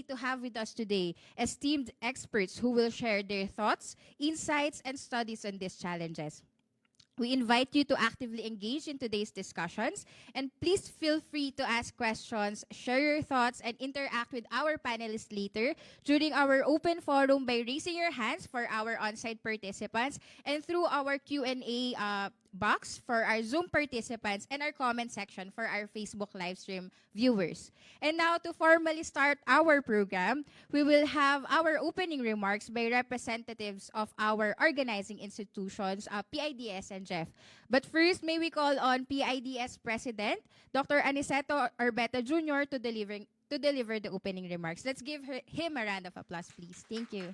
to have with us today esteemed experts who will share their thoughts, insights, and studies on these challenges. We invite you to actively engage in today's discussions, and please feel free to ask questions, share your thoughts, and interact with our panelists later during our open forum by raising your hands for our on-site participants and through our Q&A box for our Zoom participants and our comment section for our Facebook live stream viewers. And now, to formally start our program, we will have our opening remarks by representatives of our organizing institutions, PIDS and JEF. But first, may we call on PIDS President, Dr. Aniceto Orbeta Jr. to deliver the opening remarks. Let's give him a round of applause, please. Thank you.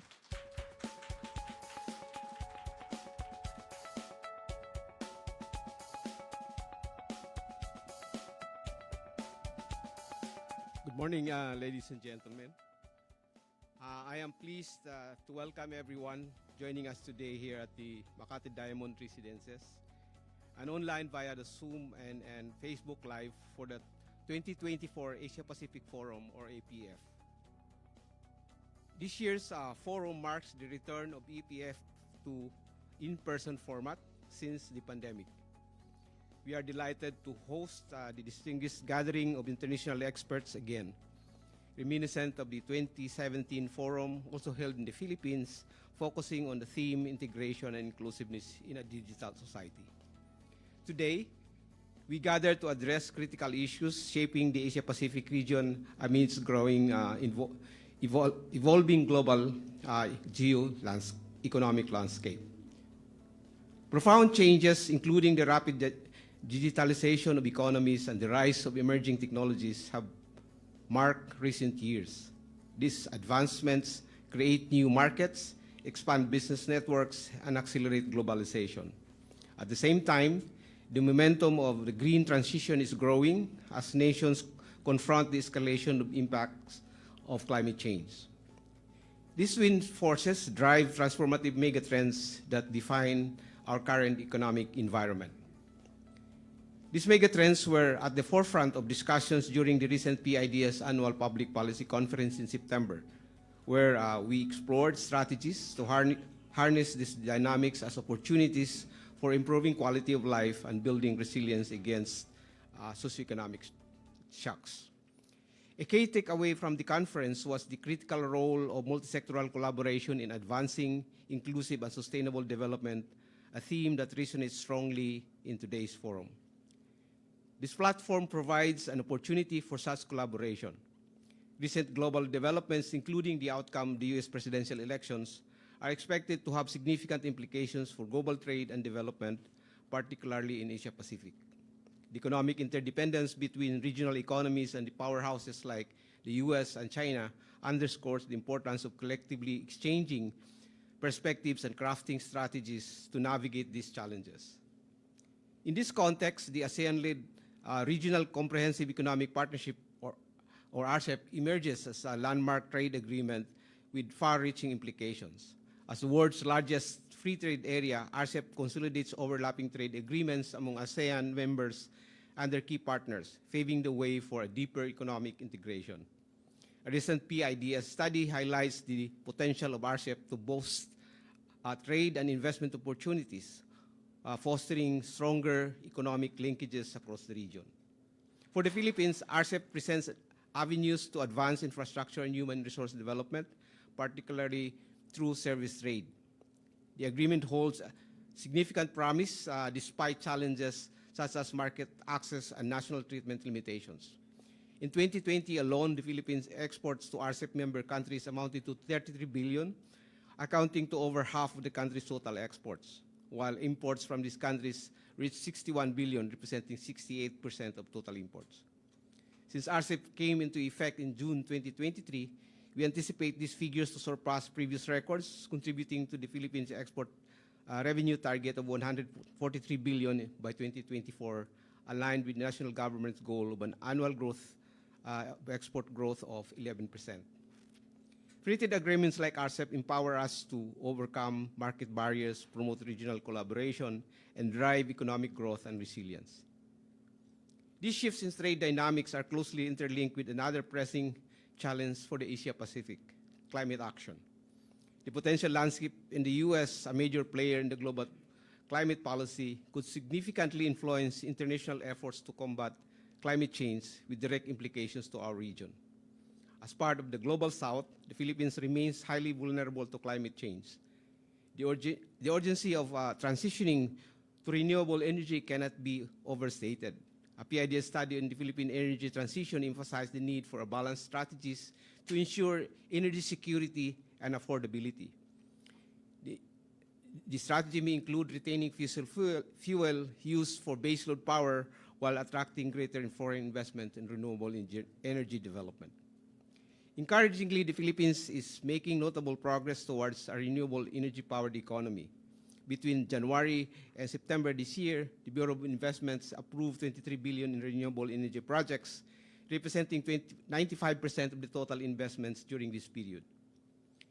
Good morning, ladies and gentlemen. I am pleased to welcome everyone joining us today here at the Makati Diamond Residences and online via the Zoom and Facebook Live for the 2024 Asia-Pacific Forum, or APF. This year's forum marks the return of APF to in-person format since the pandemic. We are delighted to host the distinguished gathering of international experts again, reminiscent of the 2017 forum also held in the Philippines, focusing on the theme integration and inclusiveness in a digital society. Today, we gather to address critical issues shaping the Asia-Pacific region amidst growing, evolving global geoeconomic landscape. Profound changes, including the rapid digitalization of economies and the rise of emerging technologies, have marked recent years. These advancements create new markets, expand business networks, and accelerate globalization. At the same time, the momentum of the green transition is growing as nations confront the escalation of impacts of climate change. These twin forces drive transformative megatrends that define our current economic environment. These megatrends were at the forefront of discussions during the recent PIDS Annual Public Policy Conference in September, where we explored strategies to harness these dynamics as opportunities for improving quality of life and building resilience against socioeconomic shocks. A key takeaway from the conference was the critical role of multisectoral collaboration in advancing inclusive and sustainable development, a theme that resonates strongly in today's forum. This platform provides an opportunity for such collaboration. Recent global developments, including the outcome of the US presidential elections, are expected to have significant implications for global trade and development, particularly in Asia-Pacific. The economic interdependence between regional economies and the powerhouses like the US and China underscores the importance of collectively exchanging perspectives and crafting strategies to navigate these challenges. In this context, the ASEAN-led Regional Comprehensive Economic Partnership, or RCEP, emerges as a landmark trade agreement with far-reaching implications. As the world's largest free trade area, RCEP consolidates overlapping trade agreements among ASEAN members and their key partners, paving the way for a deeper economic integration. A recent PIDS study highlights the potential of RCEP to boost trade and investment opportunities, fostering stronger economic linkages across the region. For the Philippines, RCEP presents avenues to advance infrastructure and human resource development, particularly through service trade. The agreement holds significant promise despite challenges such as market access and national treatment limitations. In 2020 alone, the Philippines' exports to RCEP member countries amounted to 33 billion, accounting to over half of the country's total exports, while imports from these countries reached 61 billion, representing 68% of total imports. Since RCEP came into effect in June 2023, we anticipate these figures to surpass previous records, contributing to the Philippines' export revenue target of 143 billion by 2024, aligned with the national government's goal of an annual export growth of 11%. Free trade agreements like RCEP empower us to overcome market barriers, promote regional collaboration, and drive economic growth and resilience. These shifts in trade dynamics are closely interlinked with another pressing challenge for the Asia-Pacific climate action. The potential landscape in the U.S., a major player in the global climate policy, could significantly influence international efforts to combat climate change with direct implications to our region. As part of the Global South, the Philippines remains highly vulnerable to climate change. The urgency of transitioning to renewable energy cannot be overstated. A PIDS study on the Philippine energy transition emphasized the need for balanced strategies to ensure energy security and affordability. The strategy may include retaining fossil fuel used for baseload power while attracting greater foreign investment in renewable energy development. Encouragingly, the Philippines is making notable progress towards a renewable energy-powered economy. Between January and September this year, the Bureau of Investments approved 23 billion in renewable energy projects, representing 95% of the total investments during this period.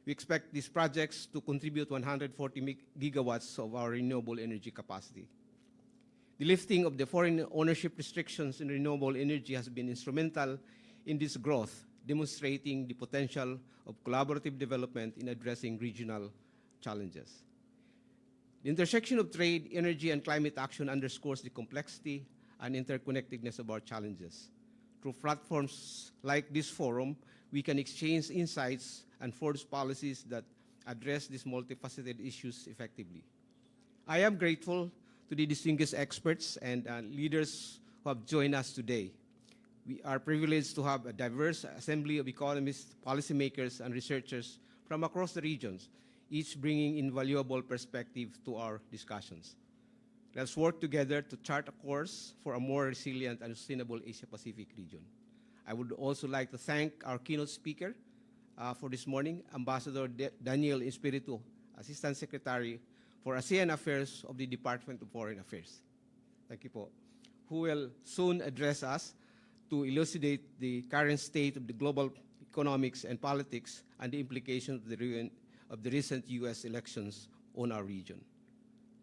We expect these projects to contribute 140 gigawatts of our renewable energy capacity. The lifting of the foreign ownership restrictions in renewable energy has been instrumental in this growth, demonstrating the potential of collaborative development in addressing regional challenges. The intersection of trade, energy, and climate action underscores the complexity and interconnectedness of our challenges. Through platforms like this forum, we can exchange insights and forge policies that address these multifaceted issues effectively. I am grateful to the distinguished experts and leaders who have joined us today. We are privileged to have a diverse assembly of economists, policymakers, and researchers from across the regions, each bringing invaluable perspective to our discussions. Let's work together to chart a course for a more resilient and sustainable Asia-Pacific region. I would also like to thank our keynote speaker for this morning, Ambassador Daniel Espiritu, Assistant Secretary for ASEAN Affairs of the Department of Foreign Affairs. Thank you po. Who will soon address us to elucidate the current state of the global economics and politics and the implications of the recent U.S. elections on our region.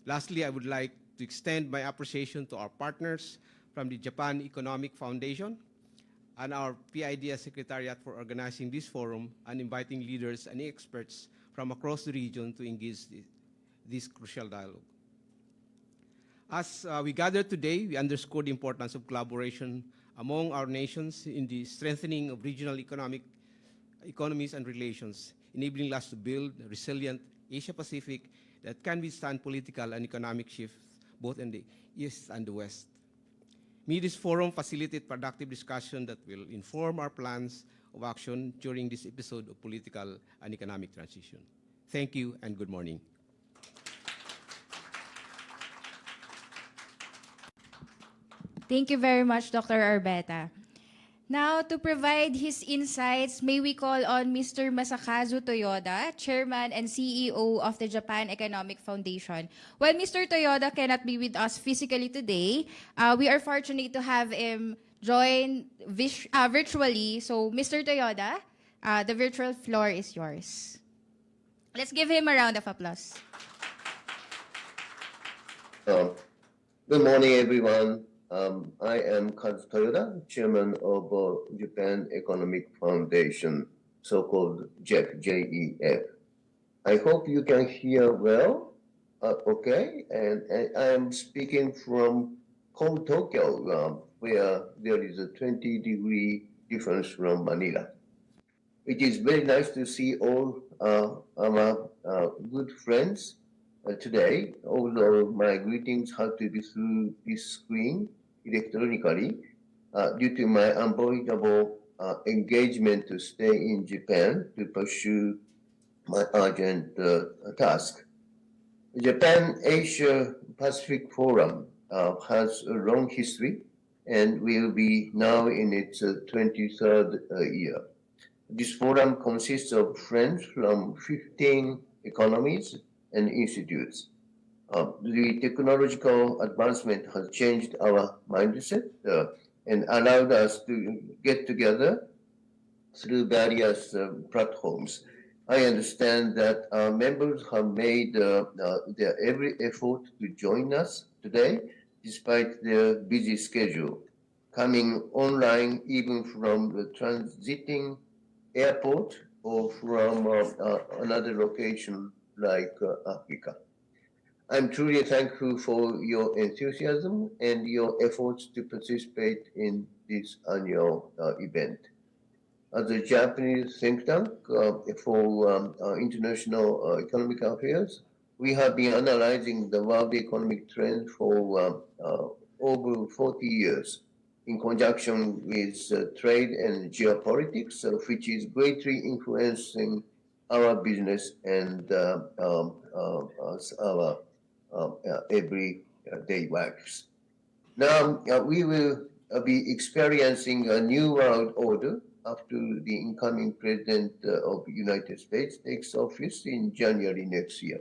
Lastly, I would like to extend my appreciation to our partners from the Japan Economic Foundation and our PIDS Secretariat for organizing this forum and inviting leaders and experts from across the region to engage this crucial dialogue. As we gather today, we underscore the importance of collaboration among our nations in the strengthening of regional economies and relations, enabling us to build a resilient Asia-Pacific that can withstand political and economic shifts both in the East and the West. May this forum facilitate productive discussion that will inform our plans of action during this episode of political and economic transition. Thank you and good morning. Thank you very much, Dr. Arbeta. Now, to provide his insights, may we call on Mr. Masakazu Toyoda, Chairman and CEO of the Japan Economic Foundation. While Mr. Toyoda cannot be with us physically today, we are fortunate to have him join virtually. So, Mr. Toyoda, the virtual floor is yours. Let's give him a round of applause. Good morning, everyone. I am Kazu Toyoda, Chairman of Japan Economic Foundation, so-called JEF, JEF. I hope you can hear well, okay? And I am speaking from home Tokyo, where there is a 20-degree difference from Manila. It is very nice to see all our good friends today, although my greetings have to be through this screen electronically due to my unavoidable engagement to stay in Japan to pursue my urgent task. The Japan-Asia-Pacific Forum has a long history and will be now in its 23rd year. This forum consists of friends from 15 economies and institutes. The technological advancement has changed our mindset and allowed us to get together through various platforms. I understand that our members have made their every effort to join us today, despite their busy schedule, coming online even from the transiting airport or from another location like Africa. I'm truly thankful for your enthusiasm and your efforts to participate in this annual event. As a Japanese think tank for international economic affairs, we have been analyzing the world economic trend for over 40 years in conjunction with trade and geopolitics, which is greatly influencing our business and our everyday works. Now, we will be experiencing a new world order after the incoming president of the United States takes office in January next year.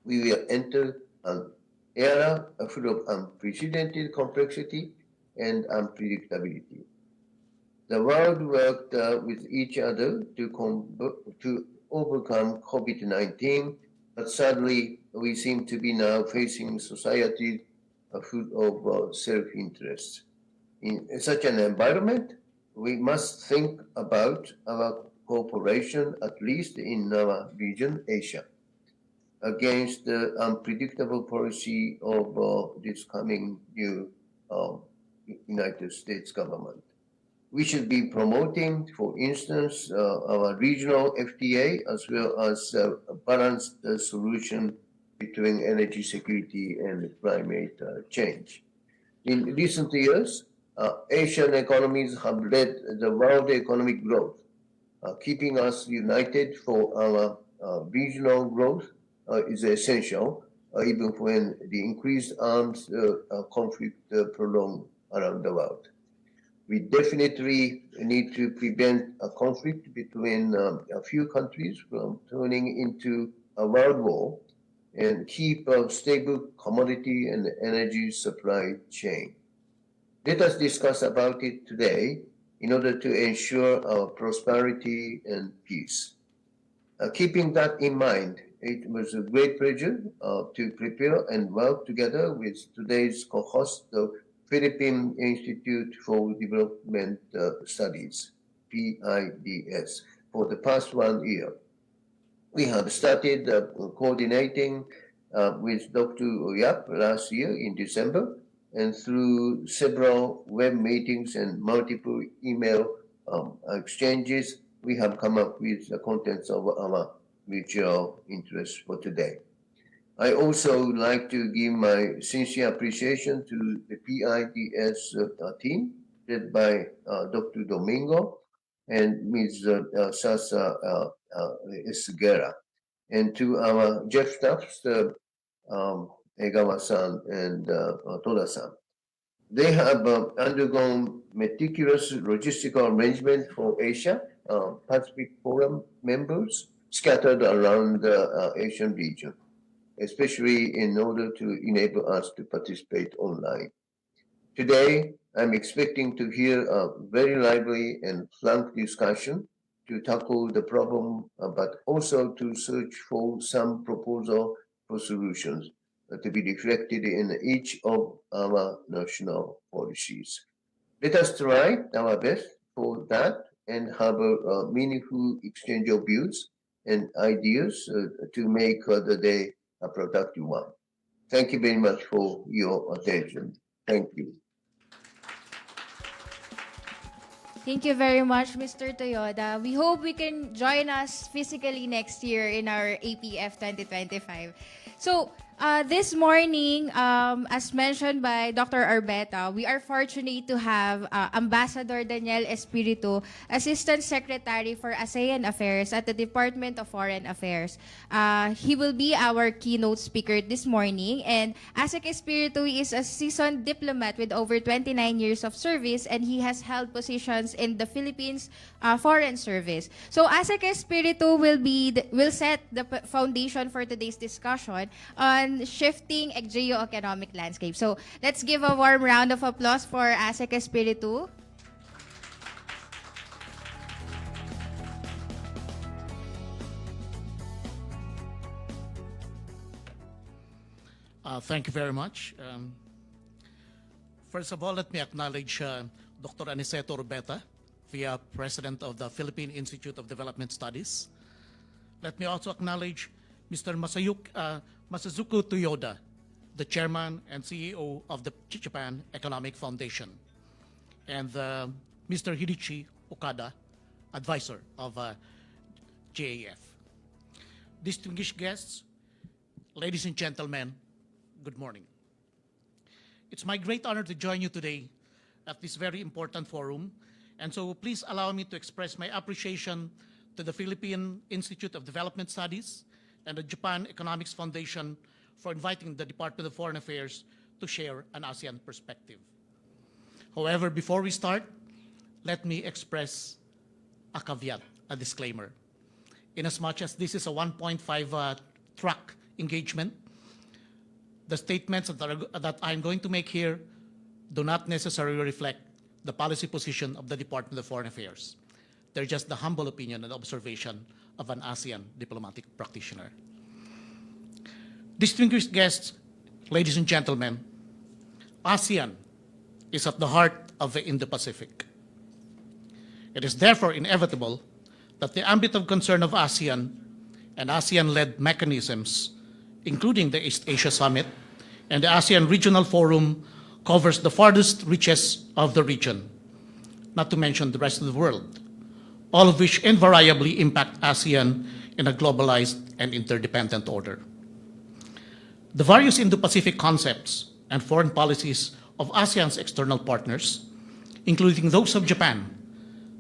We will enter an era full of unprecedented complexity and unpredictability. The world worked with each other to overcome COVID-19, but sadly, we seem to be now facing society full of self-interest. In such an environment, we must think about our cooperation, at least in our region, Asia, against the unpredictable policy of this coming new United States government. We should be promoting, for instance, our regional FTA as well as a balanced solution between energy security and climate change. In recent years, Asian economies have led the world economic growth, keeping us united for our regional growth is essential, even when the increased arms conflict prolong around the world. We definitely need to prevent a conflict between a few countries from turning into a world war and keep a stable commodity and energy supply chain. Let us discuss about it today in order to ensure our prosperity and peace. Keeping that in mind, it was a great pleasure to prepare and work together with today's co-host, the Philippine Institute for Development Studies, PIDS, for the past 1 year. We have started coordinating with Dr. Yap last year in December, and through several web meetings and multiple email exchanges, we have come up with the contents of our mutual interest for today. I also like to give my sincere appreciation to the PIDS team led by Dr. Domingo and Ms. Sasa Esguera, and to our JEF staffs, Egawa-san and Toda-san. They have undergone meticulous logistical arrangement for Asia Pacific Forum members scattered around the Asian region, especially in order to enable us to participate online. Today, I'm expecting to hear a very lively and frank discussion to tackle the problem, but also to search for some proposal for solutions to be reflected in each of our national policies. Let us try our best for that and have a meaningful exchange of views and ideas to make the day a productive one. Thank you very much for your attention. Thank you. Thank you very much, Mr. Toyoda. We hope we can join us physically next year in our APF 2025. So, this morning, as mentioned by Dr. Arbeta, we are fortunate to have Ambassador Daniel Espiritu, Assistant Secretary for ASEAN Affairs at the Department of Foreign Affairs. He will be our keynote speaker this morning, and ASEC Espiritu is a seasoned diplomat with over 29 years of service, and he has held positions in the Philippines Foreign Service. So ASEC Espiritu will set the foundation for today's discussion on shifting geoeconomic landscape. So let's give a warm round of applause for ASEC Espiritu. Thank you very much. First of all, let me acknowledge Dr. Aniceto Urbeta via President of the Philippine Institute of Development Studies. Let me also acknowledge Mr. Masazuku Toyoda, the Chairman and CEO of the Japan Economic Foundation, and Mr. Hidichi Okada, Advisor of JEF. Distinguished guests, ladies and gentlemen, good morning. It's my great honor to join you today at this very important forum, and so please allow me to express my appreciation to the Philippine Institute of Development Studies and the Japan Economics Foundation for inviting the Department of Foreign Affairs to share an ASEAN perspective. However, before we start, let me express a caveat, a disclaimer. Inasmuch as this is a 1.5 track engagement, the statements that I'm going to make here do not necessarily reflect the policy position of the Department of Foreign Affairs. They're just the humble opinion and observation of an ASEAN diplomatic practitioner. Distinguished guests, ladies and gentlemen, ASEAN is at the heart of the Indo-Pacific. It is therefore inevitable that the ambit of concern of ASEAN and ASEAN-led mechanisms, including the East Asia Summit and the ASEAN Regional Forum, covers the farthest reaches of the region, not to mention the rest of the world, all of which invariably impact ASEAN in a globalized and interdependent order. The various Indo-Pacific concepts and foreign policies of ASEAN's external partners, including those of Japan,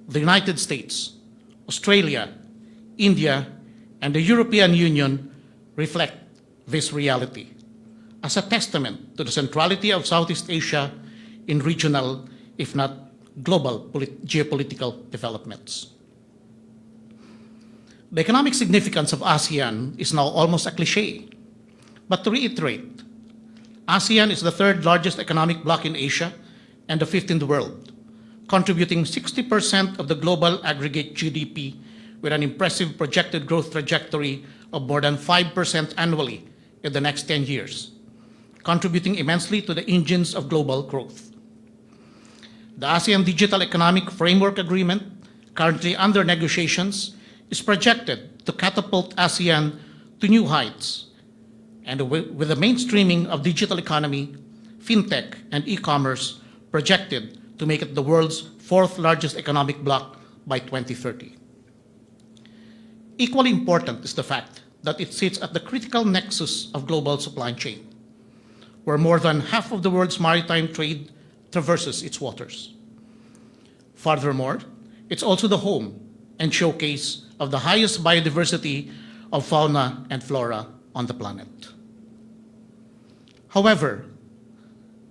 the United States, Australia, India, and the European Union, reflect this reality as a testament to the centrality of Southeast Asia in regional, if not global, geopolitical developments. The economic significance of ASEAN is now almost a cliche. But to reiterate, ASEAN is the third largest economic bloc in Asia and the fifth in the world, contributing 60% of the global aggregate GDP with an impressive projected growth trajectory of more than 5% annually in the next 10 years, contributing immensely to the engines of global growth. The ASEAN Digital Economic Framework Agreement, currently under negotiations, is projected to catapult ASEAN to new heights, and with the mainstreaming of digital economy, fintech, and e-commerce projected to make it the world's fourth largest economic bloc by 2030. Equally important is the fact that it sits at the critical nexus of global supply chain, where more than half of the world's maritime trade traverses its waters. Furthermore, it's also the home and showcase of the highest biodiversity of fauna and flora on the planet. However,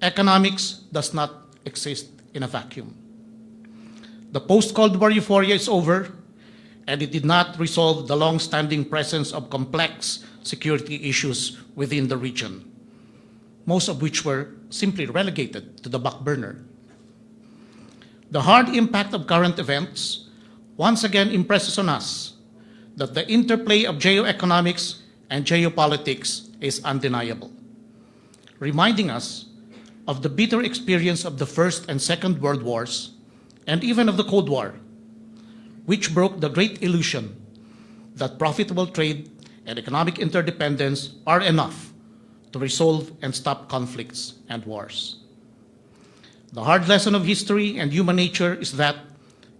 economics does not exist in a vacuum. The post-Cold War euphoria is over, and it did not resolve the long-standing presence of complex security issues within the region, most of which were simply relegated to the back burner. The hard impact of current events once again impresses on us that the interplay of geoeconomics and geopolitics is undeniable, reminding us of the bitter experience of the First and Second World Wars, and even of the Cold War, which broke the great illusion that profitable trade and economic interdependence are enough to resolve and stop conflicts and wars. The hard lesson of history and human nature is that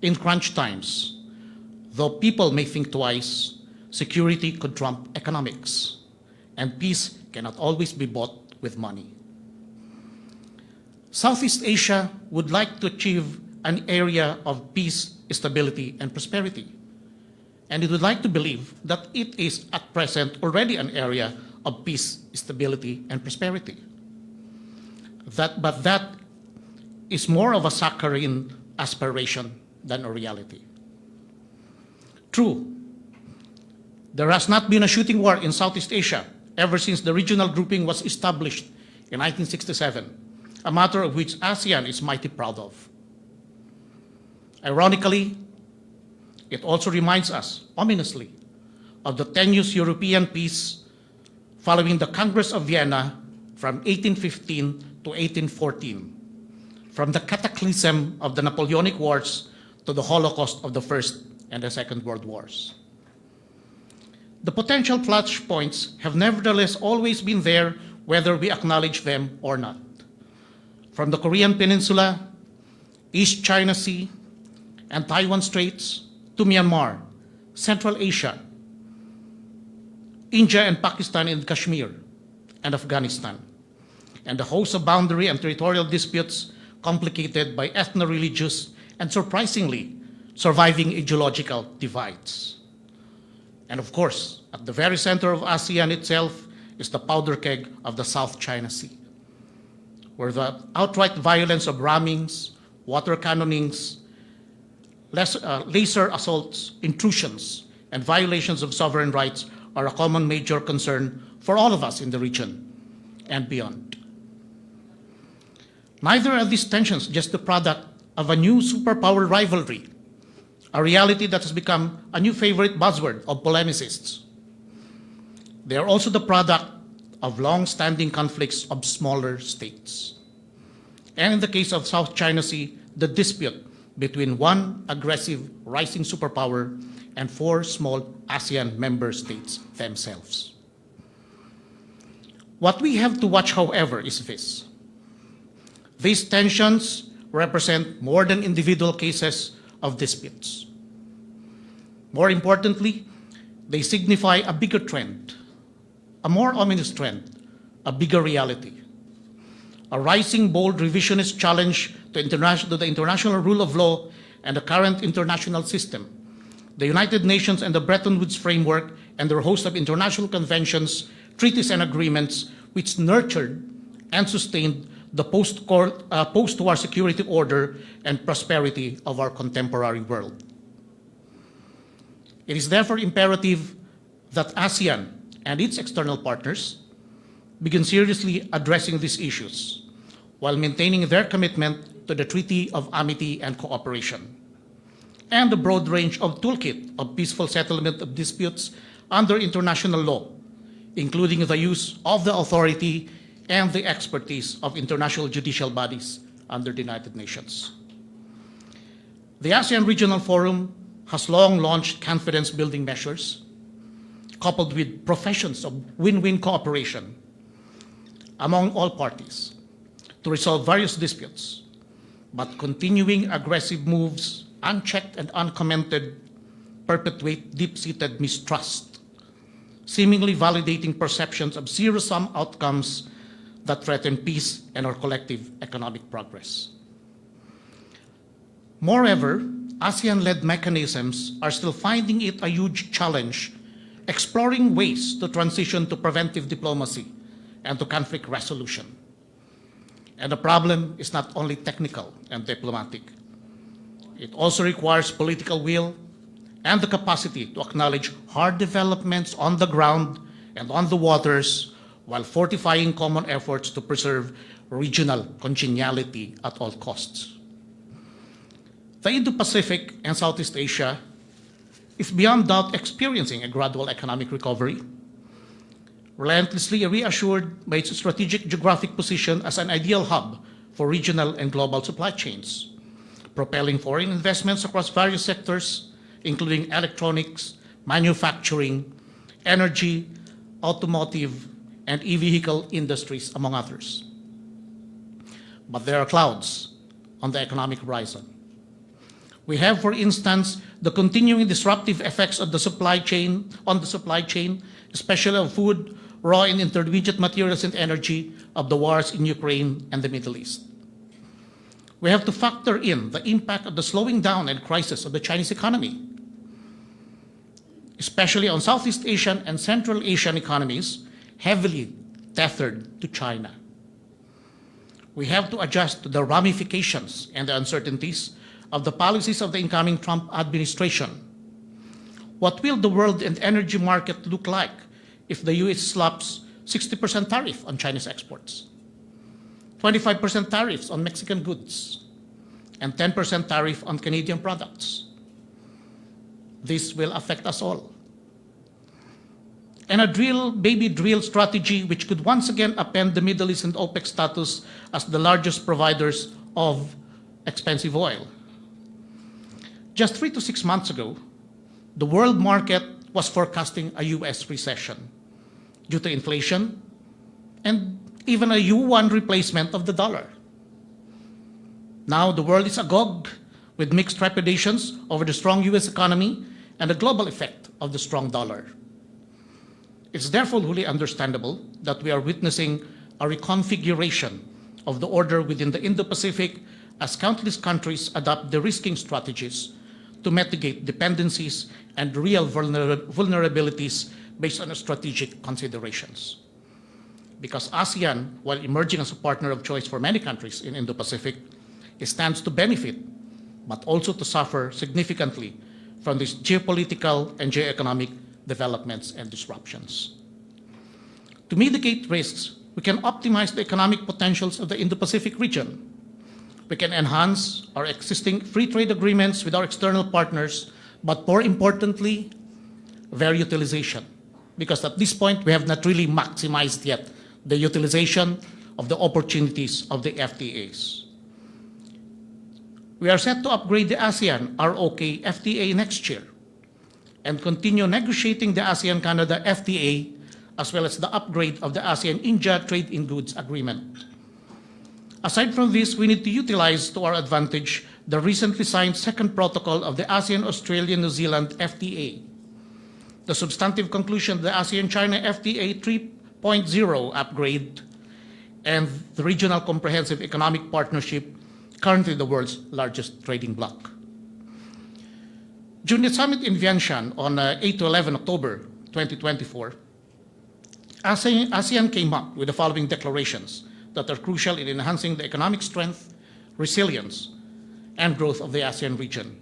in crunch times, though people may think twice, security could trump economics, and peace cannot always be bought with money. Southeast Asia would like to achieve an area of peace, stability, and prosperity. And it would like to believe that it is at present already an area of peace, stability, and prosperity. But that is more of a saccharine aspiration than a reality. True, there has not been a shooting war in Southeast Asia ever since the regional grouping was established in 1967, a matter of which ASEAN is mighty proud of. Ironically, it also reminds us, ominously, of the tenuous European peace following the Congress of Vienna from 1815 to 1814, from the cataclysm of the Napoleonic Wars to the Holocaust of the First and the Second World Wars. The potential flashpoints have nevertheless always been there, whether we acknowledge them or not. From the Korean Peninsula, East China Sea, and Taiwan Straits, to Myanmar, Central Asia, India and Pakistan in Kashmir, and Afghanistan, and a host of boundary and territorial disputes complicated by ethno-religious and, surprisingly, surviving ideological divides. And of course, at the very center of ASEAN itself is the powder keg of the South China Sea, where the outright violence of rammings, water cannonings, laser assaults, intrusions, and violations of sovereign rights are a common major concern for all of us in the region and beyond. Neither are these tensions just the product of a new superpower rivalry, a reality that has become a new favorite buzzword of polemicists. They are also the product of long-standing conflicts of smaller states. And in the case of South China Sea, the dispute between one aggressive rising superpower and 4 small ASEAN member states themselves. What we have to watch, however, is this. These tensions represent more than individual cases of disputes. More importantly, they signify a bigger trend, a more ominous trend, a bigger reality. A rising, bold, revisionist challenge to the international rule of law and the current international system, the United Nations and the Bretton Woods framework and their host of international conventions, treaties, and agreements which nurtured and sustained the post-war security order and prosperity of our contemporary world. It is therefore imperative that ASEAN and its external partners begin seriously addressing these issues while maintaining their commitment to the Treaty of Amity and Cooperation and the broad range of toolkit of peaceful settlement of disputes under international law, including the use of the authority and the expertise of international judicial bodies under the United Nations. The ASEAN Regional Forum has long launched confidence-building measures coupled with professions of win-win cooperation among all parties to resolve various disputes, but continuing aggressive moves, unchecked and uncommented, perpetuate deep-seated mistrust, seemingly validating perceptions of zero-sum outcomes that threaten peace and our collective economic progress. Moreover, ASEAN-led mechanisms are still finding it a huge challenge exploring ways to transition to preventive diplomacy and to conflict resolution. And the problem is not only technical and diplomatic. It also requires political will and the capacity to acknowledge hard developments on the ground and on the waters while fortifying common efforts to preserve regional congeniality at all costs. The Indo-Pacific and Southeast Asia is beyond doubt experiencing a gradual economic recovery, relentlessly reassured by its strategic geographic position as an ideal hub for regional and global supply chains, propelling foreign investments across various sectors, including electronics, manufacturing, energy, automotive, and e-vehicle industries, among others. But there are clouds on the economic horizon. We have, for instance, the continuing disruptive effects of the supply chain, especially of food, raw and intermediate materials and energy of the wars in Ukraine and the Middle East. We have to factor in the impact of the slowing down and crisis of the Chinese economy, especially on Southeast Asian and Central Asian economies heavily tethered to China. We have to adjust to the ramifications and the uncertainties of the policies of the incoming Trump administration. What will the world and energy market look like if the US slaps 60% tariff on Chinese exports, 25% tariffs on Mexican goods, and 10% tariff on Canadian products? This will affect us all. And a baby drill strategy which could once again upend the Middle East and OPEC status as the largest providers of expensive oil. Just 3 to 6 months ago, the world market was forecasting a US recession due to inflation and even a yuan replacement of the dollar. Now the world is agog with mixed trepidations over the strong US economy and the global effect of the strong dollar. It's therefore wholly understandable that we are witnessing a reconfiguration of the order within the Indo-Pacific as countless countries adopt de-risking strategies to mitigate dependencies and real vulnerabilities based on strategic considerations. Because ASEAN, while emerging as a partner of choice for many countries in Indo-Pacific, stands to benefit, but also to suffer significantly from these geopolitical and geoeconomic developments and disruptions. To mitigate risks, we can optimize the economic potentials of the Indo-Pacific region. We can enhance our existing free trade agreements with our external partners, but more importantly, their utilization. Because at this point, we have not really maximized yet the utilization of the opportunities of the FTAs. We are set to upgrade the ASEAN ROK FTA next year and continue negotiating the ASEAN-Canada FTA as well as the upgrade of the ASEAN-India Trade in Goods Agreement. Aside from this, we need to utilize to our advantage the recently signed second protocol of the ASEAN-Australia-New Zealand FTA, the substantive conclusion of the ASEAN-China FTA 3.0 upgrade, and the Regional Comprehensive Economic Partnership, currently the world's largest trading bloc. During the summit in Vientiane on 8 to 11 October 2024, ASEAN came up with the following declarations that are crucial in enhancing the economic strength, resilience, and growth of the ASEAN region.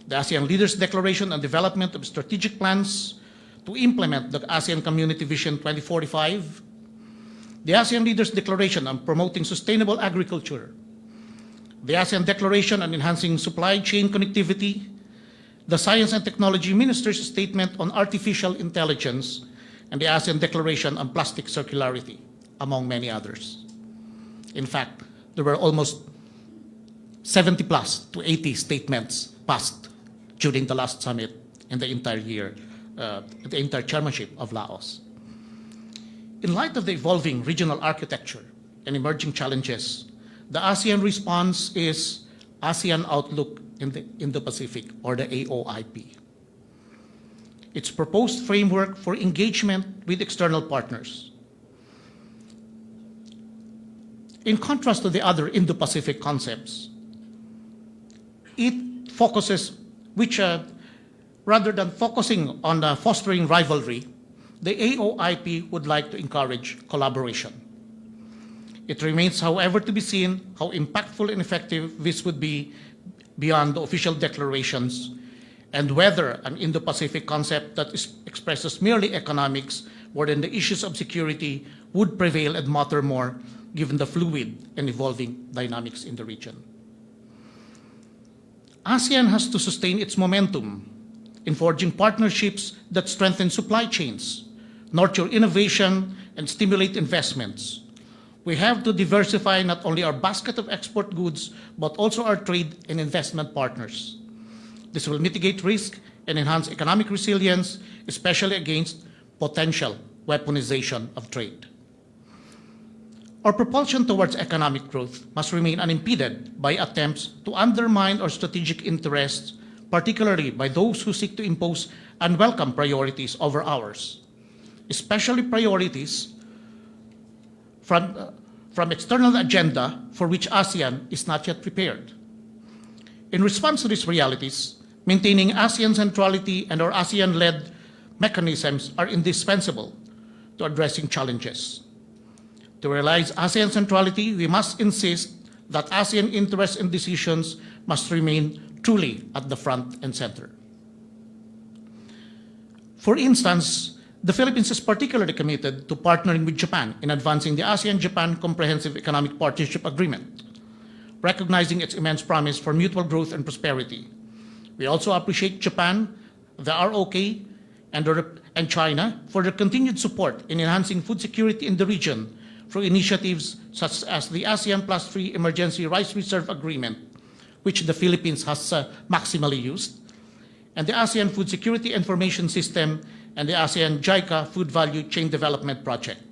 The ASEAN Leaders' Declaration on Development of Strategic Plans to implement the ASEAN Community Vision 2045, the ASEAN Leaders' Declaration on promoting sustainable agriculture, the ASEAN Declaration on enhancing supply chain connectivity, the Science and Technology Minister's Statement on Artificial Intelligence, and the ASEAN Declaration on Plastic Circularity, among many others. In fact, there were almost 70 plus to 80 statements passed during the last summit in the entire year, the entire chairmanship of Laos. In light of the evolving regional architecture and emerging challenges, the ASEAN response is ASEAN Outlook in the Indo-Pacific, or the AOIP. Its proposed framework for engagement with external partners. In contrast to the other Indo-Pacific concepts, it focuses, rather than focusing on fostering rivalry, the AOIP would like to encourage collaboration. It remains, however, to be seen how impactful and effective this would be beyond the official declarations, and whether an Indo-Pacific concept that expresses merely economics more than the issues of security would prevail and matter more given the fluid and evolving dynamics in the region. ASEAN has to sustain its momentum in forging partnerships that strengthen supply chains, nurture innovation, and stimulate investments. We have to diversify not only our basket of export goods, but also our trade and investment partners. This will mitigate risk and enhance economic resilience, especially against potential weaponization of trade. Our propulsion towards economic growth must remain unimpeded by attempts to undermine our strategic interests, particularly by those who seek to impose unwelcome priorities over ours, especially priorities from external agenda for which ASEAN is not yet prepared. In response to these realities, maintaining ASEAN centrality and our ASEAN-led mechanisms are indispensable to addressing challenges. To realize ASEAN centrality, we must insist that ASEAN interests and decisions must remain truly at the front and center. For instance, the Philippines is particularly committed to partnering with Japan in advancing the ASEAN-Japan Comprehensive Economic Partnership Agreement, recognizing its immense promise for mutual growth and prosperity. We also appreciate Japan, the ROK, and China for their continued support in enhancing food security in the region through initiatives such as the ASEAN Plus 3 Emergency Rice Reserve Agreement, which the Philippines has maximally used, and the ASEAN Food Security Information System and the ASEAN JICA Food Value Chain Development Project,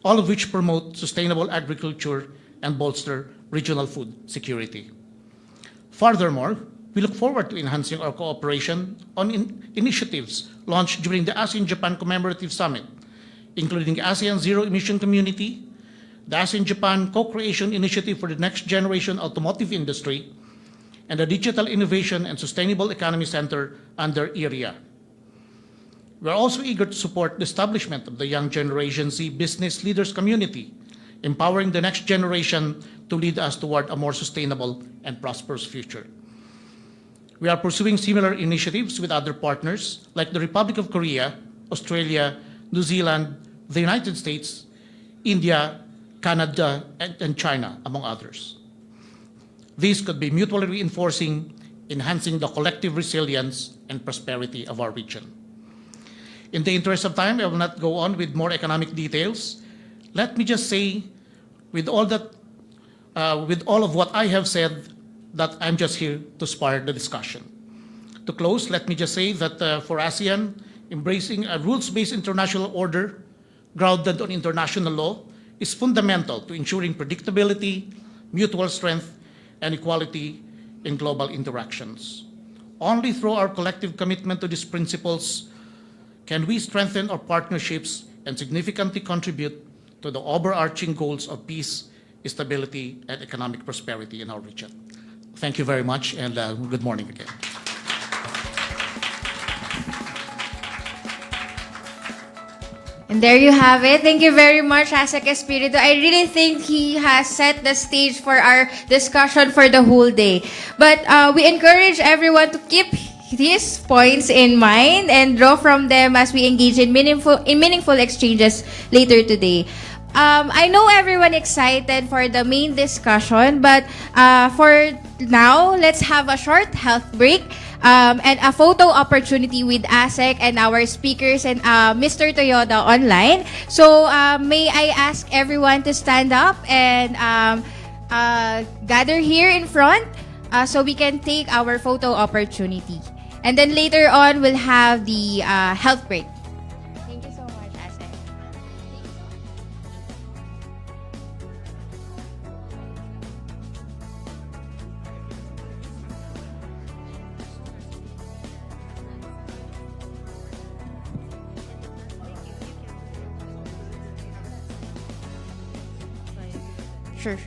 all of which promote sustainable agriculture and bolster regional food security. Furthermore, we look forward to enhancing our cooperation on initiatives launched during the ASEAN-Japan Commemorative Summit, including the ASEAN Zero Emission Community, the ASEAN-Japan Co-Creation Initiative for the Next Generation Automotive Industry, and the Digital Innovation and Sustainable Economy Center under IRIA. We are also eager to support the establishment of the Young Generation Z Business Leaders Community, empowering the next generation to lead us toward a more sustainable and prosperous future. We are pursuing similar initiatives with other partners like the Republic of Korea, Australia, New Zealand, the United States, India, Canada, and China, among others. These could be mutually reinforcing, enhancing the collective resilience and prosperity of our region. In the interest of time, I will not go on with more economic details. Let me just say, with all of what I have said, that I'm just here to spur the discussion. To close, let me just say that for ASEAN, embracing a rules-based international order grounded on international law is fundamental to ensuring predictability, mutual strength, and equality in global interactions. Only through our collective commitment to these principles can we strengthen our partnerships and significantly contribute to the overarching goals of peace, stability, and economic prosperity in our region. Thank you very much, and good morning again. And there you have it. Thank you very much, Asek Espiritu. I really think he has set the stage for our discussion for the whole day. But we encourage everyone to keep these points in mind and draw from them as we engage in meaningful exchanges later today. I know everyone excited for the main discussion, but for now, let's have a short health break and a photo opportunity with ASEC and our speakers and Mr. Toyoda online. So may I ask everyone to stand up and gather here in front so we can take our photo opportunity. And then later on, we'll have the health break. Thank you so much, ASEC. Sure.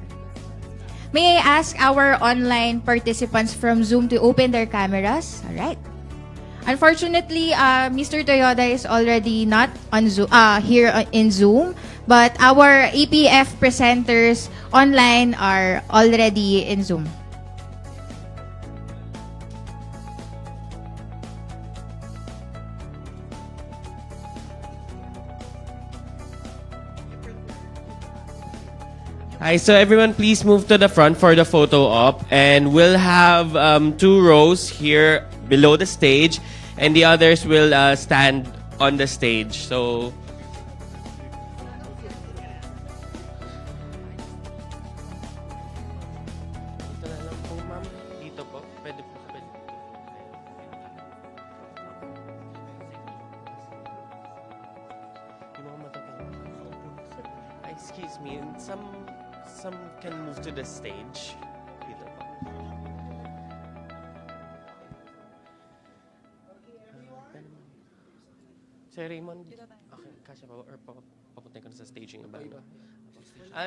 May I ask our online participants from Zoom to open their cameras? All right. Unfortunately, Mr. Toyoda is already not on Zoom, here in Zoom, but our APF presenters online are already in Zoom. Hi, so everyone please move to the front for the photo op, and we'll have 2 rows here below the stage and the others will stand on the stage. So dito na lang po, ma'am. Dito po. Pwede po. Yung mga matatanda. Excuse me, some can move to the stage. Dito po. Sir Raymond, okay, kasya pa or papunta ko na sa staging na ba?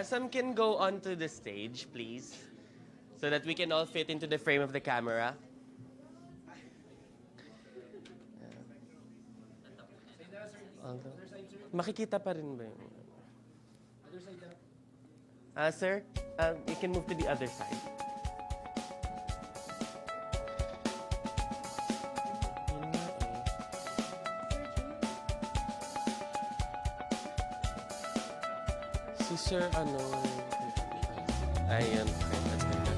Some can go onto the stage, please, so that we can all fit into the frame of the camera. Makikita pa rin ba yun? Sir, you can move to the other side. Si Sir, ayan. Okay, let's do that.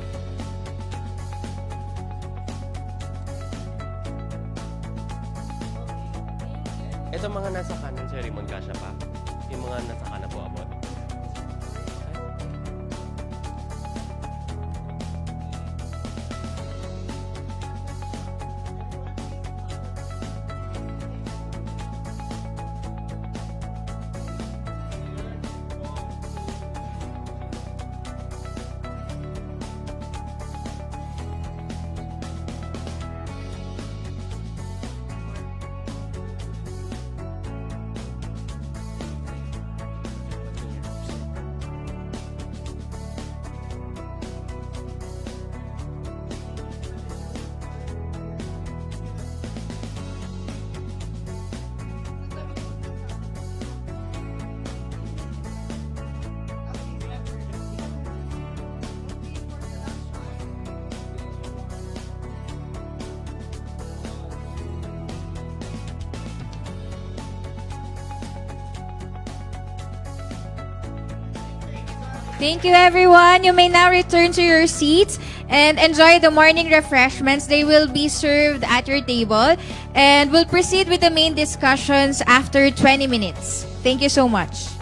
Ito mga nasa kanan, Sir Raymond, kasya pa. Yung mga nasa kanan po, abot. Thank you, everyone. You may now return to your seats and enjoy the morning refreshments. They will be served at your table, and we'll proceed with the main discussions after 20 minutes. Thank you so much.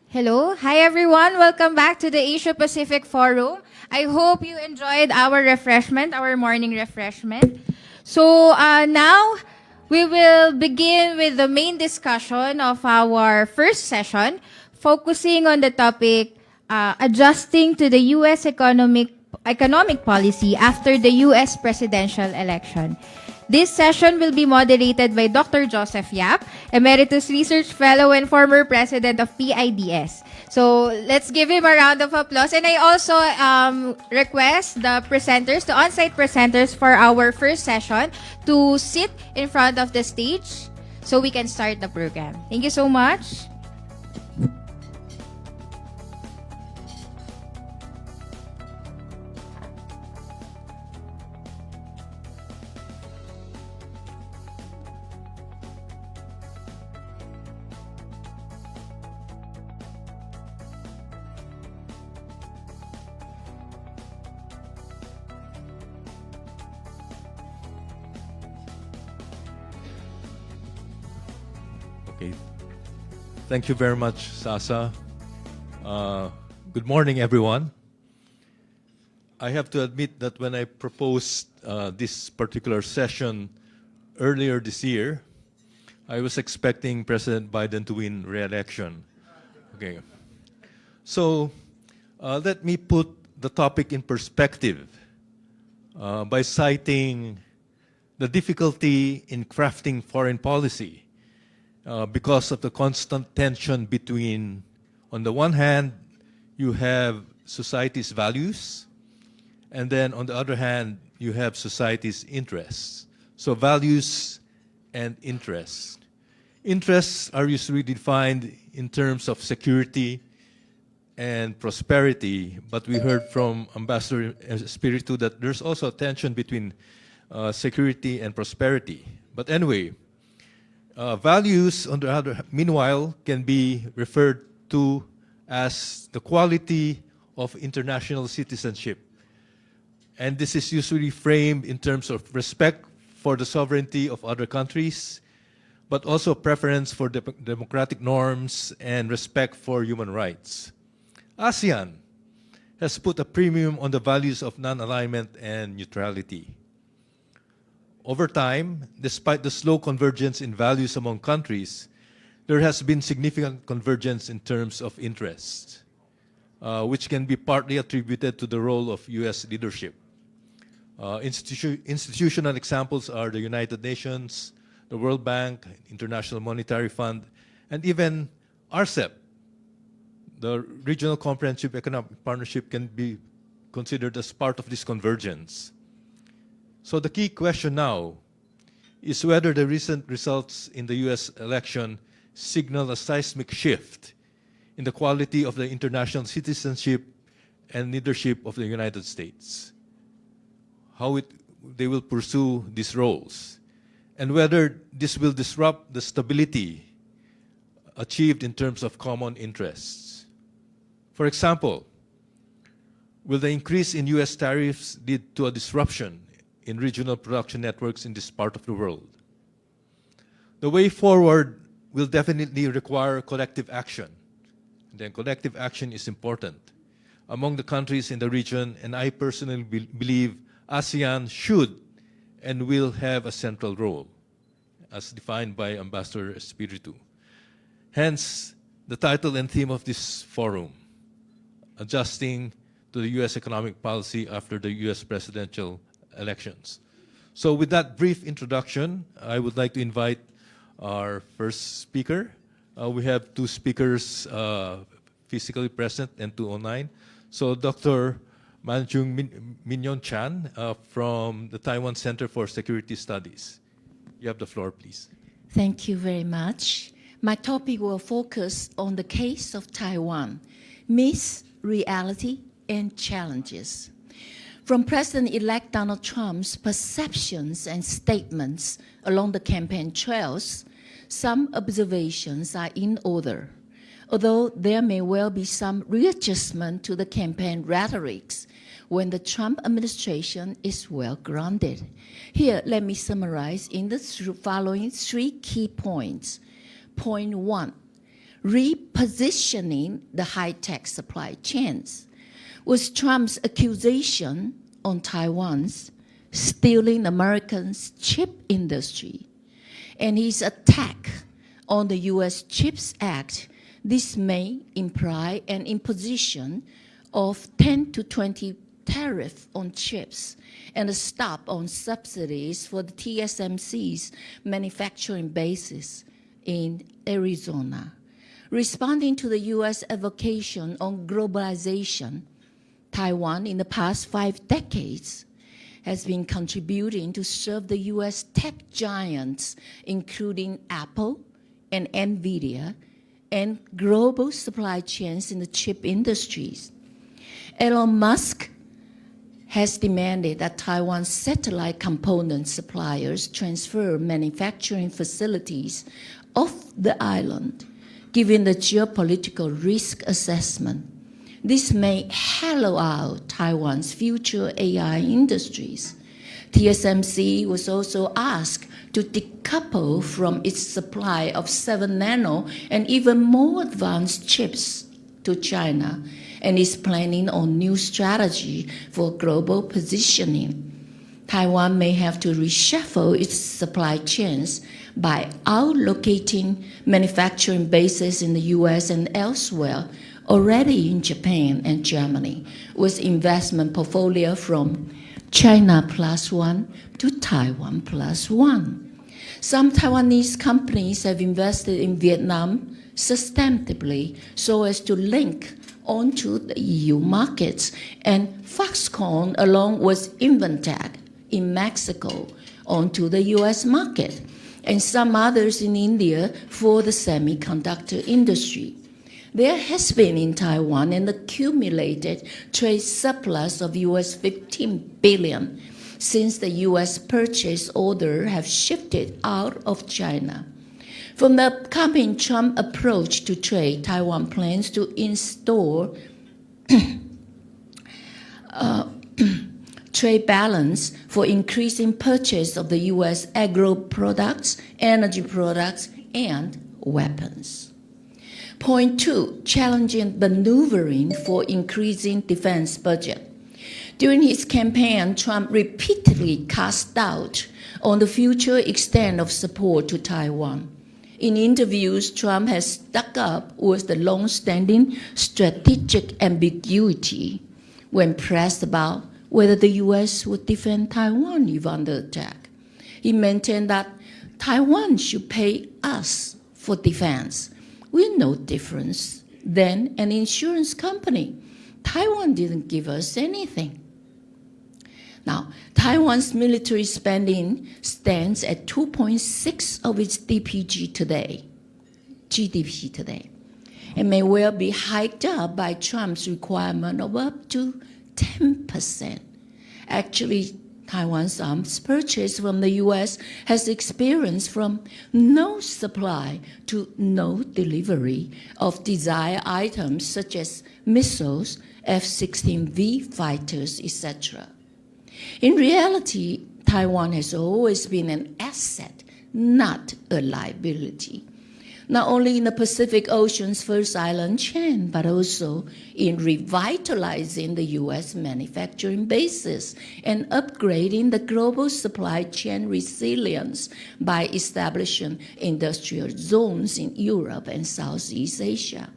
Hello. Hi, everyone. Welcome back to the Asia-Pacific Forum. I hope you enjoyed our refreshment, our morning refreshment. So now we will begin with the main discussion of our first session, focusing on the topic adjusting to the U.S. economic policy after the U.S. presidential election. This session will be moderated by Dr. Joseph Yap, Emeritus Research Fellow and former President of PIDS. So let's give him a round of applause. And I also request the presenters, the on-site presenters for our first session to sit in front of the stage so we can start the program. Thank you so much. Okay. Thank you very much, Sasa. Good morning, everyone. I have to admit that when I proposed this particular session earlier this year, I was expecting President Biden to win re-election. Okay. So Let me put the topic in perspective by citing the difficulty in crafting foreign policy because of the constant tension between, on the one hand, you have society's values, and then on the other hand, you have society's interests. So values and interests. Interests are usually defined in terms of security and prosperity, but we heard from Ambassador Espiritu that there's also a tension between security and prosperity. But anyway, values, on the other, meanwhile, can be referred to as the quality of international citizenship. And this is usually framed in terms of respect for the sovereignty of other countries, but also preference for democratic norms and respect for human rights. ASEAN has put a premium on the values of non-alignment and neutrality. Over time, despite the slow convergence in values among countries, there has been significant convergence in terms of interests, which can be partly attributed to the role of U.S. leadership. Institutional examples are the United Nations, the World Bank, International Monetary Fund, and even RCEP. The Regional Comprehensive Economic Partnership can be considered as part of this convergence. So the key question now is whether the recent results in the US election signal a seismic shift in the quality of the international citizenship and leadership of the United States, how they will pursue these roles, and whether this will disrupt the stability achieved in terms of common interests. For example, will the increase in US tariffs lead to a disruption in regional production networks in this part of the world? The way forward will definitely require collective action. Then collective action is important among the countries in the region, and I personally believe ASEAN should and will have a central role, as defined by Ambassador Espiritu. Hence, the title and theme of this forum, Adjusting to the U.S. Economic Policy After the U.S. Presidential Elections. So with that brief introduction, I would like to invite our first speaker. We have two speakers physically present and two online. So Dr. Manjung Minyon Chan from the Taiwan Center for Security Studies. You have the floor, please. Thank you very much. My topic will focus on the case of Taiwan, myths, reality, and challenges. From President-elect Donald Trump's perceptions and statements along the campaign trails, some observations are in order. Although there may well be some readjustment to the campaign rhetorics when the Trump administration is well grounded. Here, let me summarize in the following three key points. Point 1, repositioning the high-tech supply chains. Was Trump's accusation on Taiwan's stealing Americans' chip industry and his attack on the U.S. CHIPS Act, this may imply an imposition of 10 to 20 tariff on chips and a stop on subsidies for the TSMC's manufacturing bases in Arizona. Responding to the U.S. advocacy on globalization, Taiwan in the past 5 decades has been contributing to serve the U.S. tech giants, including Apple and NVIDIA, and global supply chains in the chip industries. Elon Musk has demanded that Taiwan's satellite component suppliers transfer manufacturing facilities off the island, given the geopolitical risk assessment. This may hollow out Taiwan's future AI industries. TSMC was also asked to decouple from its supply of 7 nano and even more advanced chips to China, and is planning on new strategy for global positioning. Taiwan may have to reshuffle its supply chains by allocating manufacturing bases in the US and elsewhere, already in Japan and Germany, with investment portfolio from China +1 to Taiwan +1. Some Taiwanese companies have invested in Vietnam systematically so as to link onto the EU markets, and Foxconn, along with Inventec in Mexico, onto the US market, and some others in India for the semiconductor industry. There has been in Taiwan an accumulated trade surplus of US 15 billion since the US purchase order have shifted out of China. From the upcoming Trump approach to trade, Taiwan plans to install trade balance for increasing purchase of the U.S. agro products, energy products, and weapons. Point 2, challenging maneuvering for increasing defense budget. During his campaign, Trump repeatedly cast doubt on the future extent of support to Taiwan. In interviews, Trump has stuck up with the long-standing strategic ambiguity when pressed about whether the U.S. would defend Taiwan if under attack. He maintained that Taiwan should pay us for defense. We're no different than an insurance company. Taiwan didn't give us anything. Now, Taiwan's military spending stands at 2.6% of its GDP today, and may well be hiked up by Trump's requirement of up to 10%. Actually, Taiwan's arms purchase from the U.S. has experienced from no supply to no delivery of desired items such as missiles, F-16V fighters, etc. In reality, Taiwan has always been an asset, not a liability, not only in the Pacific Ocean's first island chain, but also in revitalizing the U.S. manufacturing bases and upgrading the global supply chain resilience by establishing industrial zones in Europe and Southeast Asia.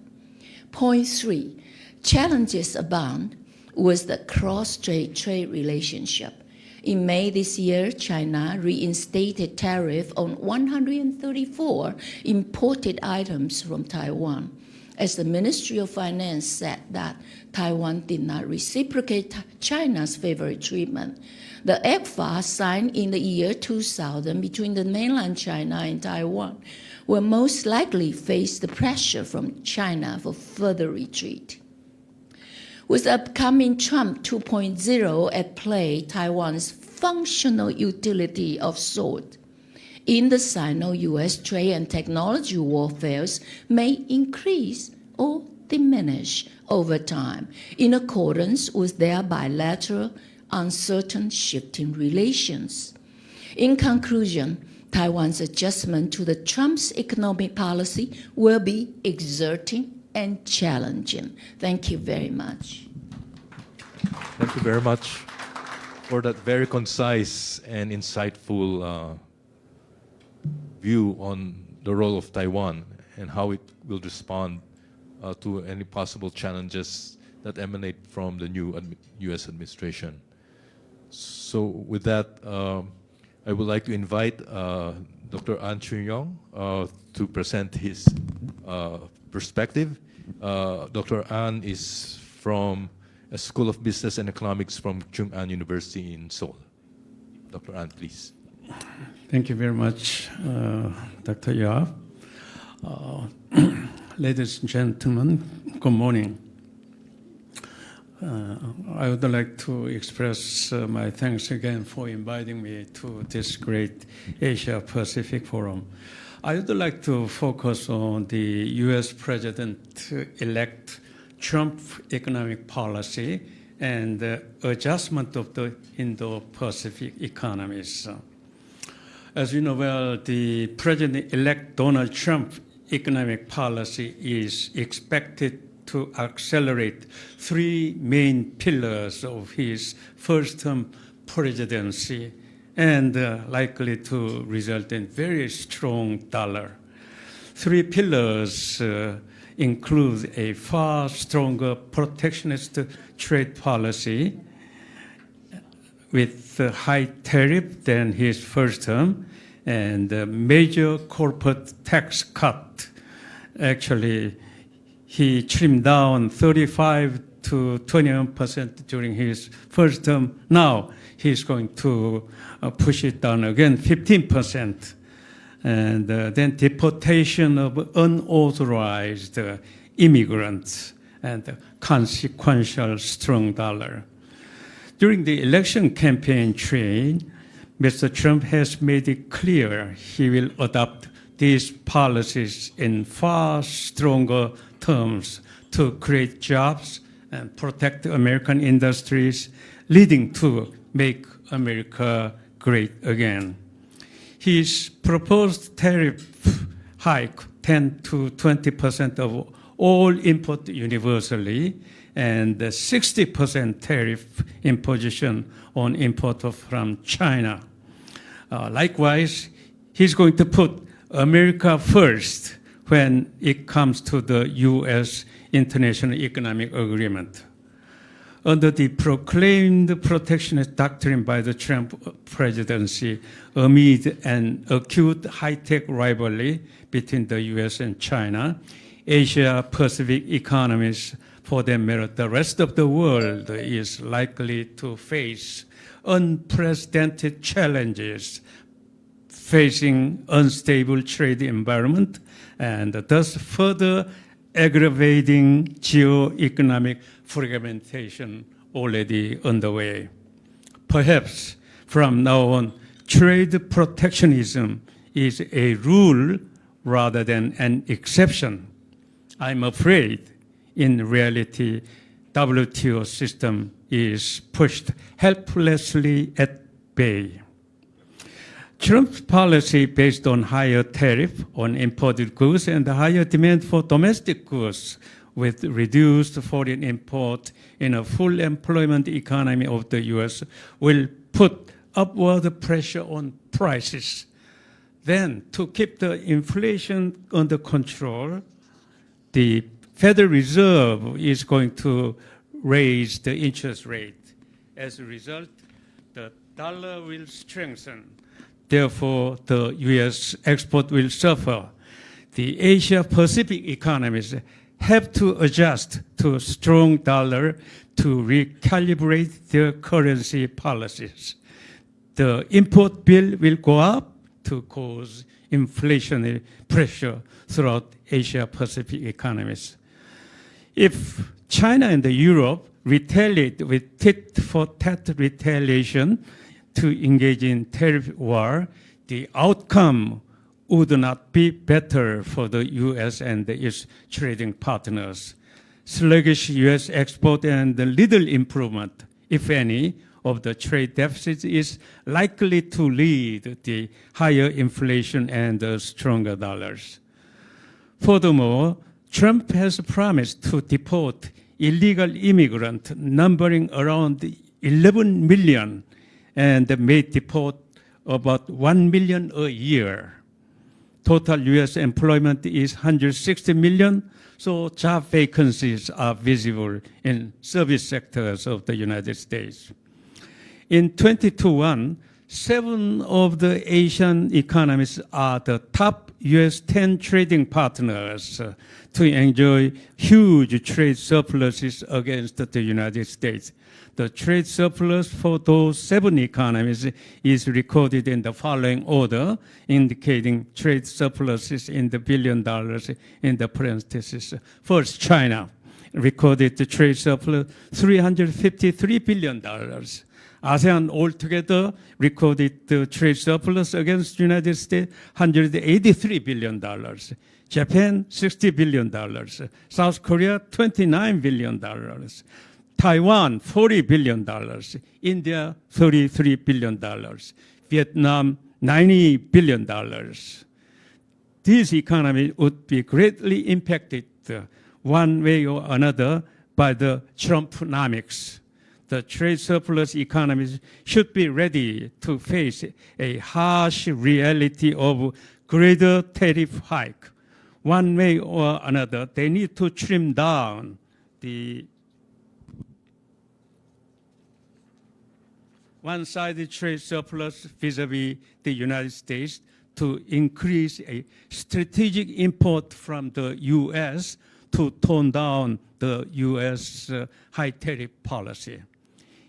Point 3, challenges abound with the cross-strait trade relationship. In May this year, China reinstated tariff on 134 imported items from Taiwan, as the Ministry of Finance said that Taiwan did not reciprocate China's favorite treatment. The ECFA signed in the year 2000 between the mainland China and Taiwan will most likely face the pressure from China for further retreat. With the upcoming Trump 2.0 at play, Taiwan's functional utility of sort in the Sino-US trade and technology warfares may increase or diminish over time in accordance with their bilateral, uncertain, shifting relations. In conclusion, Taiwan's adjustment to the Trump's economic policy will be exerting and challenging. Thank you very much. Thank you very much for that very concise and insightful view on the role of Taiwan and how it will respond to any possible challenges that emanate from the new U.S. administration. So with that, I would like to invite Dr. An Chun-Yong to present his perspective. Dr. An is from a School of Business and Economics from Chung-An University in Seoul. Dr. An, please. Thank you very much, Dr. Yap. Ladies and gentlemen, good morning. I would like to express my thanks again for inviting me to this great Asia-Pacific Forum. I would like to focus on the U.S. President-elect Trump economic policy and the adjustment of the Indo-Pacific economies. As you know well, the President-elect Donald Trump economic policy is expected to accelerate three main pillars of his first-term presidency and likely to result in very strong dollar. Three pillars includes a far stronger protectionist trade policy with a high tariff than his first term and a major corporate tax cut. Actually, he trimmed down 35 to 21% during his first term. Now he's going to push it down again, 15%. And then deportation of unauthorized immigrants and consequential strong dollar. During the election campaign trail, Mr. Trump has made it clear he will adopt these policies in far stronger terms to create jobs and protect American industries, leading to Make America Great Again. His proposed tariff hike, 10 to 20% of all import universally, and 60% tariff imposition on import from China. Likewise, he's going to put America first when it comes to the U.S. International Economic Agreement. Under the proclaimed protectionist doctrine by the Trump presidency, amid an acute high-tech rivalry between the U.S. and China, Asia-Pacific economies, for that matter, the rest of the world is likely to face unprecedented challenges, facing unstable trade environment, and thus further aggravating geoeconomic fragmentation already underway. Perhaps from now on, trade protectionism is a rule rather than an exception. I'm afraid, in reality, WTO system is pushed helplessly at bay. Trump's policy based on higher tariff on imported goods and higher demand for domestic goods with reduced foreign import in a full employment economy of the U.S. will put upward pressure on prices. Then, to keep the inflation under control, the Federal Reserve is going to raise the interest rate. As a result, the dollar will strengthen. Therefore, the U.S. export will suffer. The Asia-Pacific economies have to adjust to a strong dollar to recalibrate their currency policies. The import bill will go up to cause inflationary pressure throughout Asia-Pacific economies. If China and Europe retaliate with tit-for-tat retaliation to engage in tariff war, the outcome would not be better for the U.S. and its trading partners. Sluggish U.S. export and little improvement, if any, of the trade deficit is likely to lead to higher inflation and stronger dollars. Furthermore, Trump has promised to deport illegal immigrants numbering around 11 million and may deport about 1 million a year. Total U.S. employment is 160 million, so job vacancies are visible in service sectors of the United States. In 2021, 7 of the Asian economies are the top U.S. 10 trading partners to enjoy huge trade surpluses against the United States. The trade surplus for those 7 economies is recorded in the following order, indicating trade surpluses in the $1 billion in the parentheses. First, China recorded the trade surplus $353 billion. ASEAN altogether recorded the trade surplus against the United States $183 billion. Japan, $60 billion. South Korea, $29 billion. Taiwan, $40 billion. India, $33 billion. Vietnam, $90 billion. These economies would be greatly impacted one way or another by the Trumponomics. The trade surplus economies should be ready to face a harsh reality of greater tariff hike, one way or another, they need to trim down the one-sided trade surplus vis-a-vis the United States to increase a strategic import from the U.S. to tone down the U.S. High tariff policy.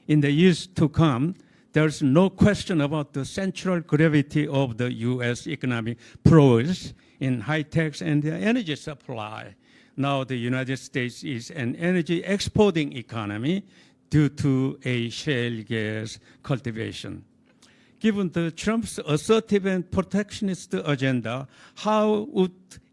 In the years to come, there's no question about the central gravity of the U.S. economic prowess in high tax and the energy supply. Now the United States is an energy exporting economy due to a shale gas cultivation. Given the Trump's assertive and protectionist agenda, how would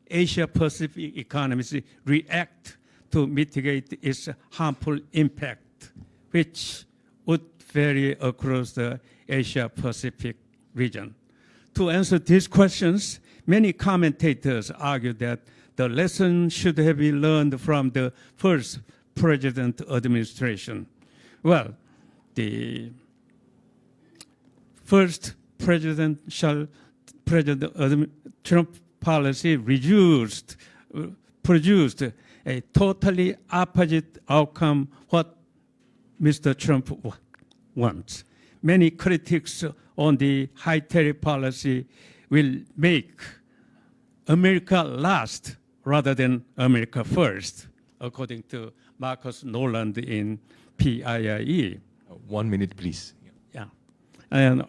Asia-Pacific economies react to mitigate its harmful impact, which would vary across the Asia-Pacific region? To answer these questions, many commentators argue that the lesson should have been learned from the first president administration. Well, the first presidential Trump policy produced a totally opposite outcome what Mr. Trump wants. Many critics on the high tariff policy will make America last rather than America first, according to Marcus Noland in PIIE. 1 minute, please. Yeah. And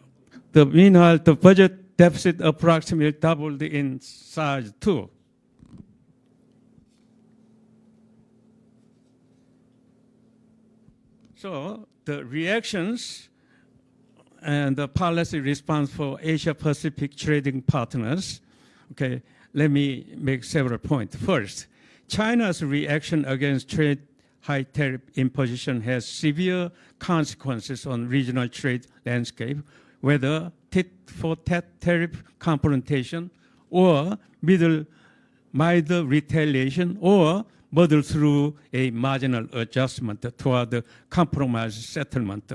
meanwhile, the budget deficit approximately doubled in size too. So the reactions and the policy response for Asia-Pacific trading partners, okay, let me make several points. First, China's reaction against trade high tariff imposition has severe consequences on regional trade landscape, whether tit-for-tat tariff confrontation or milder retaliation or muddled through a marginal adjustment toward the compromise settlement.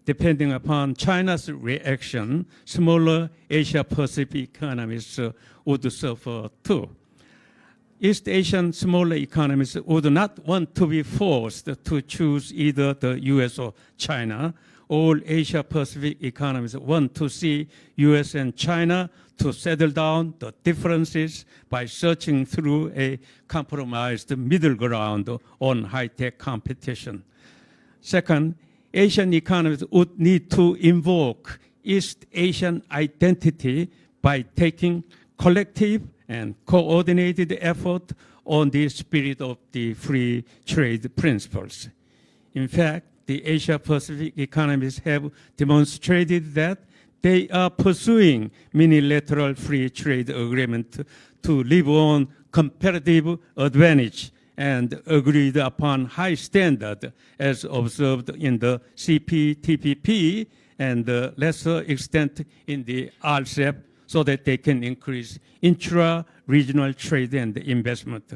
Depending upon China's reaction, smaller Asia-Pacific economies would suffer too. East Asian smaller economies would not want to be forced to choose either the US or China. All Asia-Pacific economies want to see US and China to settle down the differences by searching through a compromised middle ground on high-tech competition. Second, Asian economies would need to invoke East Asian identity by taking collective and coordinated effort on the spirit of the free trade principles. In fact, the Asia-Pacific economies have demonstrated that they are pursuing unilateral free trade agreement to live on comparative advantage and agreed upon high standard as observed in the CPTPP and the lesser extent in the RCEP so that they can increase intra-regional trade and investment.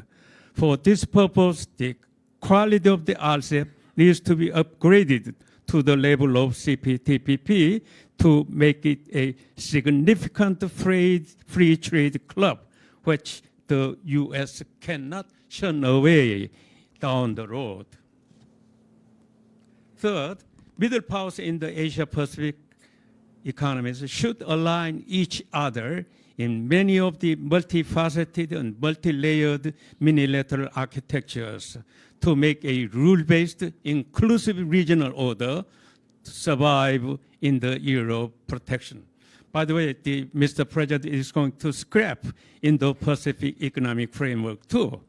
For this purpose, the quality of the RCEP needs to be upgraded to the level of CPTPP to make it a significant free trade club, which the U.S. cannot shun away down the road. Third, middle powers in the Asia-Pacific economies should align each other in many of the multifaceted and multi-layered unilateral architectures to make a rule-based, inclusive regional order to survive in the era of protection. By the way, Mr. President is going to scrap Indo-Pacific economic framework too.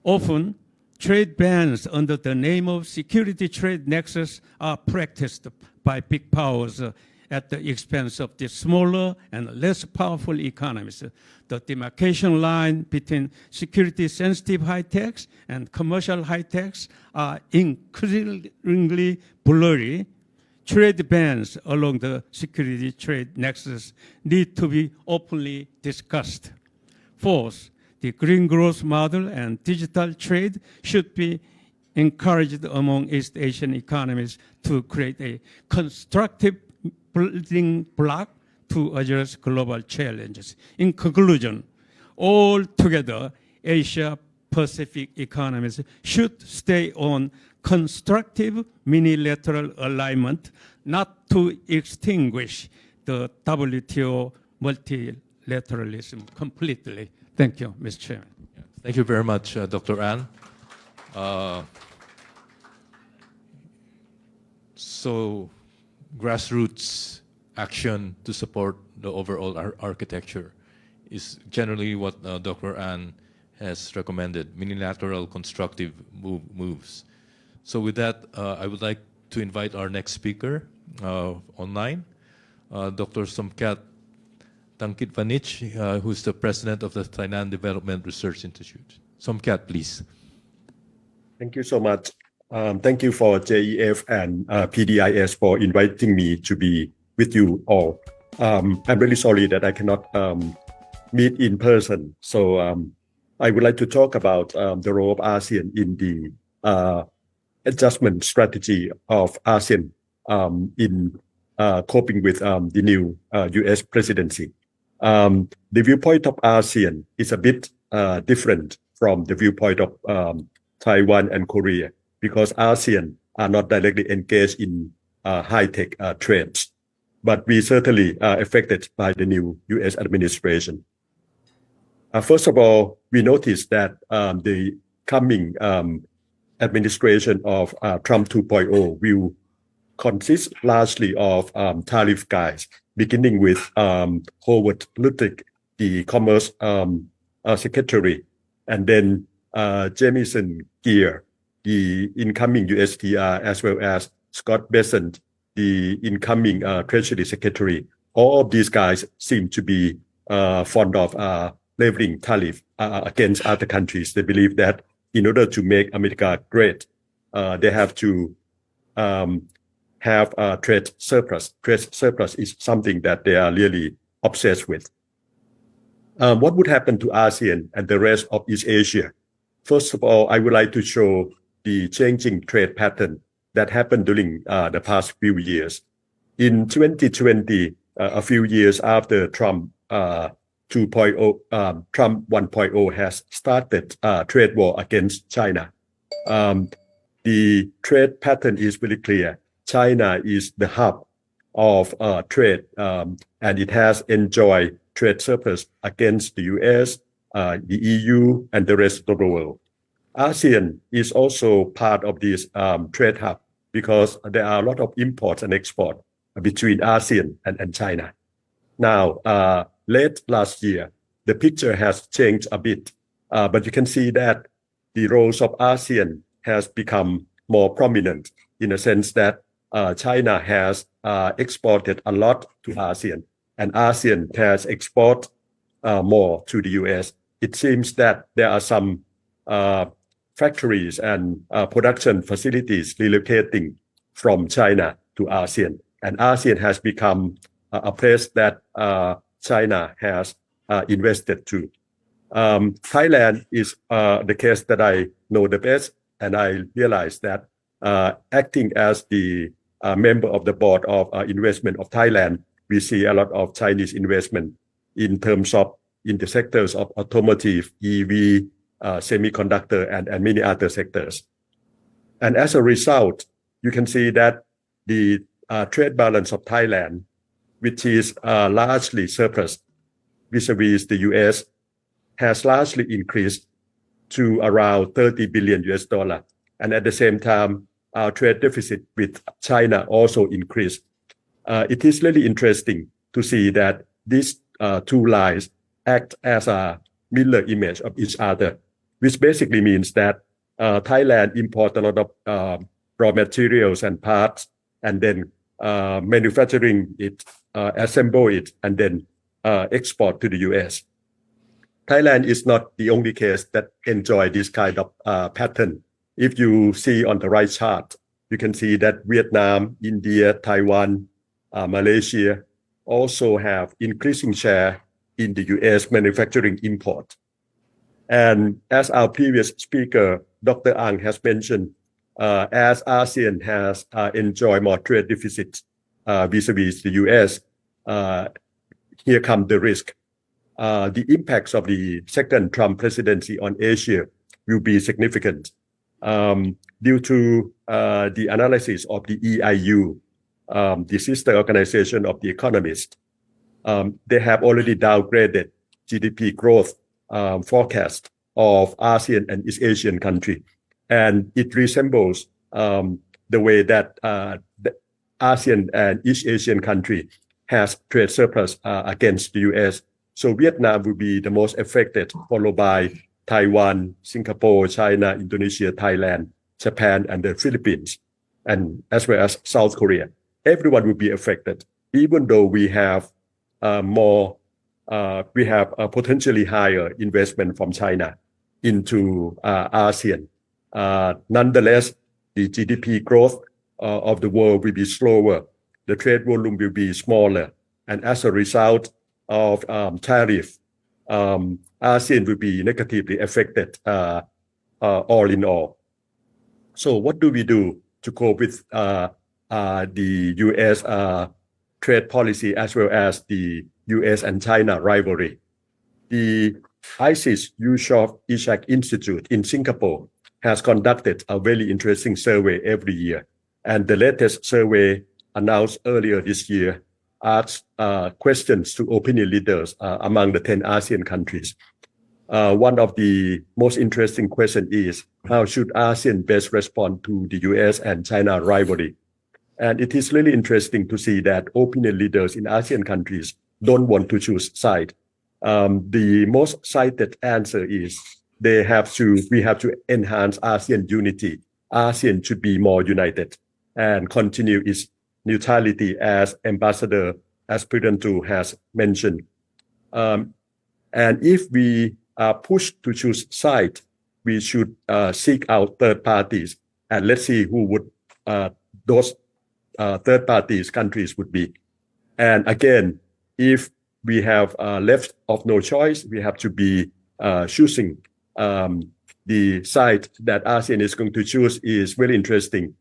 Often, trade bans under the name of security trade nexus are practiced by big powers at the expense of the smaller and less powerful economies. The demarcation line between security-sensitive high-techs and commercial high-techs are increasingly blurry. Trade bans along the security trade nexus need to be openly discussed. Fourth, the green growth model and digital trade should be encouraged among East Asian economies to create a constructive building block to address global challenges. In conclusion, altogether, Asia Pacific economies should stay on constructive unilateral alignment, not to extinguish the WTO multilateralism completely. Thank you, Mr. Chairman. Thank you very much, Dr. An. So, grassroots action to support the overall architecture is generally what Dr. An has recommended, unilateral constructive moves. So with that, I would like to invite our next speaker online, Dr. Somkat Tangkitvanich, who's the president of the Thailand Development Research Institute. Somkat, please. Thank you so much. Thank you for JEF and PDIS for inviting me to be with you all. I'm really sorry that I cannot meet in person. So I would like to talk about the role of ASEAN in the adjustment strategy of ASEAN in coping with the new US presidency. The viewpoint of ASEAN is a bit different from the viewpoint of Taiwan and Korea, because ASEAN are not directly engaged in high-tech trades. But we certainly are affected by the new US administration. First of all, we noticed that the coming administration of Trump 2.0 will consist largely of tariff guys, beginning with Howard Lutnick, the Commerce Secretary, and then Jamieson Geer, the incoming USTR, as well as Scott Bessent, the incoming Treasury Secretary. All of these guys seem to be fond of leveling tariff against other countries. They believe that in order to make America great, they have to have a trade surplus. Trade surplus is something that they are really obsessed with. What would happen to ASEAN and the rest of East Asia? First of all, I would like to show the changing trade pattern that happened during the past few years. In 2020, a few years after Trump 2.0, Trump 1.0 has started trade war against China. The trade pattern is very clear. China is the hub of trade, and it has enjoyed trade surplus against the US, the EU, and the rest of the world. ASEAN is also part of this trade hub because there are a lot of imports and export between ASEAN and China. Now, late last year, the picture has changed a bit, but you can see that the roles of ASEAN has become more prominent in a sense that China has exported a lot to ASEAN, and ASEAN has exported more to the US. It seems that there are some factories and production facilities relocating from China to ASEAN, and ASEAN has become a place that China has invested to. Thailand is the case that I know the best, and I realized that acting as the member of the board of investment of Thailand, we see a lot of Chinese investment in terms of in the sectors of automotive, EV, semiconductor, and many other sectors. And as a result, you can see that the trade balance of Thailand, which is largely surplus vis-a-vis the US, has largely increased to around $30 billion. And at the same time, our trade deficit with China also increased. It is really interesting to see that these two lines act as a mirror image of each other, which basically means that Thailand imports a lot of raw materials and parts, and then manufacturing it, assemble it, and then export to the US. Thailand is not the only case that enjoy this kind of pattern. If you see on the right chart, you can see that Vietnam, India, Taiwan, Malaysia also have increasing share in the US manufacturing import. And as our previous speaker, Dr. Ang, has mentioned, as ASEAN has enjoyed more trade deficits vis-a-vis the US, here comes the risk. the impacts of the second Trump presidency on Asia will be significant. Due to the analysis of the EIU, the sister organization of the economists, they have already downgraded GDP growth forecast of ASEAN and East Asian country. And it resembles the way that the ASEAN and East Asian country has trade surplus against the US. So Vietnam will be the most affected, followed by Taiwan, Singapore, China, Indonesia, Thailand, Japan, and the Philippines, and as well as South Korea. Everyone will be affected, even though we have a potentially higher investment from China into ASEAN. Nonetheless, the GDP growth of the world will be slower. The trade volume will be smaller. And as a result of tariff, ASEAN will be negatively affected all in all. So what do we do to cope with the US trade policy as well as the US and China rivalry? The ISIS Yusof Institute in Singapore has conducted a very interesting survey every year. And the latest survey announced earlier this year asked questions to opinion leaders among the 10 ASEAN countries. One of the most interesting questions is, how should ASEAN best respond to the US and China rivalry? And it is really interesting to see that opinion leaders in ASEAN countries don't want to choose side. The most cited answer is we have to enhance ASEAN unity. ASEAN should be more united and continue its neutrality, as Ambassador Espiritu has mentioned. And if we are pushed to choose side, we should seek out third parties, and let's see who would those third parties countries would be. And again, if we have left of no choice, we have to be choosing the side that ASEAN is going to choose is very interesting.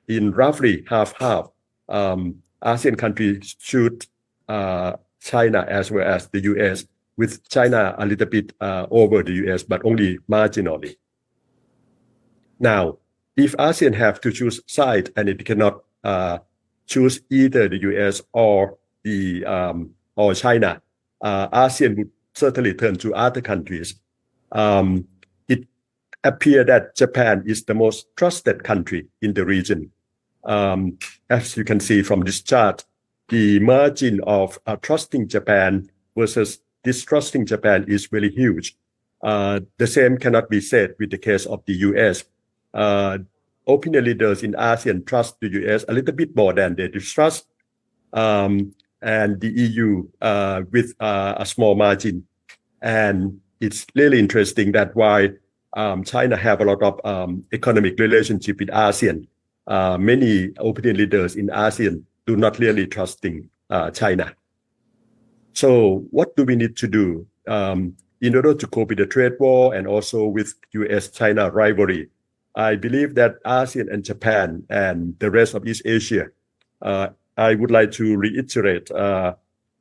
In roughly half-half, ASEAN countries choose China as well as the US, with China a little bit over the US, but only marginally. Now, if ASEAN have to choose side and it cannot choose either the US or China, ASEAN would certainly turn to other countries. It appears that Japan is the most trusted country in the region. As you can see from this chart, the margin of trusting Japan versus distrusting Japan is very huge. The same cannot be said with the case of the US. Opinion leaders in ASEAN trust the US a little bit more than they distrust, and the EU with a small margin. And it's really interesting that while China have a lot of economic relationship with ASEAN, many opinion leaders in ASEAN do not really trusting China. So what do we need to do in order to cope with the trade war and also with US-China rivalry? I believe that ASEAN and Japan and the rest of East Asia, I would like to reiterate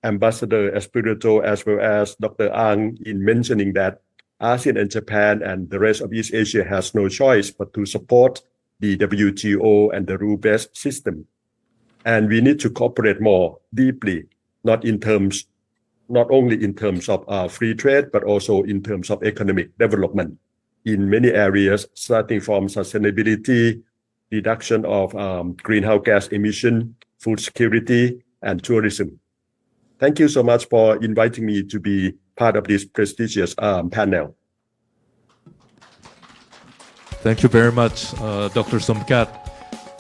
Ambassador Espiritu as well as Dr. Ang in mentioning that ASEAN and Japan and the rest of East Asia has no choice but to support the WTO and the rule-based system. And we need to cooperate more deeply, not only in terms of free trade, but also in terms of economic development in many areas, starting from sustainability, reduction of greenhouse gas emission, food security, and tourism. Thank you so much for inviting me to be part of this prestigious panel. Thank you very much, Dr. Somkat,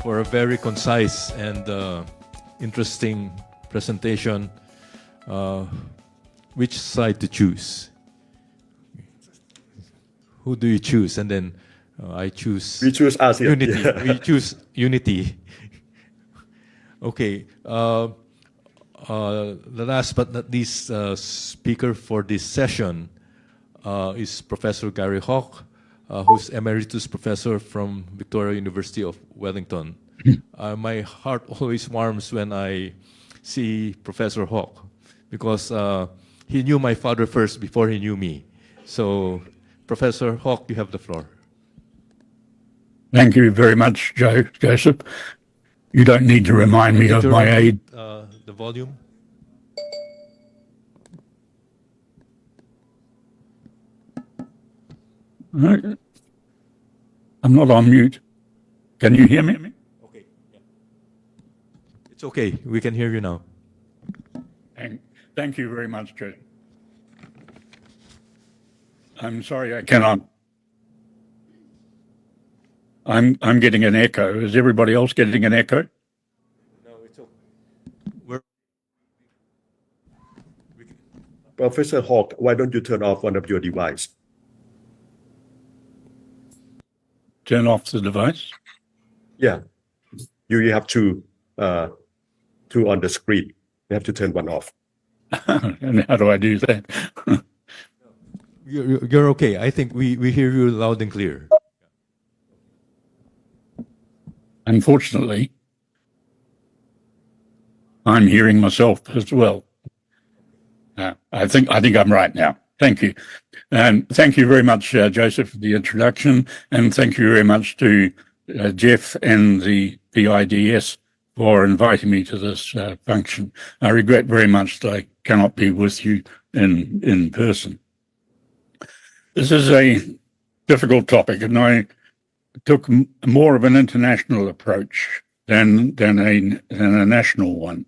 for a very concise and interesting presentation. Which side to choose? Who do you choose? And then I choose... We choose ASEAN. Unity. Yeah. We choose unity. Okay. The last but not least speaker for this session is Professor Gary Hawk, who's Emeritus Professor from Victoria University of Wellington. My heart always warms when I see Professor Hawk, because he knew my father first before he knew me. So, Professor Hawk, you have the floor. Thank you very much, Joseph. You don't need to remind me of my age. The volume. I'm not on mute. Can you hear me? Okay. Yeah. It's okay. We can hear you now. Thank you very much, Joseph. I'm sorry I cannot. I'm getting an echo. Is everybody else getting an echo? No, it's okay. Professor Hawk, why don't you turn off one of your devices? Turn off the device? Yeah, you have two on the screen. You have to turn one off. And how do I do that? You're okay. I think we hear you loud and clear. Unfortunately, I'm hearing myself as well. I think I'm right now. Thank you. And thank you very much, Joseph, for the introduction. And thank you very much to JEF and the PIDS for inviting me to this function. I regret very much that I cannot be with you in person. This is a difficult topic, and I took more of an international approach than a national one.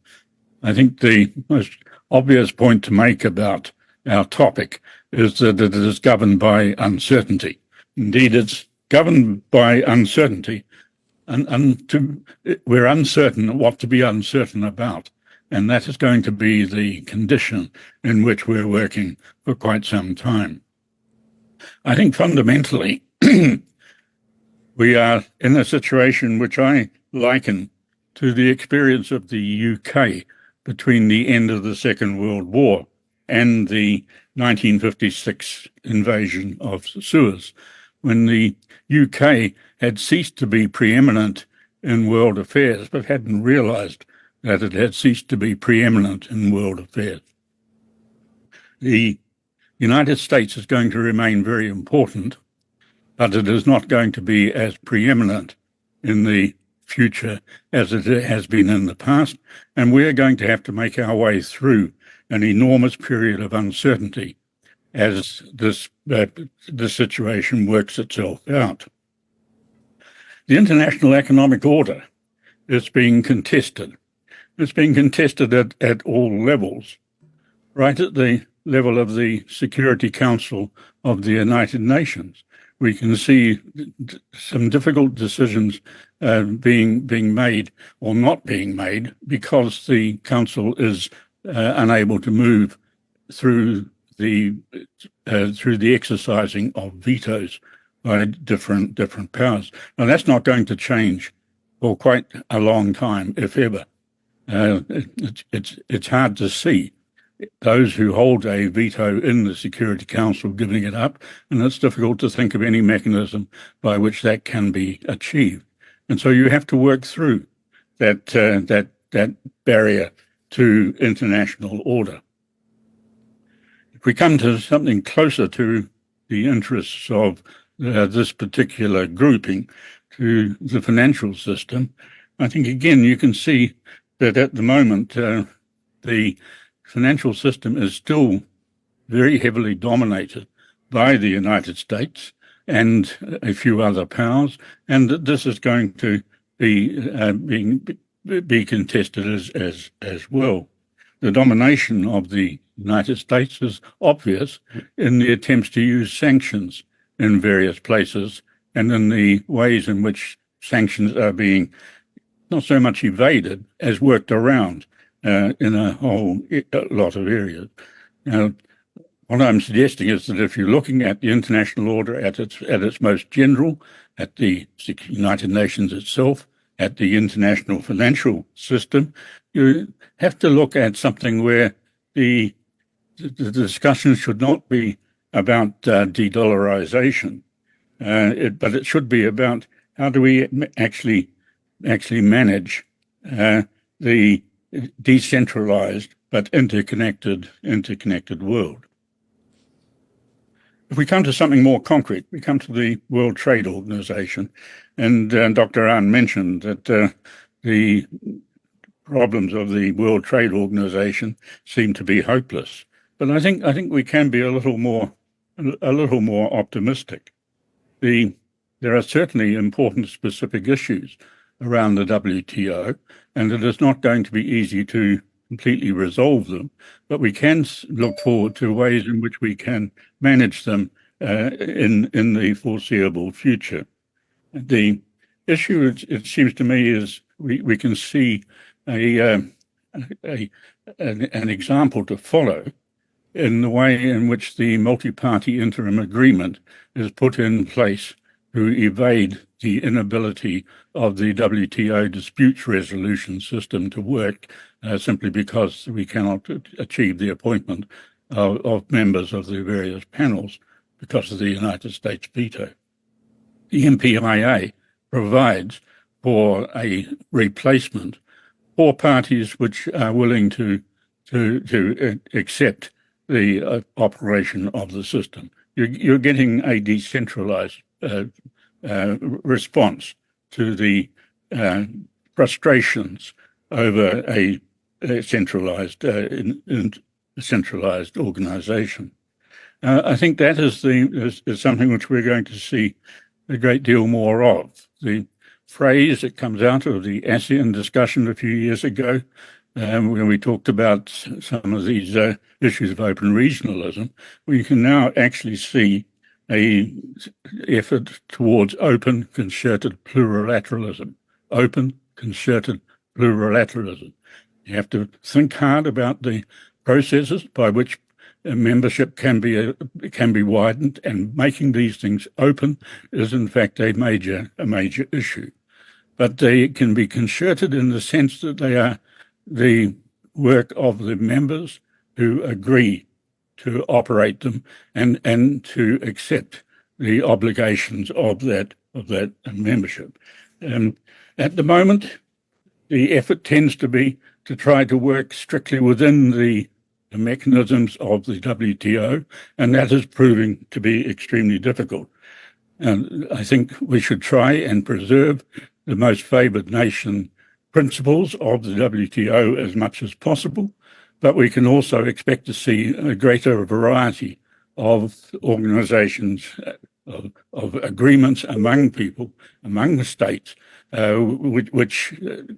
I think the most obvious point to make about our topic is that it is governed by uncertainty. Indeed, it's governed by uncertainty, and we're uncertain what to be uncertain about, and that is going to be the condition in which we're working for quite some time. I think fundamentally, we are in a situation which I liken to the experience of the UK between the end of the Second World War and the 1956 invasion of Suez, when the UK had ceased to be preeminent in world affairs, but hadn't realized that it had ceased to be preeminent in world affairs. The United States is going to remain very important, but it is not going to be as preeminent in the future as it has been in the past, and we're going to have to make our way through an enormous period of uncertainty as this situation works itself out. The international economic order is being contested. It's being contested at all levels, right at the level of the Security Council of the United Nations. We can see some difficult decisions being made or not being made because the Council is unable to move through the exercising of vetoes by different powers. Now, that's not going to change for quite a long time, if ever. It's hard to see those who hold a veto in the Security Council giving it up, and it's difficult to think of any mechanism by which that can be achieved. And so you have to work through that barrier to international order. If we come to something closer to the interests of this particular grouping, to the financial system, I think again you can see that at the moment the financial system is still very heavily dominated by the United States and a few other powers, and that this is going to be contested as well. The domination of the United States is obvious in the attempts to use sanctions in various places and in the ways in which sanctions are being not so much evaded as worked around in a whole lot of areas. Now, what I'm suggesting is that if you're looking at the international order at its most general, at the United Nations itself, at the international financial system, you have to look at something where the discussion should not be about de-dollarization, but it should be about how do we actually manage the decentralized but interconnected world. If we come to something more concrete, we come to the World Trade Organization, and Dr. Ahn mentioned that the problems of the World Trade Organization seem to be hopeless. But I think we can be a little more optimistic. There are certainly important specific issues around the WTO, and it is not going to be easy to completely resolve them, but we can look forward to ways in which we can manage them in the foreseeable future. The issue, it seems to me, is we can see an example to follow in the way in which the multi-party interim agreement is put in place to evade the inability of the WTO disputes resolution system to work simply because we cannot achieve the appointment of members of the various panels because of the United States veto. The MPIA provides for a replacement for parties which are willing to accept the operation of the system. You're getting a decentralized response to the frustrations over a centralized organization. I think that is something which we're going to see a great deal more of. The phrase that comes out of the ASEAN discussion a few years ago, when we talked about some of these issues of open regionalism, we can now actually see an effort towards open, concerted plurilateralism. Open, concerted plurilateralism. You have to think hard about the processes by which membership can be widened, and making these things open is in fact a major issue. But they can be concerted in the sense that they are the work of the members who agree to operate them and to accept the obligations of that membership. At the moment, the effort tends to be to try to work strictly within the mechanisms of the WTO, and that is proving to be extremely difficult. And I think we should try and preserve the most favoured nation principles of the WTO as much as possible, but we can also expect to see a greater variety of organisations, of agreements among people, among the states, which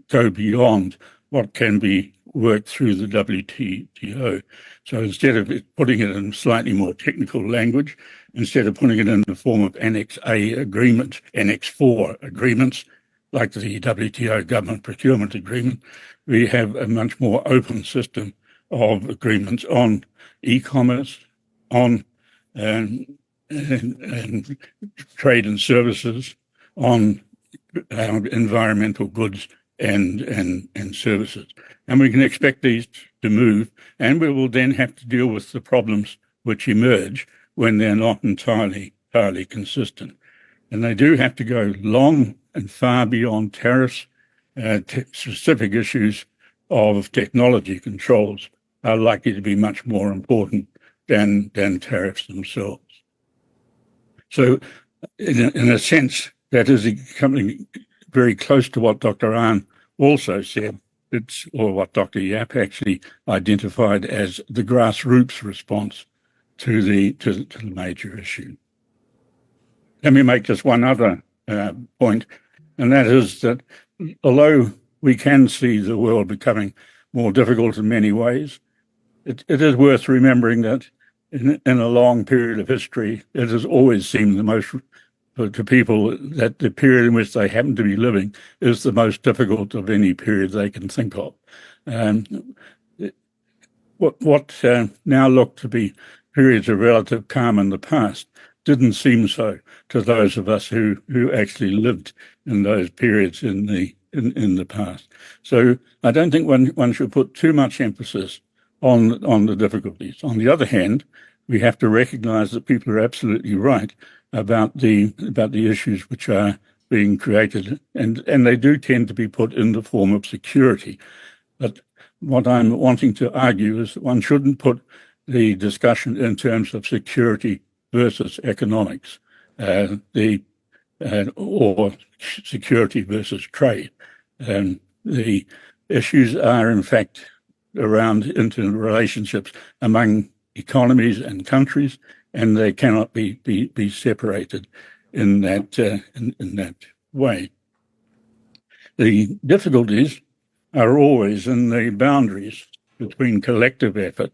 go beyond what can be worked through the WTO. So instead of putting it in slightly more technical language, instead of putting it in the form of Annex A agreements, Annex 4 agreements, like the WTO Government Procurement Agreement, we have a much more open system of agreements on e-commerce, on and trade and services, on environmental goods and services. And we can expect these to move, and we will then have to deal with the problems which emerge when they're not entirely consistent. And they do have to go long and far beyond tariffs. Specific issues of technology controls are likely to be much more important than tariffs themselves. So in a sense, that is coming very close to what Dr. Ahn also said, or what Dr. Yap actually identified as the grassroots response to the major issue. Let me make just one other point, and that is that although we can see the world becoming more difficult in many ways, it is worth remembering that in a long period of history, it has always seemed the most, to people, that the period in which they happen to be living is the most difficult of any period they can think of. What now look to be periods of relative calm in the past didn't seem so to those of us who actually lived in those periods in the past. So I don't think one should put too much emphasis on the difficulties. On the other hand, we have to recognize that people are absolutely right about the issues which are being created, and they do tend to be put in the form of security. But what I'm wanting to argue is that one shouldn't put the discussion in terms of security versus economics, or security versus trade. The issues are, in fact, around interrelationships among economies and countries, and they cannot be separated in that way. The difficulties are always in the boundaries between collective effort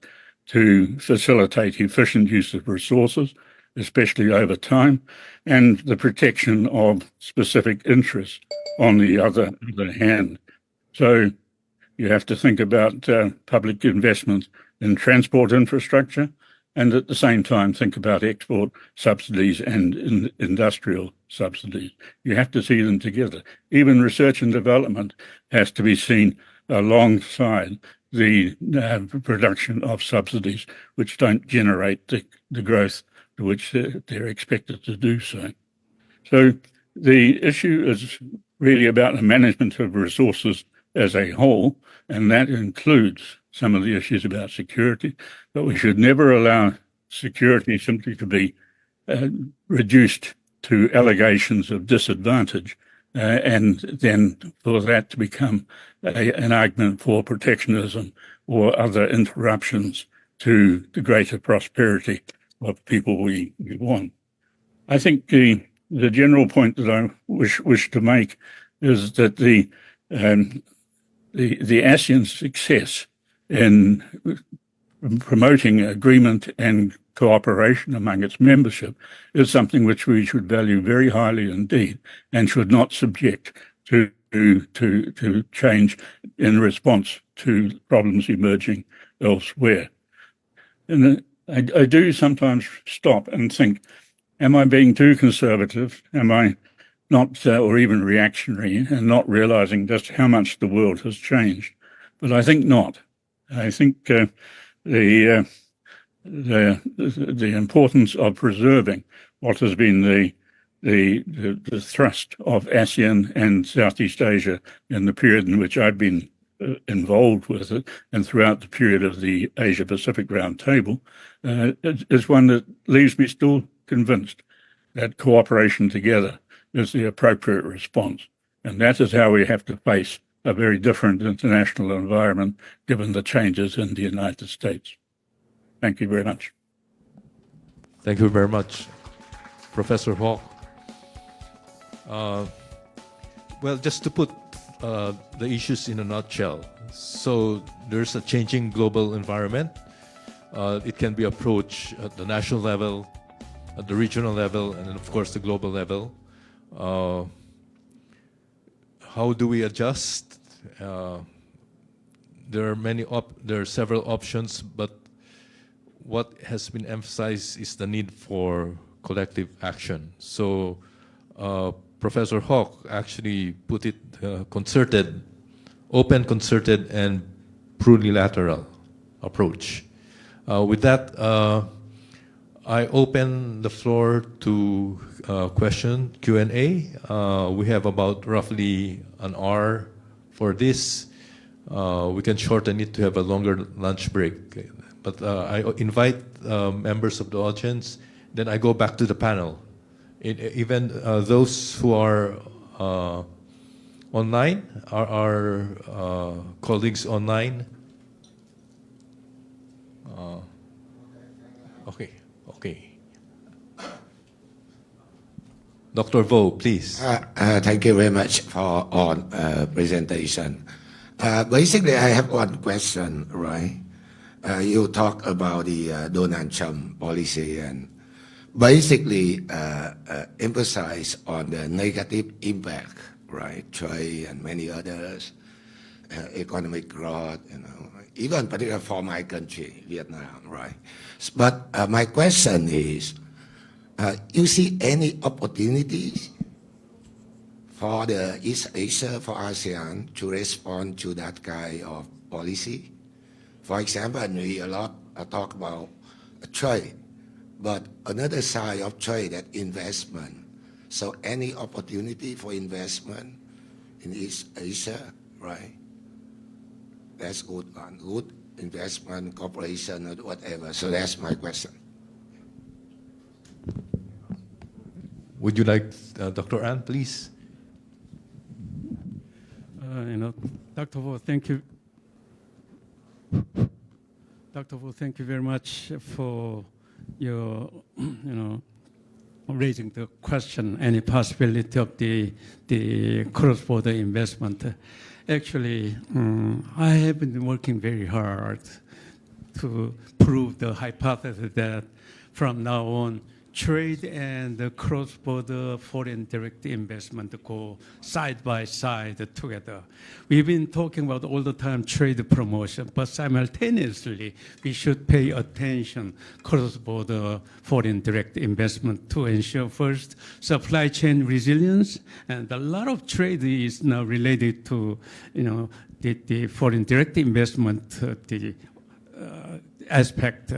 to facilitate efficient use of resources, especially over time, and the protection of specific interests on the other hand. So you have to think about public investment in transport infrastructure, and at the same time think about export subsidies and industrial subsidies. You have to see them together. Even research and development has to be seen alongside the production of subsidies, which don't generate the growth to which they're expected to do so. So the issue is really about the management of resources as a whole, and that includes some of the issues about security, but we should never allow security simply to be reduced to allegations of disadvantage and then for that to become an argument for protectionism or other interruptions to the greater prosperity of people we want. I think the general point that I wish to make is that the ASEAN success in promoting agreement and cooperation among its membership is something which we should value very highly indeed and should not subject to change in response to problems emerging elsewhere. And I do sometimes stop and think, am I being too conservative? Am I not, or even reactionary, and not realizing just how much the world has changed? But I think not. I think the importance of preserving what has been the thrust of ASEAN and Southeast Asia in the period in which I've been involved with it, and throughout the period of the Asia-Pacific Roundtable, is one that leaves me still convinced that cooperation together is the appropriate response. And that is how we have to face a very different international environment given the changes in the United States. Thank you very much. Thank you very much, Professor Hawk. Well, just to put the issues in a nutshell. So there's a changing global environment. It can be approached at the national level, at the regional level, and then of course the global level. How do we adjust? There are several options, but what has been emphasized is the need for collective action. So Professor Hawk actually put it concerted, open, concerted, and plurilateral approach. With that, I open the floor to question, Q&A. We have about roughly an hour for this. We can shorten it to have a longer lunch break. But I invite members of the audience, then I go back to the panel. Even those who are online, our colleagues online. Okay. Dr. Vo, please. Thank you very much for presentation. Basically, I have one question, right? You talk about the Donald Trump policy and basically emphasize on the negative impact, right? Trade and many others, economic growth, even particularly for my country, Vietnam, right? But my question is, you see any opportunities for the East Asia, for ASEAN to respond to that kind of policy? For example, we a lot talk about trade, but another side of trade that investment. So any opportunity for investment in East Asia, right? that's good one. Good investment, cooperation, or whatever. So that's my question. Would you like, Dr. An, please? Dr. Wu, thank you. Dr. Wu, thank you very much for your, raising the question, any possibility of the cross-border investment. Actually, I have been working very hard to prove the hypothesis that from now on, trade and the cross-border foreign direct investment go side by side together. We've been talking about all the time trade promotion, but simultaneously we should pay attention cross-border foreign direct investment to ensure first supply chain resilience, and a lot of trade is now related to the foreign direct investment aspect.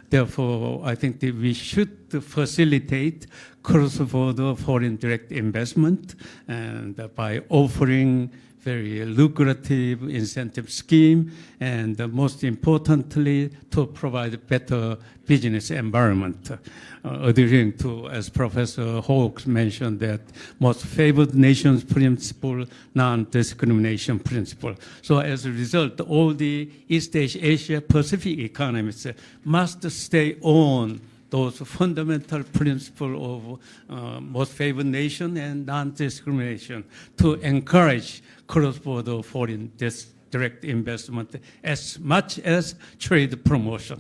Therefore, I think that we should facilitate cross-border foreign direct investment, and by offering very lucrative incentive scheme, and most importantly, to provide better business environment, adhering to, as Professor Hawkes mentioned, that most favored nations principle, non-discrimination principle. So as a result, all the East Asia Pacific economies must stay on those fundamental principles of most favored nation and non-discrimination to encourage cross-border foreign direct investment as much as trade promotion.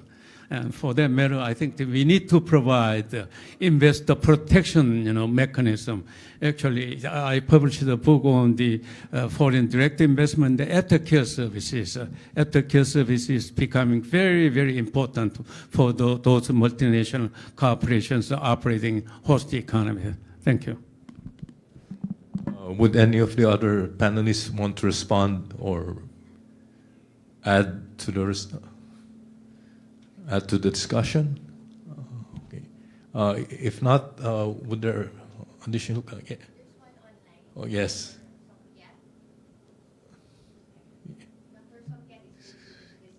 And for that matter, I think that we need to provide investor protection, mechanism. Actually, I published a book on the foreign direct investment, the aftercare services. Aftercare services becoming very, very important for those multinational corporations operating host economy. Thank you. Would any of the other panelists want to respond or add to the discussion? Okay. If not, would there additional? Okay. Oh yes.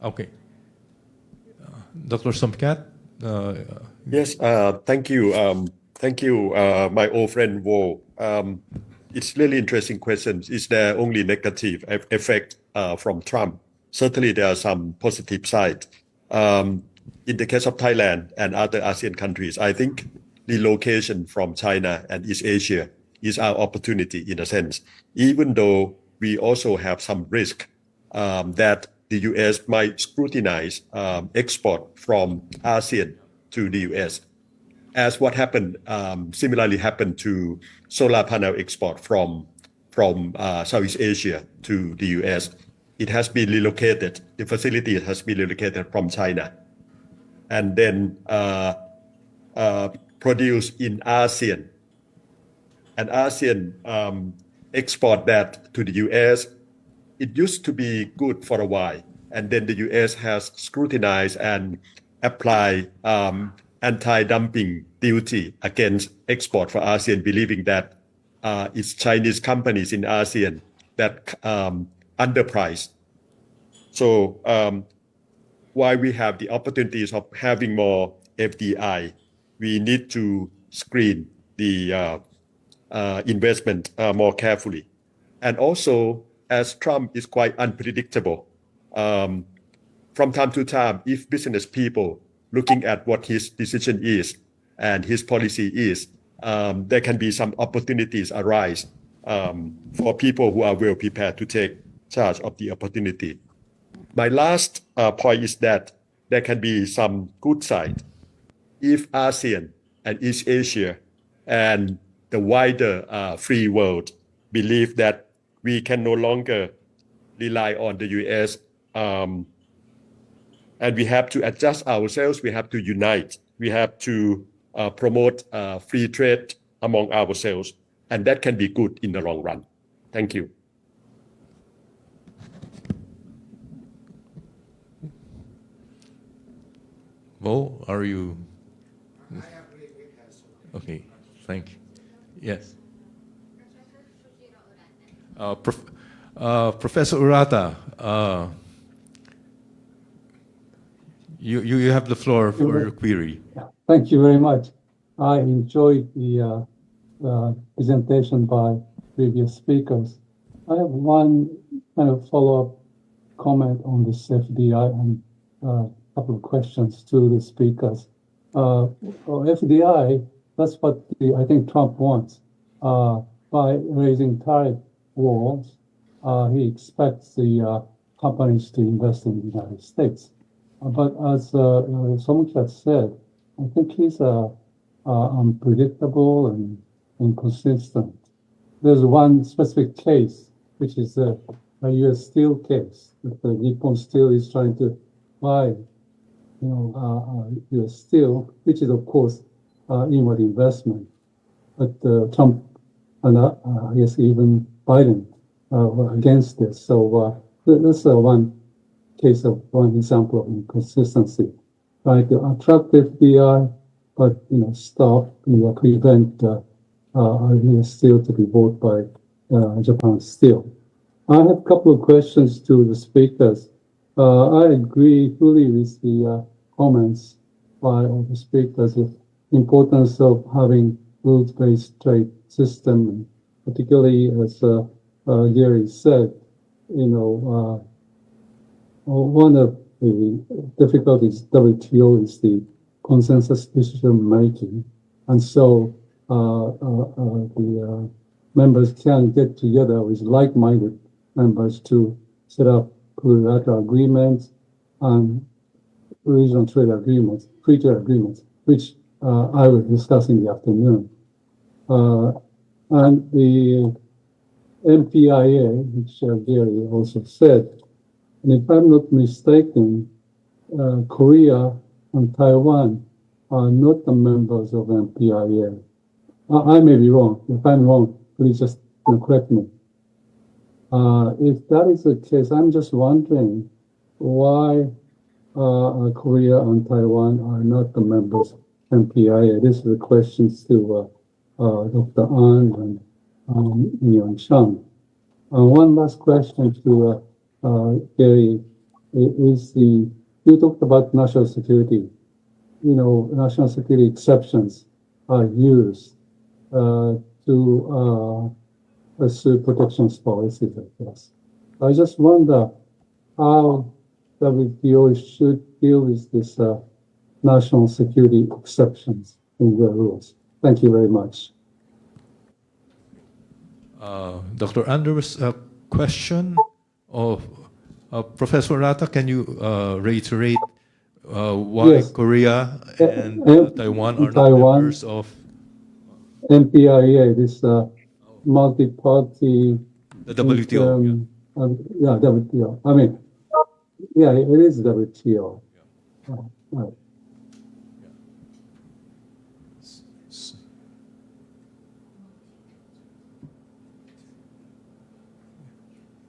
Okay. Dr. Somkat. Yes. Thank you. Thank you, my old friend Wo. It's really interesting questions. Is there only negative effect from Trump? Certainly, there are some positive side. In the case of Thailand and other ASEAN countries, I think relocation from China and East Asia is our opportunity in a sense, even though we also have some risk that the U.S. might scrutinize export from ASEAN to the U.S. as what happened, similarly happened to solar panel export from Southeast Asia to the U.S. It has been relocated. The facility has been relocated from China, and then produced in ASEAN. And ASEAN export that to the U.S. It used to be good for a while, and then the U.S. has scrutinized and applied anti-dumping duty against export for ASEAN, believing that it's Chinese companies in ASEAN that underpriced. So while we have the opportunities of having more FDI, we need to screen the investment more carefully. And also, as Trump is quite unpredictable, from time to time, if business people looking at what his decision is and his policy is, there can be some opportunities arise for people who are well prepared to take charge of the opportunity. My last point is that there can be some good side. If ASEAN and East Asia and the wider free world believe that we can no longer rely on the US, and we have to adjust ourselves, we have to unite, we have to promote free trade among ourselves, and that can be good in the long run. Thank you. Bo, are you? Okay, thank you. Yes. Professor Urata, You have the floor for your query. Thank you very much. I enjoyed the presentation by previous speakers. I have one kind of follow-up comment on this FDI and a couple of questions to the speakers. FDI, that's what I think Trump wants. By raising tariff walls, he expects the companies to invest in the United States. But as Somukhat said, I think he's unpredictable and inconsistent. There's one specific case, which is a U.S. Steel case. That the Nippon Steel is trying to buy, U.S. Steel, which is of course inward investment. But Trump and I guess even Biden were against this. So that's one case of one example of inconsistency. Trying to attract FDI, but stop, prevent U.S. Steel to be bought by Japan Steel. I have a couple of questions to the speakers. I agree fully with the comments by all the speakers, the importance of having rules-based trade system, and particularly as Gary said, one of the difficulties WTO is the consensus decision making, and so the members can get together with like-minded members to set up plurilateral agreements and regional trade agreements, free trade agreements, which I will discuss in the afternoon. And the MPIA, which Gary also said, and if I'm not mistaken, Korea and Taiwan are not the members of MPIA. I may be wrong. If I'm wrong, please just correct me. If that is the case, I'm just wondering why Korea and Taiwan are not the members of MPIA. This is a question to Dr. An and Young Chang. One last question to Gary is you talked about national security. National security exceptions are used to pursue protectionist policies like this. I just wonder how WTO should deal with this national security exceptions in their rules. Thank you very much. Dr. An, there was a question of Professor Rata. Can you reiterate why Yes. Korea and Taiwan are not members of MPIA, this multi-party... the WTO? Yeah, WTO. I mean, yeah, it is WTO. Right.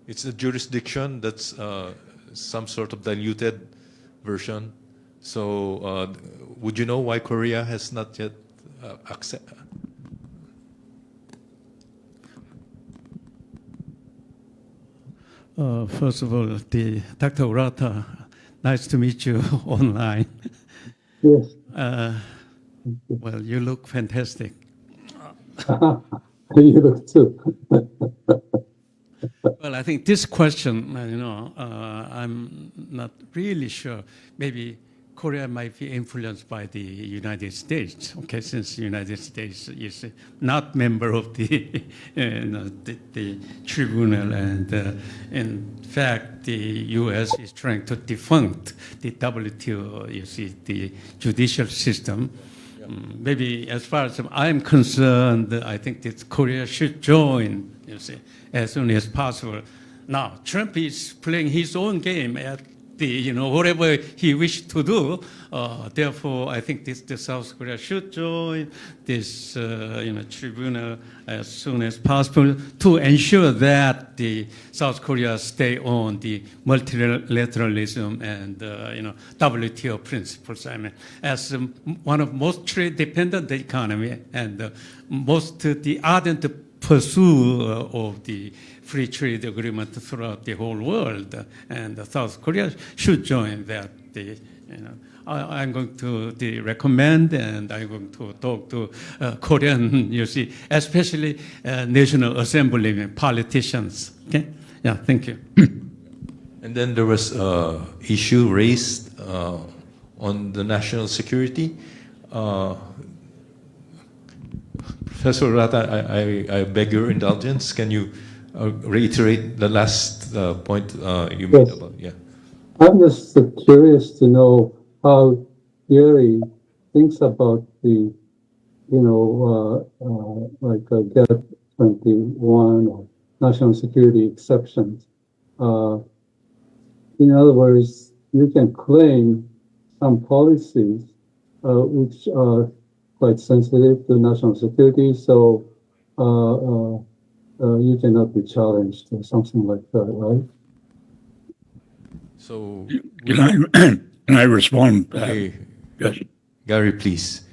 It's a jurisdiction that's some sort of diluted version. So would you know why Korea has not yet accepted? First of all, Dr. Urata, nice to meet you online. Yes. Well, you look fantastic. You look too. Well, I think this question, I'm not really sure. Maybe Korea might be influenced by the United States, okay, since the United States is not member of the, the tribunal, and in fact, the U.S. is trying to defunct the WTO, the judicial system. Maybe as far as I'm concerned, I think that Korea should join, as soon as possible. Now, Trump is playing his own game at the, whatever he wished to do. Therefore, I think the South Korea should join this, tribunal as soon as possible to ensure that the South Korea stay on the multilateralism and, WTO principles. I mean, as one of most trade-dependent economy and most the ardent pursuit of the free trade agreement throughout the whole world, and South Korea should join that the I'm going to recommend, and I'm going to talk to Korean, especially National Assembly politicians. Okay? Yeah, thank you. And then there was an issue raised on the national security. Professor Rata, I beg your indulgence. Can you reiterate the last point you made about? Yeah. I'm just curious to know how Gary thinks about the, like GET 21 or national security exceptions. In other words, you can claim some policies which are quite sensitive to national security, so you cannot be challenged or something like that, right? So, Can I respond? okay. Yes. Gary, please.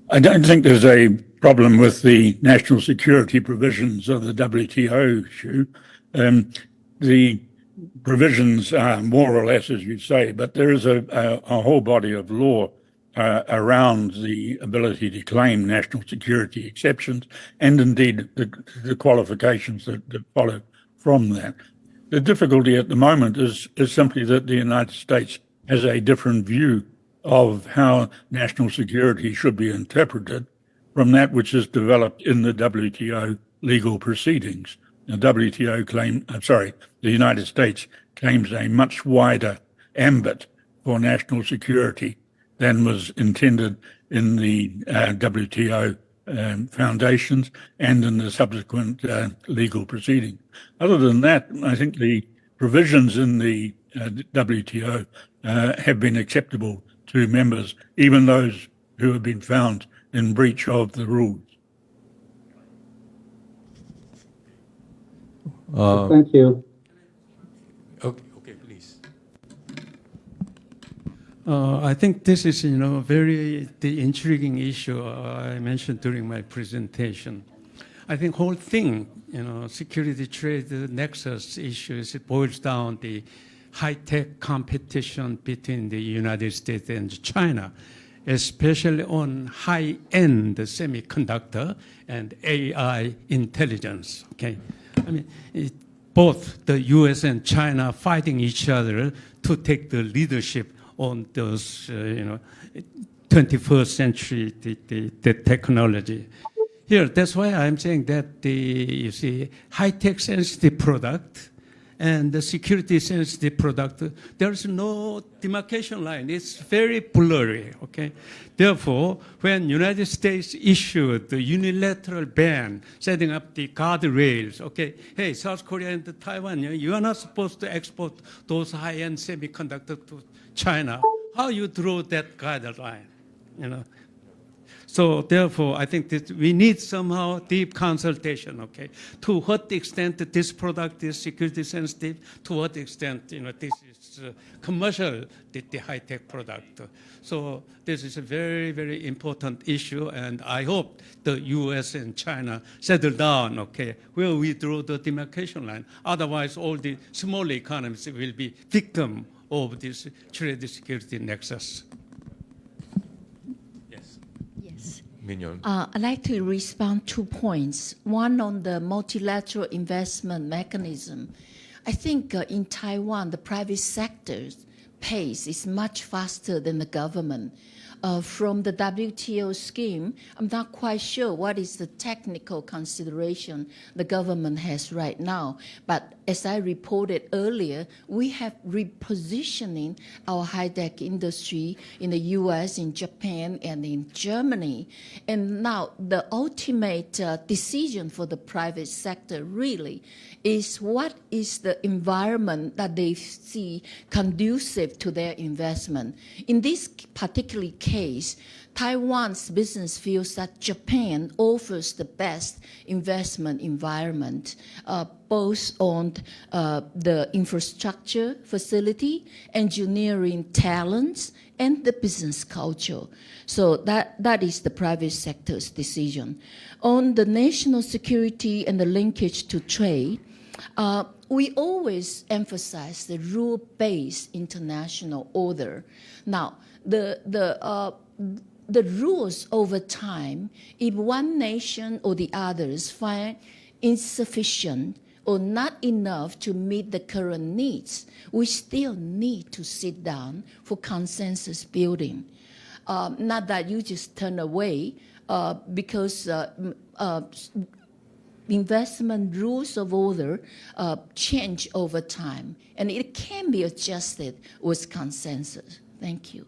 I don't think there's a problem with the national security provisions of the WTO issue. The provisions are more or less, as you say, but there is a whole body of law around the ability to claim national security exceptions and indeed the qualifications that follow from that. The difficulty at the moment is simply that the United States has a different view of how national security should be interpreted from that which is developed in the WTO legal proceedings. The United States claims a much wider ambit for national security than was intended in the WTO foundations and in the subsequent legal proceeding. Other than that, I think the provisions in the WTO have been acceptable to members, even those who have been found in breach of the rules. Thank you. Okay, please. I think this is, very intriguing issue I mentioned during my presentation. I think whole thing, security trade nexus issues, it boils down the high-tech competition between the United States and China, especially on high-end semiconductor and AI intelligence. Okay, I mean, both the U.S. and China fighting each other to take the leadership on those, 21st century the technology. Here, that's why I'm saying that the high-tech sensitive product and the security sensitive product, there's no demarcation line. It's very blurry, okay? Therefore, when United States issued the unilateral ban, setting up the guardrails, okay, hey, South Korea and Taiwan, you are not supposed to export those high-end semiconductors to China. How you draw that guideline, So therefore, I think that we need somehow deep consultation, okay? To what extent this product is security sensitive, to what extent, this is commercial, the high-tech product. So this is a very, very important issue, and I hope the U.S. and China settle down, okay, where we draw the demarcation line. Otherwise, all the small economies will be victim of this trade security nexus. I'd like to respond 2 points. One on the multilateral investment mechanism. I think in Taiwan, the private sector's pace is much faster than the government. From the WTO scheme, I'm not quite sure what is the technical consideration the government has right now. But as I reported earlier, we have repositioning our high-tech industry in the US, in Japan, and in Germany. And now the ultimate decision for the private sector really is what is the environment that they see conducive to their investment. In this particular case, Taiwan's business feels that Japan offers the best investment environment, both on the infrastructure facility, engineering talents, and the business culture. So that is the private sector's decision. On the national security and the linkage to trade, We always emphasize the rule-based international order. Now, the rules over time, if one nation or the others find insufficient or not enough to meet the current needs, we still need to sit down for consensus building. Not that you just turn away because investment rules of order change over time, and it can be adjusted with consensus. Thank you.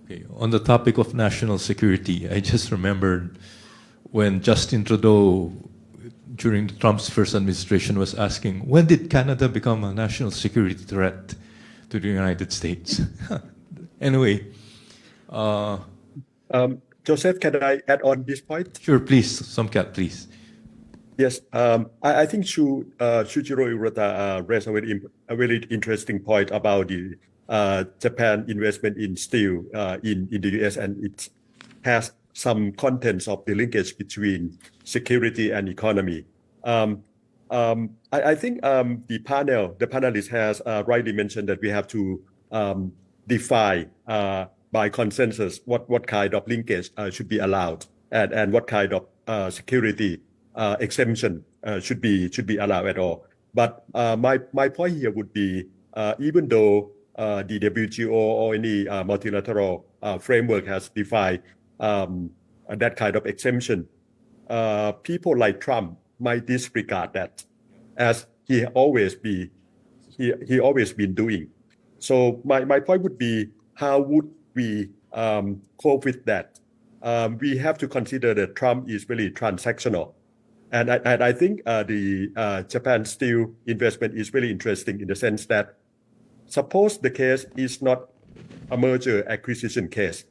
Okay. On the topic of national security, I just remembered when Justin Trudeau, during Trump's first administration, was asking, when did Canada become a national security threat to the United States? Anyway. Joseph, can I add on this point? Sure, please. Somkat, please. Yes, I think Shujiro Urata raised a very interesting point about the Japan investment in steel in the US, and it has some contents of the linkage between security and economy. I think the panelist has rightly mentioned that we have to define by consensus what kind of linkage should be allowed and what kind of security exemption should be allowed at all. But my point here would be even though the WTO or any multilateral framework has defined that kind of exemption, people like Trump might disregard that, as he always been doing. So my point would be, how would we cope with that? We have to consider that Trump is really transactional. And I think the Japan steel investment is really interesting in the sense that suppose the case is not a merger acquisition case,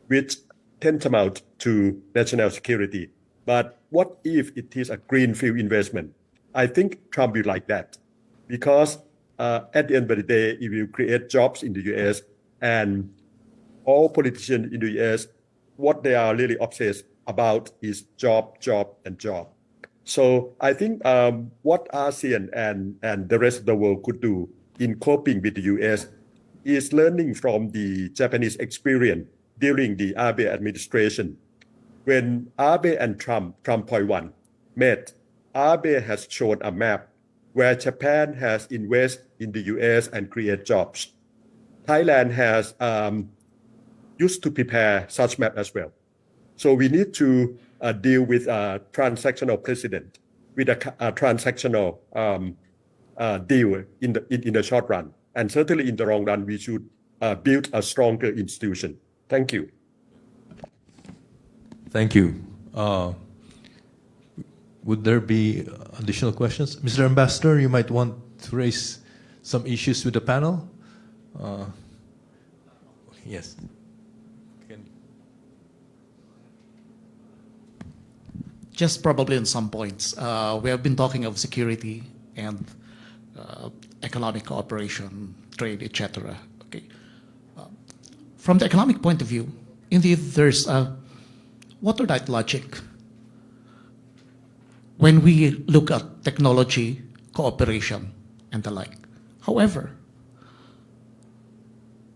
which tantamount to national security. But what if it is a greenfield investment? I think Trump will like that, because at the end of the day, it will create jobs in the US, and all politicians in the US, what they are really obsessed about is job, and job. So I think what ASEAN and the rest of the world could do in coping with the US is learning from the Japanese experience during the Abe administration. When Abe and Trump 1, met, Abe has shown a map where Japan has invested in the US and create jobs. Thailand has used to prepare such map as well. So we need to deal with a transactional president, with a transactional deal in the short run. And certainly in the long run, we should build a stronger institution. Thank you. Thank you. Would there be additional questions? Mr. Ambassador, you might want to raise some issues with the panel. Yes. Just probably on some points. We have been talking of security and economic cooperation, trade, etc. Okay. From the economic point of view, indeed, there's a watertight logic when we look at technology, cooperation, and the like. However,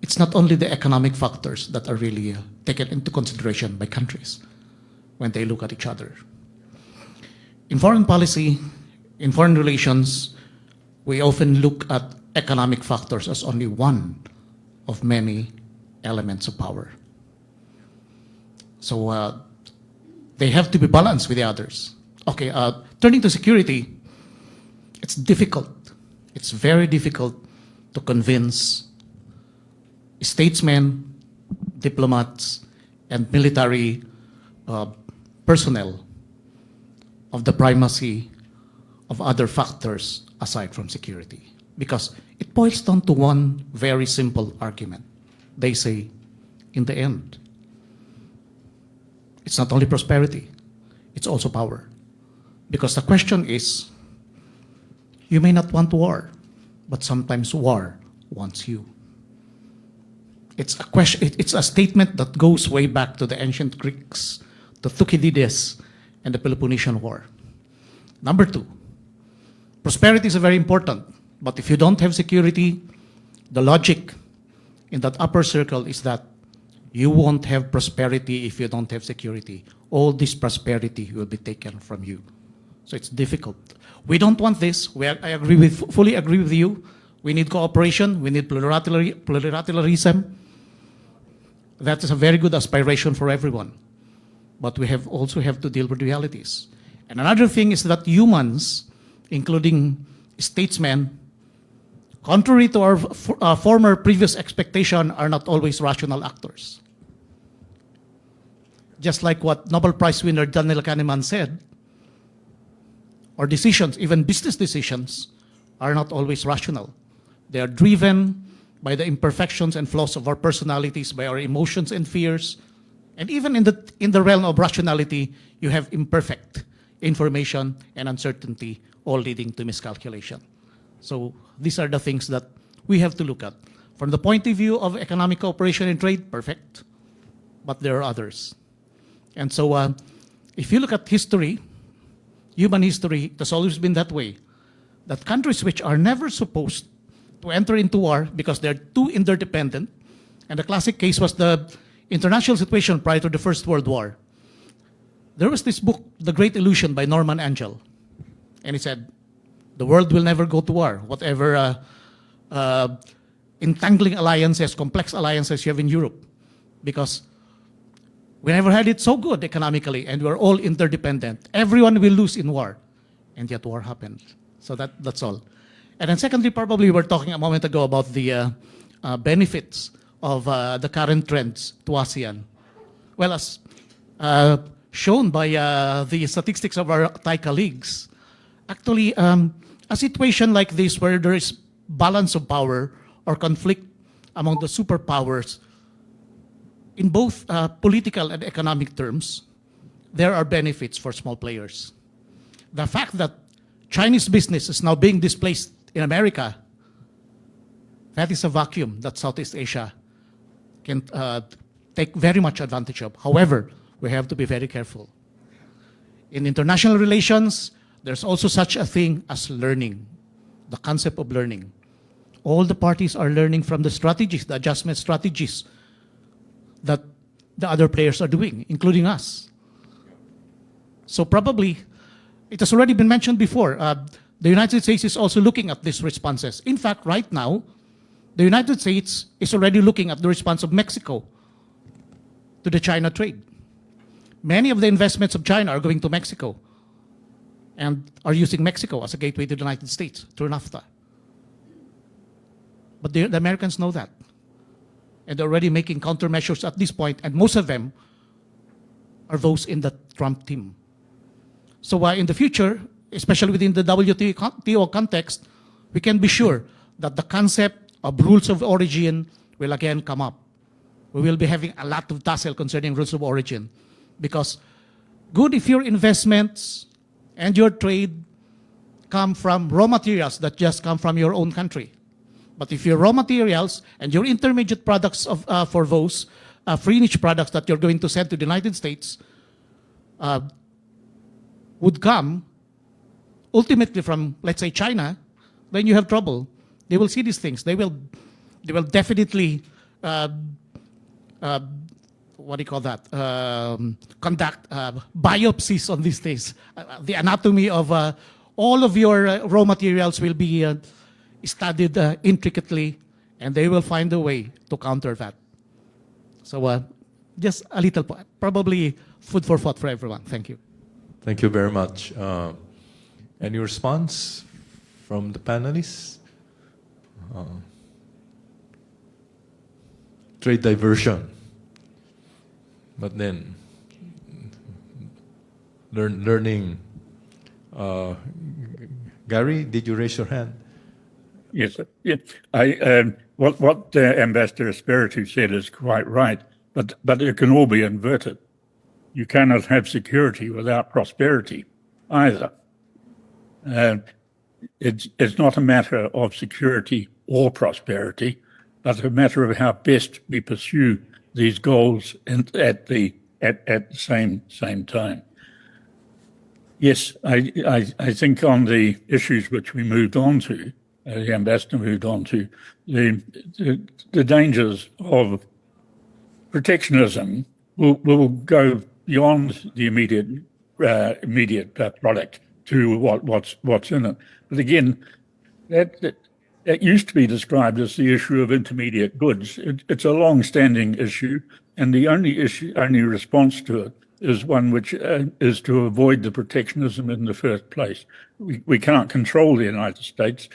it's not only the economic factors that are really taken into consideration by countries when they look at each other. In foreign policy, in foreign relations, we often look at economic factors as only one of many elements of power. So they have to be balanced with the others. Okay, turning to security, it's difficult. It's very difficult to convince statesmen, diplomats, and military personnel of the primacy of other factors aside from security. Because it boils down to one very simple argument. They say, in the end, it's not only prosperity, it's also power. Because the question is, you may not want war, but sometimes war wants you. It's a question. It's a statement that goes way back to the ancient Greeks, to Thucydides, and the Peloponnesian War. Number two, Prosperity is very important, but if you don't have security, the logic in that upper circle is that you won't have prosperity if you don't have security. All this prosperity will be taken from you. So it's difficult. We don't want this. I fully agree with you. We need cooperation. We need plurilateralism. That is a very good aspiration for everyone. But we also have to deal with realities. And another thing is that humans, including statesmen, contrary to our former previous expectation, are not always rational actors. Just like what Nobel Prize winner Daniel Kahneman said, our decisions, even business decisions, are not always rational. They are driven by the imperfections and flaws of our personalities, by our emotions and fears. And even in the realm of rationality, you have imperfect information and uncertainty, all leading to miscalculation. So these are the things that we have to look at. From the point of view of economic cooperation and trade, perfect. But there are others. And so if you look at history, human history, it has always been that way. That countries which are never supposed to enter into war because they're too interdependent, and the classic case was the international situation prior to the First World War. There was this book, The Great Illusion by Norman Angell. And he said, the world will never go to war. Whatever entangling alliances, complex alliances you have in Europe. Because we never had it so good economically, and we're all interdependent. Everyone will lose in war. And yet war happened. So that's all. And then secondly, probably we were talking a moment ago about the benefits of the current trends to ASEAN. Well, as shown by the statistics of our Thai colleagues, actually, a situation like this where there is balance of power or conflict among the superpowers, in both political and economic terms, there are benefits for small players. The fact that Chinese business is now being displaced in America, that is a vacuum that Southeast Asia can take very much advantage of. However, we have to be very careful. In international relations, there's also such a thing as learning, the concept of learning. All the parties are learning from the strategies, the adjustment strategies that the other players are doing, including us. So probably, it has already been mentioned before, the United States is also looking at these responses. In fact, right now, the United States is already looking at the response of Mexico to the China trade. Many of the investments of China are going to Mexico and are using Mexico as a gateway to the United States through NAFTA. But the Americans know that. And they're already making countermeasures at this point, and most of them are those in the Trump team. So in the future, especially within the WTO context, we can be sure that the concept of rules of origin will again come up. We will be having a lot of tussle concerning rules of origin, because good if your investments and your trade come from raw materials that just come from your own country. But if your raw materials and your intermediate products for those free niche products that you're going to send to the United States would come ultimately from, let's say, China, then you have trouble. They will see these things. They will definitely what do you call that? Conduct biopsies on these things. The anatomy of all of your raw materials will be studied intricately, and they will find a way to counter that. So just a little, probably food for thought for everyone. Thank you. Thank you very much. Any response from the panelists? Trade diversion. But then, learning. Gary, did you raise your hand? Yes, sir. Yeah. What Ambassador Espiritu said is quite right, but it can all be inverted. You cannot have security without prosperity either. It's not a matter of security or prosperity, but a matter of how best we pursue these goals at the same time. Yes, I think on the issues which we moved on to, the ambassador moved on to, the dangers of protectionism will go beyond the immediate product to what's in it. But again, that used to be described as the issue of intermediate goods. It's a long-standing issue, and the only response to it is one which is to avoid the protectionism in the first place. We can't control the United States.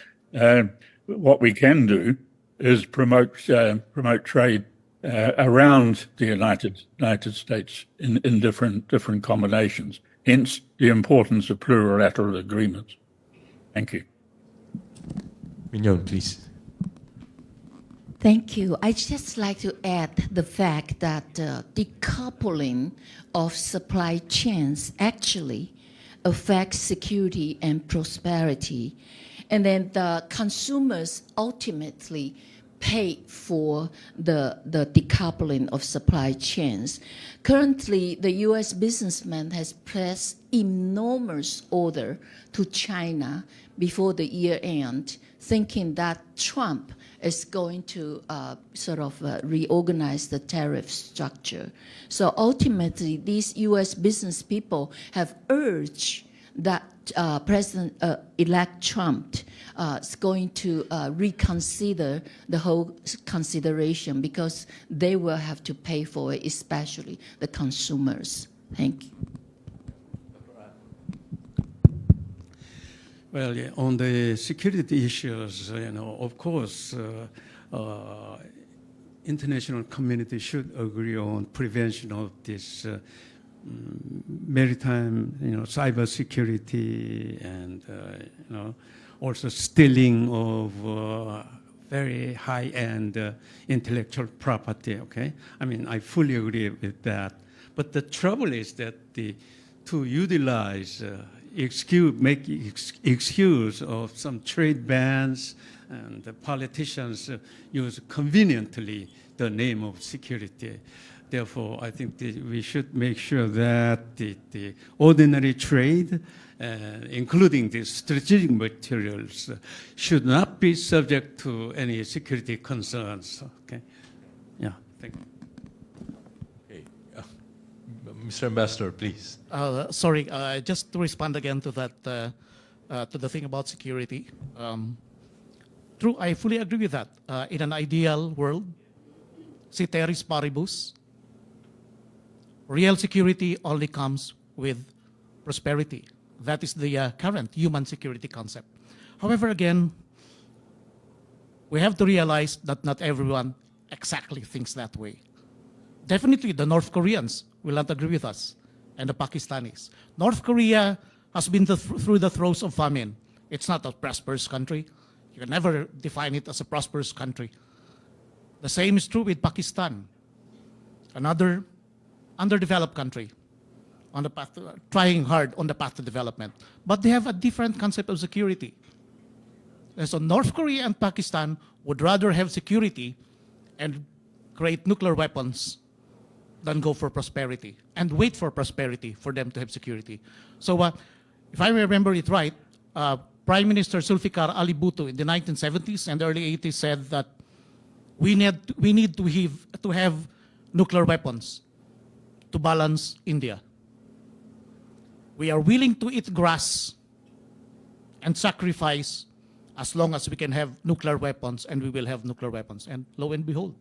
What we can do is promote trade around the United States in different combinations. Hence the importance of plurilateral agreements. Thank you. Mignon, please. Thank you. I'd just like to add the fact that decoupling of supply chains actually affects security and prosperity. And then the consumers ultimately pay for the decoupling of supply chains. Currently, the U.S. businessman has placed enormous order to China before the year end, thinking that Trump is going to reorganize the tariff structure. So ultimately, these U.S. business people have urged that President-elect Trump is going to reconsider the whole consideration because they will have to pay for it, especially the consumers. Thank you. Well, yeah, on the security issues, of course, international community should agree on prevention of this maritime, cyber security, and also stealing of very high-end intellectual property. Okay, I mean, I fully agree with that. But the trouble is that to utilize make excuse of some trade bans, and the politicians use conveniently the name of security. Therefore, I think we should make sure that the ordinary trade, including the strategic materials, should not be subject to any security concerns. Okay, yeah, thank you. Mr. Ambassador, please. Sorry, just to respond again to that, to the thing about security. True, I fully agree with that. In an ideal world, ceteris paribus, real security only comes with prosperity. That is the current human security concept. However, again, we have to realize that not everyone exactly thinks that way. Definitely, the North Koreans will not agree with us, and the Pakistanis. North Korea has been through the throes of famine. It's not a prosperous country. You can never define it as a prosperous country. The same is true with Pakistan, another underdeveloped country, on the path trying hard on the path to development. But they have a different concept of security. And so North Korea and Pakistan would rather have security and create nuclear weapons than go for prosperity and wait for prosperity for them to have security. So if I remember it right, Prime Minister Zulfikar Ali Bhutto in the 1970s and early 80s said that we need to have nuclear weapons to balance India. We are willing to eat grass and sacrifice as long as we can have nuclear weapons, and we will have nuclear weapons. And lo and behold,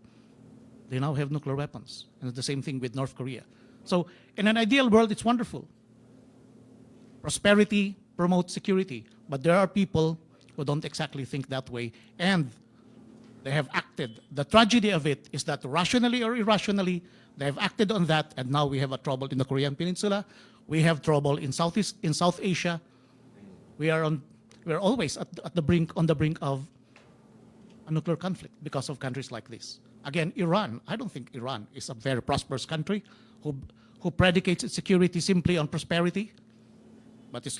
they now have nuclear weapons. And it's the same thing with North Korea. So in an ideal world, it's wonderful. Prosperity promotes security. But there are people who don't exactly think that way, and they have acted. The tragedy of it is that rationally or irrationally, they have acted on that, and now we have a trouble in the Korean Peninsula. We have trouble in South Asia. We are always on the brink of a nuclear conflict because of countries like this. Again, Iran. I don't think Iran is a very prosperous country who predicates its security simply on prosperity, but it's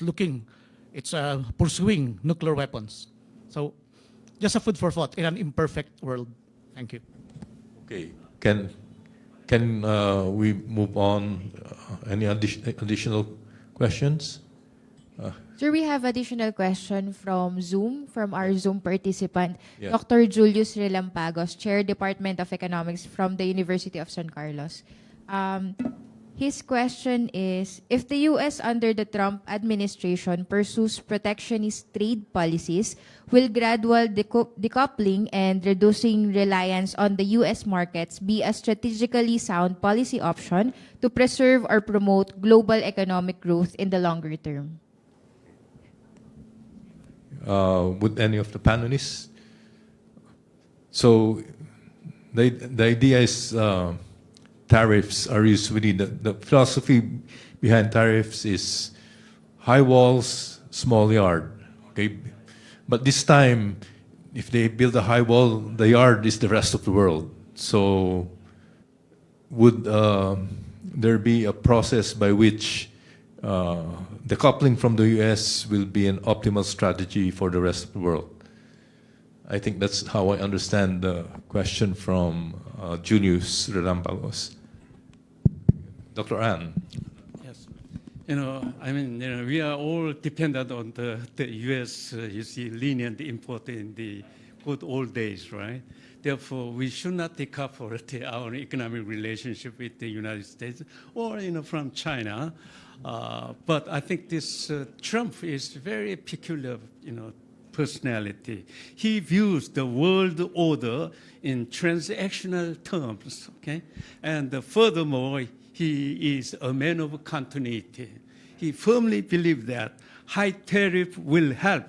pursuing nuclear weapons. So, just a food for thought in an imperfect world. Thank you. Okay. Can we move on? Any additional questions? Sir, we have additional question from Zoom, from our Zoom participant, Yeah. Dr. Julius Relampagos, Chair, Department of Economics from the University of San Carlos. His question is, if the U.S. under the Trump administration pursues protectionist trade policies, will gradual decoupling and reducing reliance on the U.S. markets be a strategically sound policy option to preserve or promote global economic growth in the longer term? Would any of the panelists? So the idea is tariffs are usually the philosophy behind tariffs is high walls, small yard. Okay, but this time, if they build a high wall, the yard is the rest of the world. So would there be a process by which decoupling from the U.S. will be an optimal strategy for the rest of the world? I think that's how I understand the question from Junius Relampagos. Dr. Ann. Yes. We are all dependent on the U.S., lenient import in the good old days, right? Therefore, we should not decouple our economic relationship with the United States or, from China. But I think this Trump is very peculiar, personality. He views the world order in transactional terms, okay? And furthermore, he is a man of continuity. He firmly believes that high tariff will help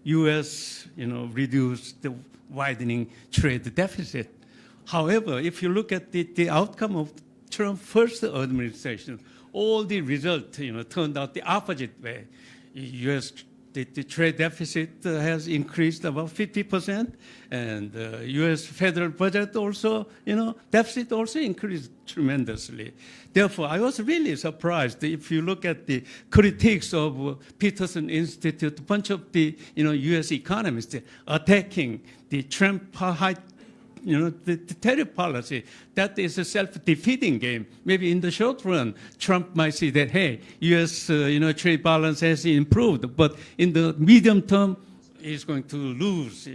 U.S., reduce the widening trade deficit. However, if you look at the outcome of Trump's first administration, all the results, turned out the opposite way. U.S. The trade deficit has increased about 50%, and U.S. federal budget also, deficit also increased tremendously. Therefore, I was really surprised if you look at the critiques of Peterson Institute, a bunch of the, U.S. economists attacking the Trump high, the tariff policy. That is a self-defeating game. Maybe in the short run, Trump might see that, hey, U.S. Trade balance has improved, but in the medium term, he's going to lose.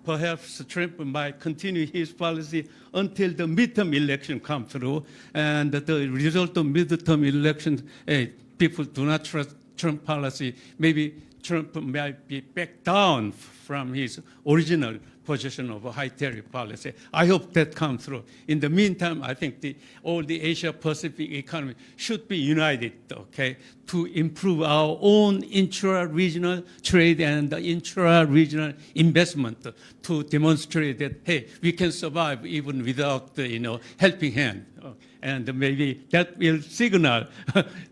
Perhaps Trump might continue his policy until the midterm election comes through, and the result of midterm elections, hey, people do not trust Trump policy. Maybe Trump might be back down from his original position of a high tariff policy. I hope that comes through. In the meantime, I think all the Asia-Pacific economy should be united, okay, to improve our own intra-regional trade and intra-regional investment to demonstrate that, hey, we can survive even without the, helping hand. And maybe that will signal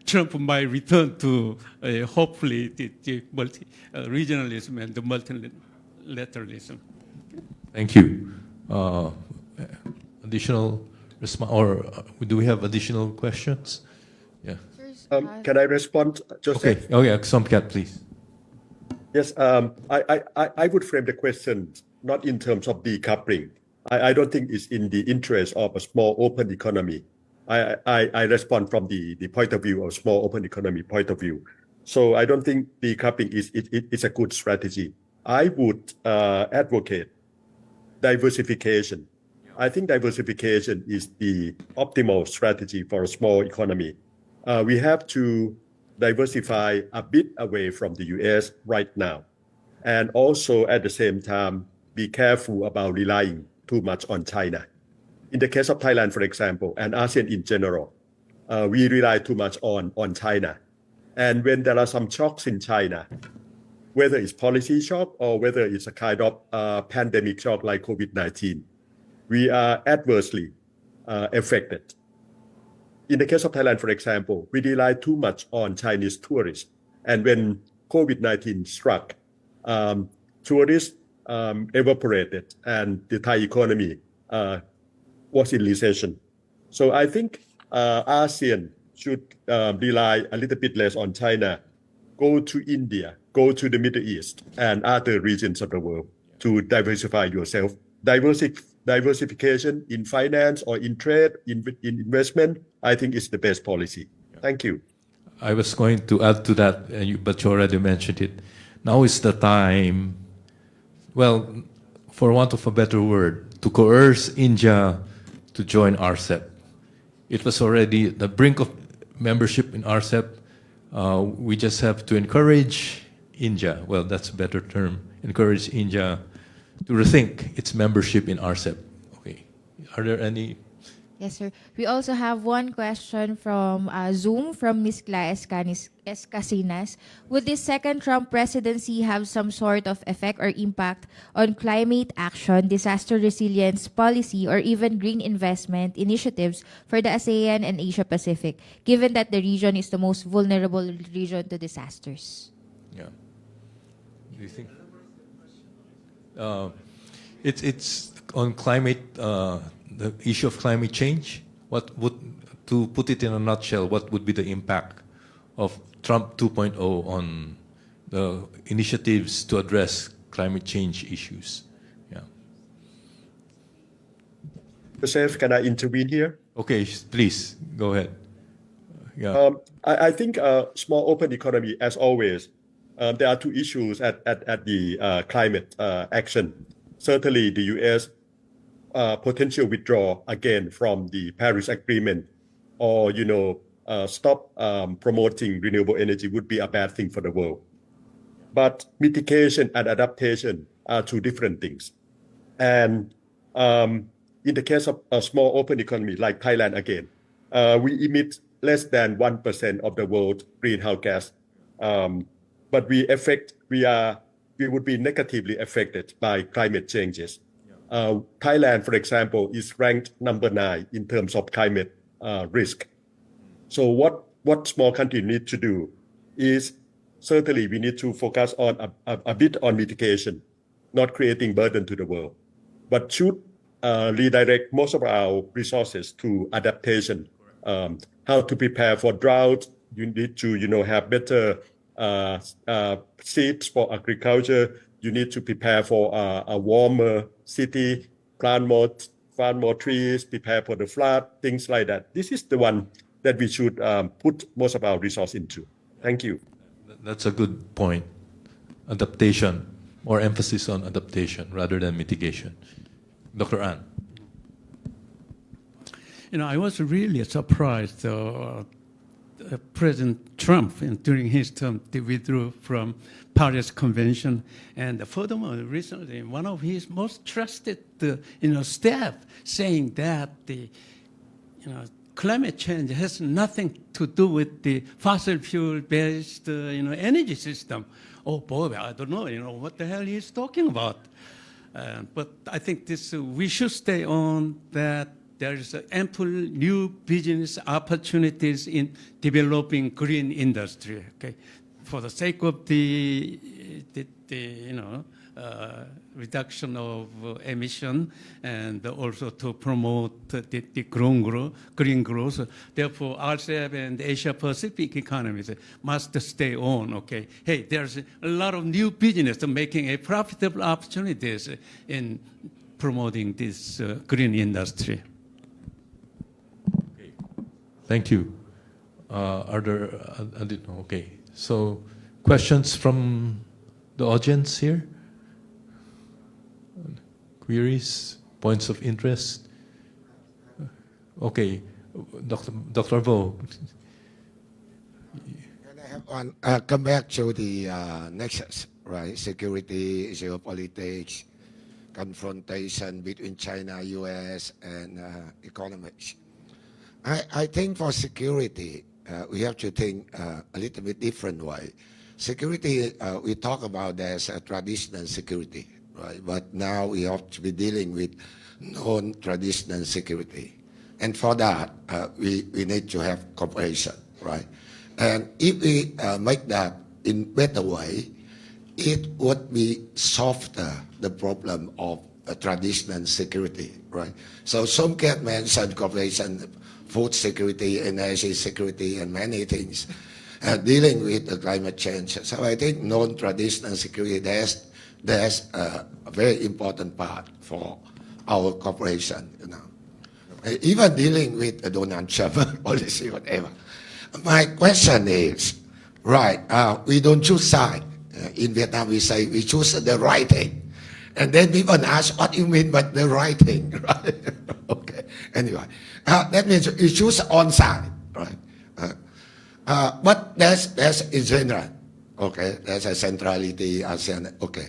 Trump might return to, hopefully, the regionalism and the multilateralism. Thank you. Additional response, or do we have additional questions? Yeah. Can I respond, Joseph? Okay. Oh yeah, Somkat, please. Yes. I would frame the question not in terms of decoupling. I don't think it's in the interest of a small open economy. I respond from the point of view of small open economy point of view. So I don't think decoupling is a good strategy. I would advocate diversification. I think diversification is the optimal strategy for a small economy. We have to diversify a bit away from the US right now. And also at the same time, be careful about relying too much on China. In the case of Thailand, for example, and ASEAN in general, we rely too much on China. And when there are some shocks in China, whether it's policy shock or whether it's a kind of pandemic shock like COVID-19, we are adversely affected. In the case of Thailand, for example, we rely too much on Chinese tourists. And when COVID-19 struck, tourists evaporated and the Thai economy was in recession. So I think ASEAN should rely a little bit less on China, go to India, go to the Middle East and other regions of the world to diversify yourself. Diversification in finance or in trade, in investment, I think is the best policy. Thank you. I was going to add to that, but you already mentioned it. Now is the time, well, for want of a better word, to coerce India to join RCEP. It was already the brink of membership in RCEP. We just have to encourage India, well, that's a better term, encourage India to rethink its membership in RCEP. Okay. Are there any? Yes, sir. We also have one question from Zoom from Ms. Cla Escasinas. Would this second Trump presidency have some sort of effect or impact on climate action, disaster resilience policy, or even green investment initiatives for the ASEAN and Asia-Pacific, given that the region is the most vulnerable region to disasters? Yeah. Do you think? It's on climate, the issue of climate change. What would, to put it in a nutshell, what would be the impact of Trump 2.0 on the initiatives to address climate change issues? Yeah. Joseph, can I intervene here? Okay, please go ahead. Yeah. I think small open economy, as always, there are two issues at the climate action. Certainly, the U.S. Potential withdraw again from the Paris Agreement, or stop promoting renewable energy would be a bad thing for the world. But mitigation and adaptation are two different things. And in the case of a small open economy like Thailand, again, we emit less than 1% of the world's greenhouse gas, but we would be negatively affected by climate changes. Thailand, for example, is ranked number 9 in terms of climate risk. So what small country need to do is certainly we need to focus on a bit on mitigation, not creating burden to the world, but should redirect most of our resources to adaptation. How to prepare for drought? You need to have better seeds for agriculture. You need to prepare for a warmer city, plant more trees, prepare for the flood, things like that. This is the one that we should put most of our resource into. Thank you. That's a good point. Adaptation, more emphasis on adaptation rather than mitigation. Dr. An. I was really surprised President Trump, during his term, withdrew from Paris Convention, and furthermore, recently, one of his most trusted, staff, saying that the, climate change has nothing to do with the fossil fuel-based, energy system. Oh boy, I don't know, what the hell he's talking about. But I think we should stay on that. There is ample new business opportunities in developing green industry. Okay, for the sake of the reduction of emission, and also to promote the green growth. Therefore, RCEP and Asia Pacific economies must stay on. Okay, hey, there's a lot of new business making a profitable opportunities in promoting this green industry. Thank you. Are there, okay. So questions from the audience here? Queries, points of interest? Okay, Dr. Vo. Can I have one? Come back to the nexus, right? Security, geopolitics, confrontation between China, U.S., and economics. I think for security, we have to think a little bit different way. Security, we talk about as a traditional security, right? But now we have to be dealing with non-traditional security. And for that, we need to have cooperation, right? And if we make that in better way, it would be softer the problem of traditional security, right? So some can mention cooperation, food security, energy security, and many things dealing with the climate change. So I think non-traditional security, there's a very important part for our cooperation, Even dealing with the Donald Trump policy, whatever. My question is, right, we don't choose side. In Vietnam, we say we choose the right thing. And then people ask, what do you mean by the right thing, right? Okay, anyway. That means you choose on side, right? But that's in general, okay? That's a centrality, ASEAN, okay.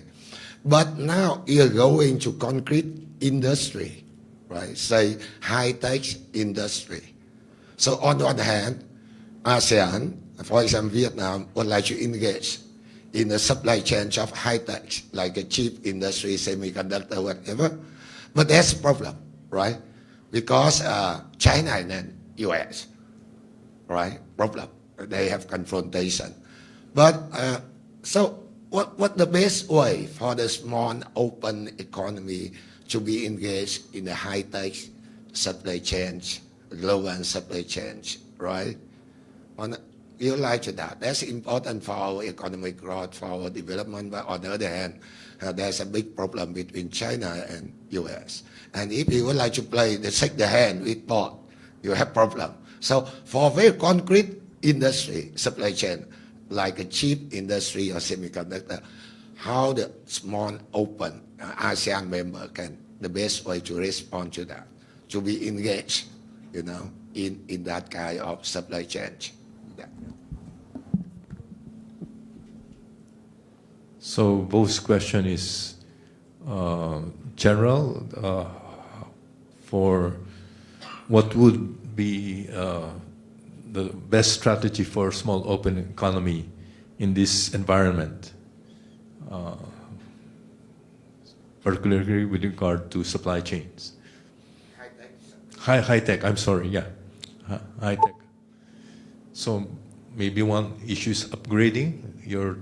But now you're going to concrete industry, right? Say high-tech industry. So on one hand, ASEAN, for example, Vietnam, would like to engage in the supply chain of high-tech, like a chip industry, semiconductor, whatever. But that's a problem, right? Because China and then US, right? Problem. They have confrontation. But so what the best way for the small open economy to be engaged in the high-tech supply chain, global supply chain, right? You like that. That's important for our economic growth, for our development. But on the other hand, there's a big problem between China and US. And if you would like to play the shake the hand with both, you have problem. So for very concrete industry, supply chain, like a chip industry or semiconductor, how the small open ASEAN member can, the best way to respond to that, to be engaged, you know, in that kind of supply chain. Yeah. So both question is general for what would be the best strategy for small open economy in this environment, particularly with regard to supply chains. High tech, I'm sorry, yeah, high tech. So maybe one issue is upgrading your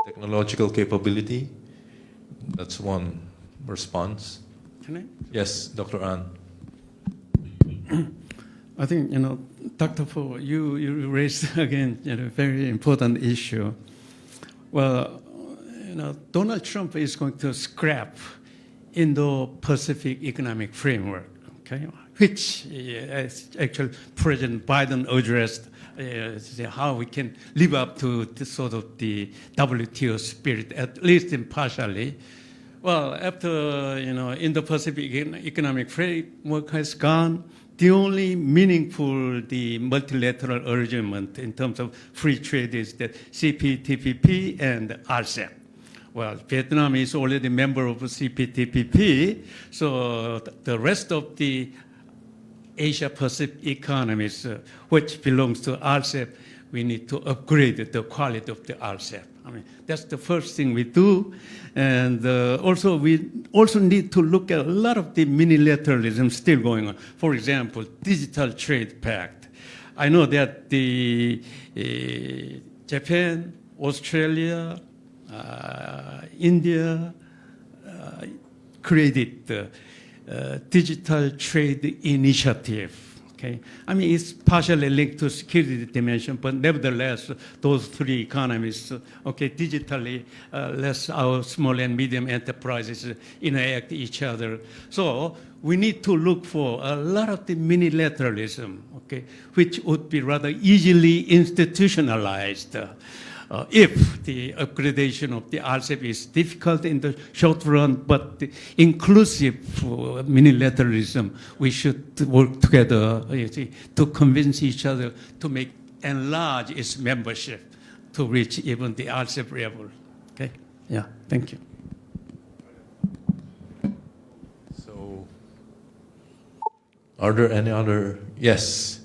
technological capability. That's one response. Can I? Yes, Dr. An. I think, Dr. Fu, you raised again a very important issue. Well, Donald Trump is going to scrap Indo-Pacific Economic Framework, okay, which actually President Biden addressed how we can live up to sort of the WTO spirit, at least partially. Well, after Indo-Pacific Economic Framework has gone, the only meaningful multilateral arrangement in terms of free trade is the CPTPP and RCEP. Well, Vietnam is already a member of CPTPP, so the rest of the Asia-Pacific economies, which belongs to RCEP, we need to upgrade the quality of the RCEP. I mean, that's the first thing we do. And also, we also need to look at a lot of the minilateralism still going on. For example, Digital Trade Pact. I know that the Japan, Australia, India created the Digital Trade Initiative. Okay, I mean, it's partially linked to security dimension, but nevertheless, those three economies, okay, digitally, let our small and medium enterprises interact each other. So we need to look for a lot of the minilateralism, okay, which would be rather easily institutionalized. If the upgradation of the RCEP is difficult in the short run, but the inclusive minilateralism, we should work together to convince each other to enlarge its membership to reach even the RCEP level. Okay? Yeah, thank you. So, are there any other? Yes,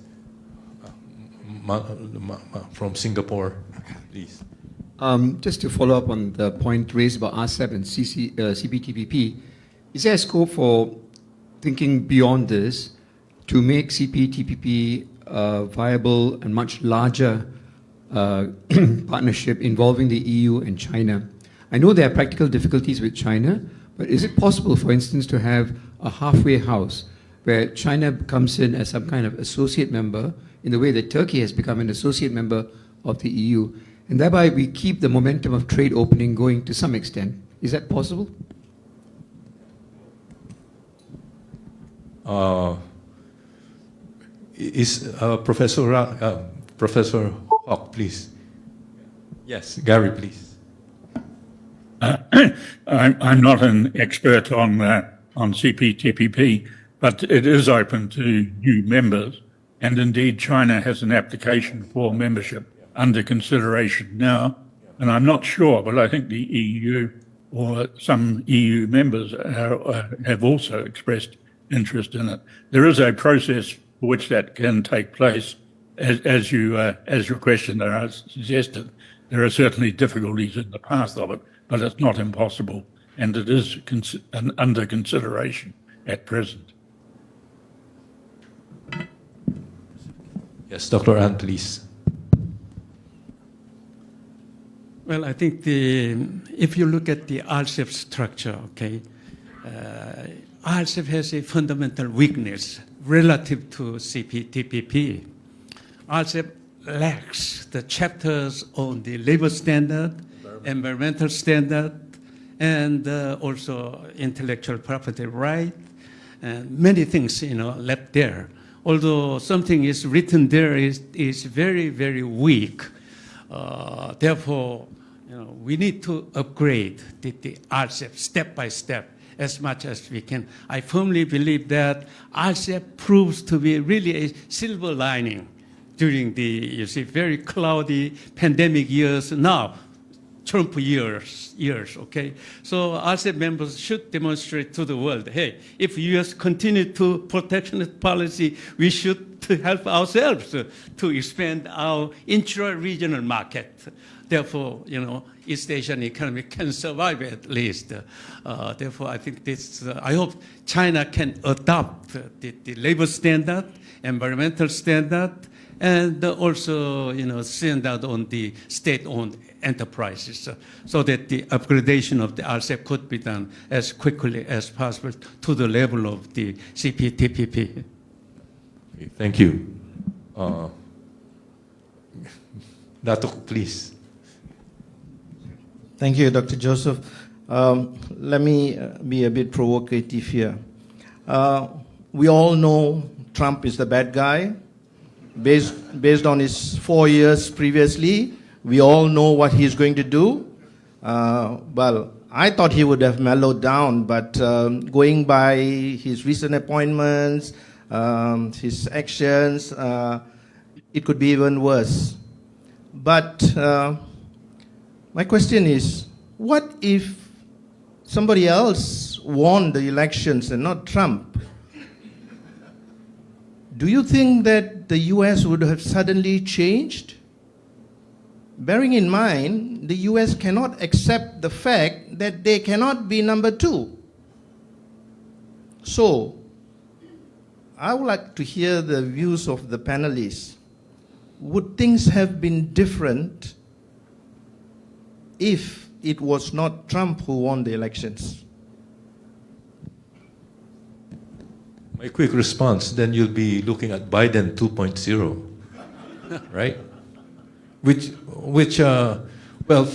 from Singapore. Please. Just to follow up on the point raised about RCEP and CPTPP, is there a scope for thinking beyond this to make CPTPP a viable and much larger partnership involving the EU and China? I know there are practical difficulties with China, but is it possible, for instance, to have a halfway house where China comes in as some kind of associate member in the way that Turkey has become an associate member of the EU, and thereby we keep the momentum of trade opening going to some extent? Is that possible? Is Professor Professor Hawk, please. Yes, Gary, please. I'm not an expert on CPTPP, but it is open to new members. And indeed, China has an application for membership under consideration now. And I'm not sure, but I think the EU or some EU members have also expressed interest in it. There is a process for which that can take place, as your questioner suggested. There are certainly difficulties in the path of it, but it's not impossible, and it is under consideration at present. Yes, Dr. An, please. Well, I think if you look at the RCEP structure, okay, RCEP has a fundamental weakness relative to CPTPP. RCEP lacks the chapters on the labor standard, environmental standard, and also intellectual property right, and many things, left there. Although something is written there is very, very weak. Therefore, we need to upgrade the RCEP step by step as much as we can. I firmly believe that RCEP proves to be really a silver lining during the, very cloudy pandemic years now, Trump years, okay? So RCEP members should demonstrate to the world, hey, if U.S. continue to protectionist policy, we should help ourselves to expand our intra-regional market. Therefore, East Asian economy can survive at least. Therefore, I think I hope China can adopt the labor standard, environmental standard, and also, standard on the state-owned enterprises, so that the upgradation of the RCEP could be done as quickly as possible to the level of the CPTPP. Okay, thank you. Datuk, please. Thank you, Dr. Joseph. Let me be a bit provocative here. We all know Trump is the bad guy. Based on his 4 years previously, we all know what he's going to do. Well, I thought he would have mellowed down, but going by his recent appointments, his actions, it could be even worse. But my question is, what if somebody else won the elections and not Trump? Do you think that the US would have suddenly changed? Bearing in mind, the US cannot accept the fact that they cannot be number 2. So, I would like to hear the views of the panelists. Would things have been different if it was not Trump who won the elections? My quick response, then you'll be looking at Biden 2.0, right? Which well,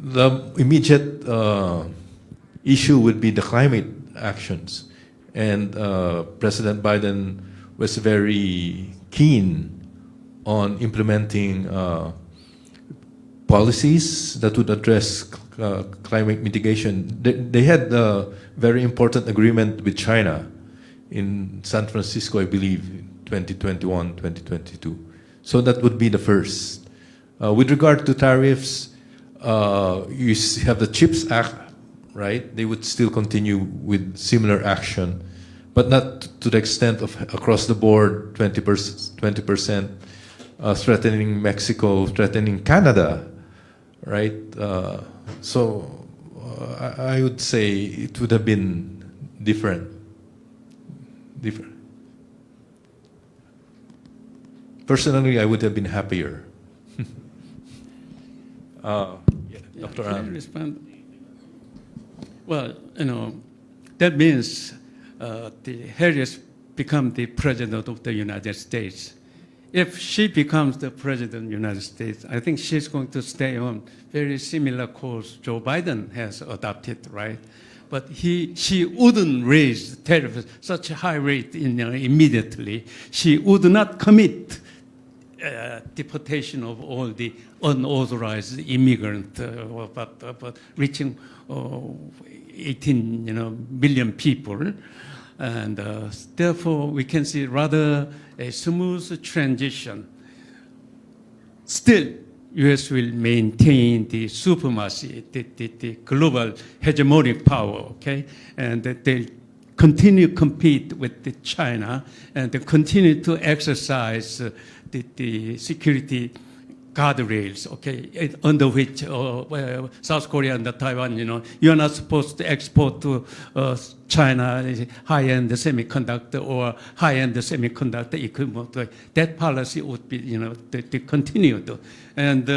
the immediate issue would be the climate actions. And President Biden was very keen on implementing policies that would address climate mitigation. They had a very important agreement with China in San Francisco, I believe, 2021, 2022. So that would be the first. With regard to tariffs, you have the CHIPS Act, right? They would still continue with similar action, but not to the extent of across the board, 20%, threatening Mexico, threatening Canada, right? So I would say it would have been different. Personally, I would have been happier. Dr. Can I respond? Well, that means Harris become the president of the United States. If she becomes the president of the United States, I think she's going to stay on very similar course Joe Biden has adopted, right? But she wouldn't raise tariffs such a high rate immediately. She would not commit deportation of all the unauthorized immigrants, but reaching 18 million people. And therefore, we can see rather a smooth transition. Still, U.S. will maintain the supremacy, the global hegemonic power, okay? And that they'll continue to compete with China and they continue to exercise the security guardrails, okay, under which South Korea and Taiwan, you're not supposed to export to China high-end semiconductor or high-end semiconductor equipment. That policy would be, to continue to. And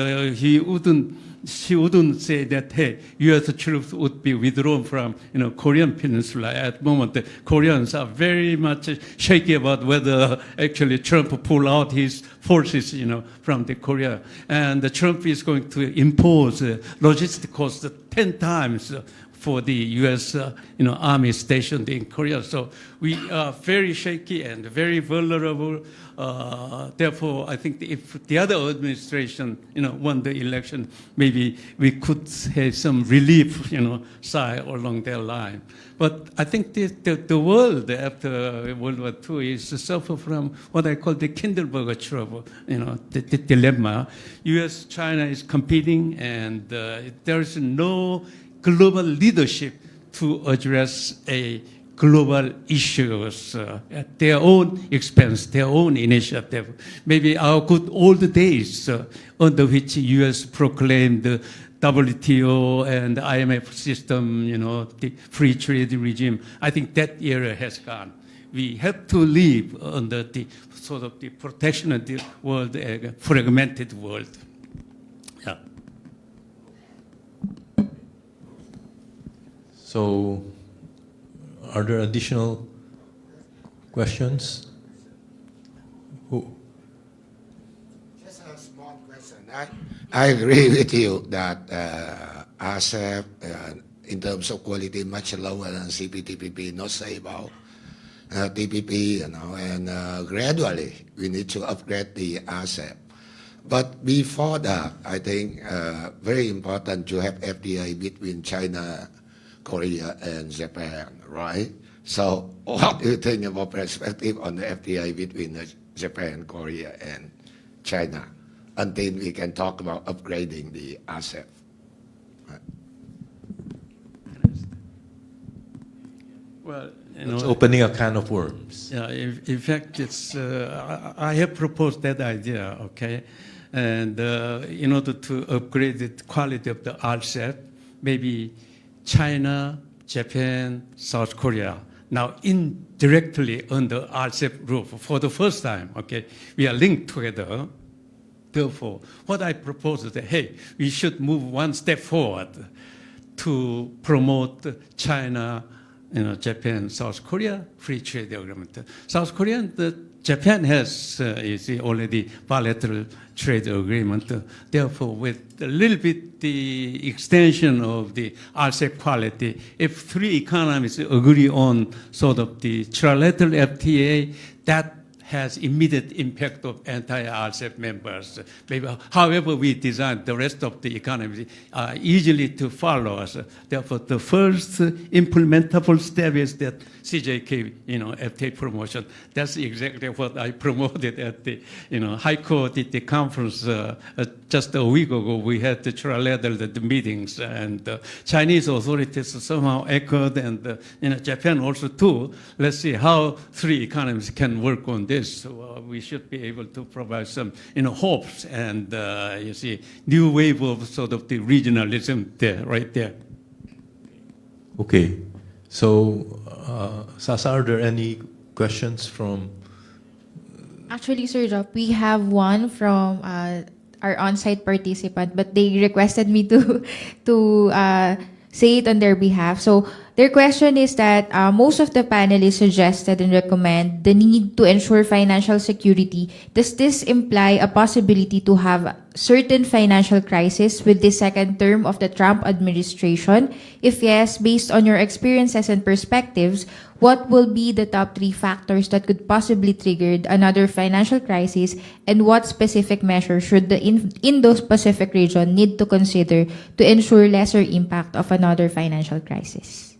she wouldn't say that, hey, U.S. troops would be withdrawn from, Korean Peninsula. At the moment, the Koreans are very much shaky about whether actually Trump pull out his forces, from the Korea. And the Trump is going to impose logistic costs 10 times for the U.S. Army stationed in Korea. So we are very shaky and very vulnerable. Therefore, I think if the other administration, won the election, maybe we could have some relief, side along their line. But I think the world after World War II is suffer from what I call the Kinderberger trouble, the dilemma. U.S. China is competing, and there is no global leadership to address a global issues at their own expense, their own initiative. Maybe our good old days under which U.S. proclaimed the WTO and the IMF system, the free trade regime. I think that era has gone. We have to live under the sort of the protection of the world, a fragmented world. Yeah. So, are there additional questions? Just a small question. I agree with you that ASEP, in terms of quality, much lower than CPTPP, not say about TPP, and gradually we need to upgrade the ASEP. But before that, I think very important to have FTA between China, Korea, and Japan, right? So what do you think about perspective on the FTA between Japan, Korea, and China until we can talk about upgrading the ASEP? Well, it's opening a can of worms. Yeah, in fact, it's I have proposed that idea, okay? And in order to upgrade the quality of the RCEP, maybe China, Japan, South Korea, now indirectly under RCEP roof for the first time, okay? We are linked together. Therefore, what I propose is that, hey, we should move one step forward to promote China, Japan, South Korea free trade agreement. South Korea and Japan has already bilateral trade agreement. Therefore, with a little bit the extension of the RCEP quality, if three economies agree on sort of the trilateral FTA, that has immediate impact of entire RCEP members. Maybe, however we design the rest of the economy easily to follow us. Therefore, the first implementable step is that CJK, FTA promotion. That's exactly what I promoted at the, High Court at the conference just a week ago. We had the trilateral meetings, and Chinese authorities somehow echoed, and Japan also too. Let's see how three economies can work on this. So we should be able to provide some, hopes and new wave of sort of the regionalism there, right there. Okay, so Sasa, are there any questions from? Actually, Sir Job, we have one from our on-site participant, but they requested me to say it on their behalf. So their question is that most of the panelists suggested and recommend the need to ensure financial security. Does this imply a possibility to have certain financial crisis with the second term of the Trump administration? If yes, based on your experiences and perspectives, what will be the top 3 factors that could possibly trigger another financial crisis, and what specific measures should the Indo-Pacific region need to consider to ensure lesser impact of another financial crisis?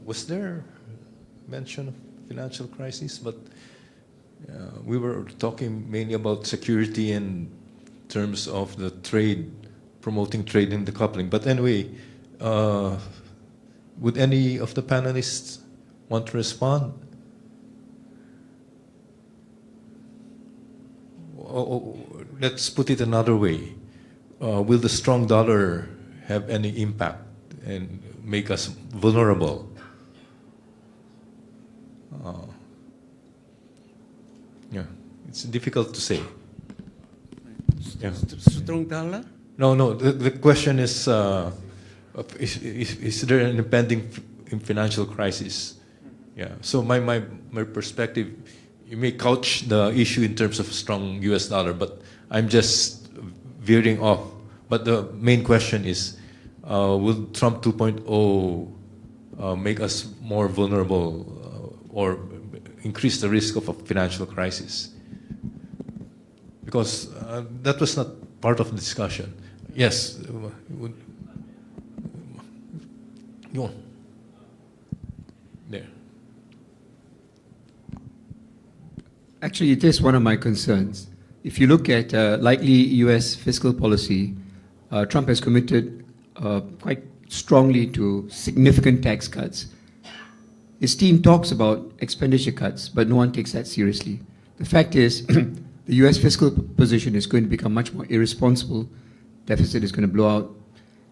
Was there mention of financial crisis? But we were talking mainly about security in terms of the trade, promoting trade and decoupling. But anyway, would any of the panelists want to respond? Let's put it another way. Will the strong dollar have any impact and make us vulnerable? Yeah, it's difficult to say. Yeah. Strong dollar? No. The question is there an impending financial crisis? Yeah. So my perspective, you may couch the issue in terms of strong U.S. dollar, but I'm just veering off. But the main question is, will Trump 2.0 make us more vulnerable or increase the risk of a financial crisis? Because that was not part of the discussion. Yes. Go on. There. Actually, it is one of my concerns. If you look at likely U.S. fiscal policy, Trump has committed quite strongly to significant tax cuts. His team talks about expenditure cuts, but no one takes that seriously. The fact is, the U.S. fiscal position is going to become much more irresponsible. Deficit is going to blow out.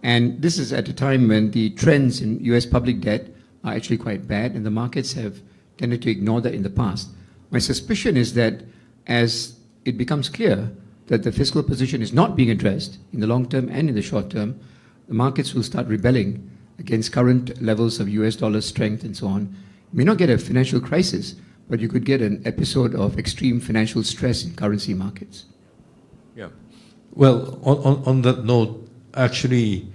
And this is at a time when the trends in U.S. public debt are actually quite bad, and the markets have tended to ignore that in the past. My suspicion is that as it becomes clear that the fiscal position is not being addressed in the long term and in the short term, the markets will start rebelling against current levels of US dollar strength and so on. You may not get a financial crisis, but you could get an episode of extreme financial stress in currency markets. Yeah. Well, on that note, actually,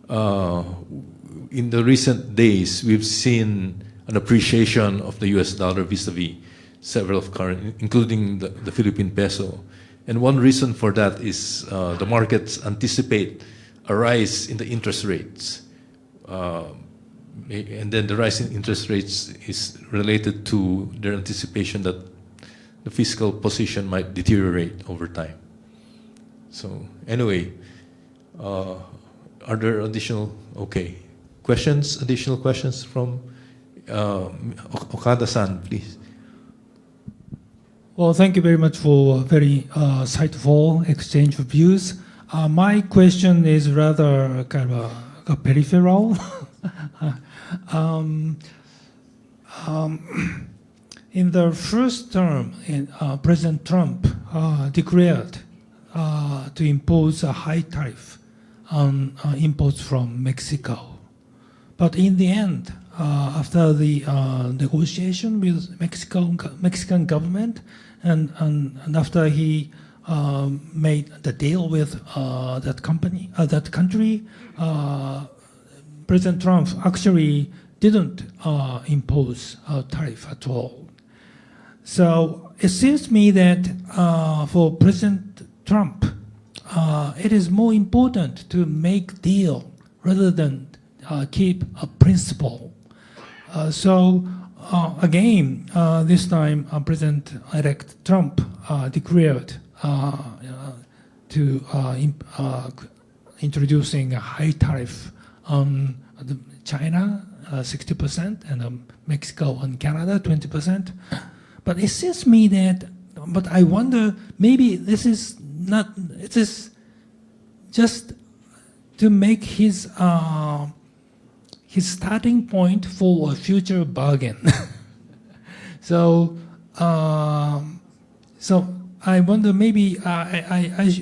in the recent days, we've seen an appreciation of the US dollar vis-a-vis several of current, including the Philippine peso. And one reason for that is the markets anticipate a rise in the interest rates. And then the rise in interest rates is related to their anticipation that the fiscal position might deteriorate over time. So anyway, are there additional questions from Okada-san, please? Well, thank you very much for a very insightful exchange of views. My question is rather kind of a peripheral. In the first term, President Trump declared to impose a high tariff on imports from Mexico. But in the end, after the negotiation with Mexican government, and after he made the deal with that country, President Trump actually didn't impose a tariff at all. So it seems to me that for President Trump, it is more important to make deal rather than keep a principle. So again, this time President-elect Trump declared to introducing a high tariff on China, 60%, and Mexico and Canada, 20%. But it seems to me that, but I wonder, maybe this is not, it is just to make his starting point for a future bargain. So I wonder, maybe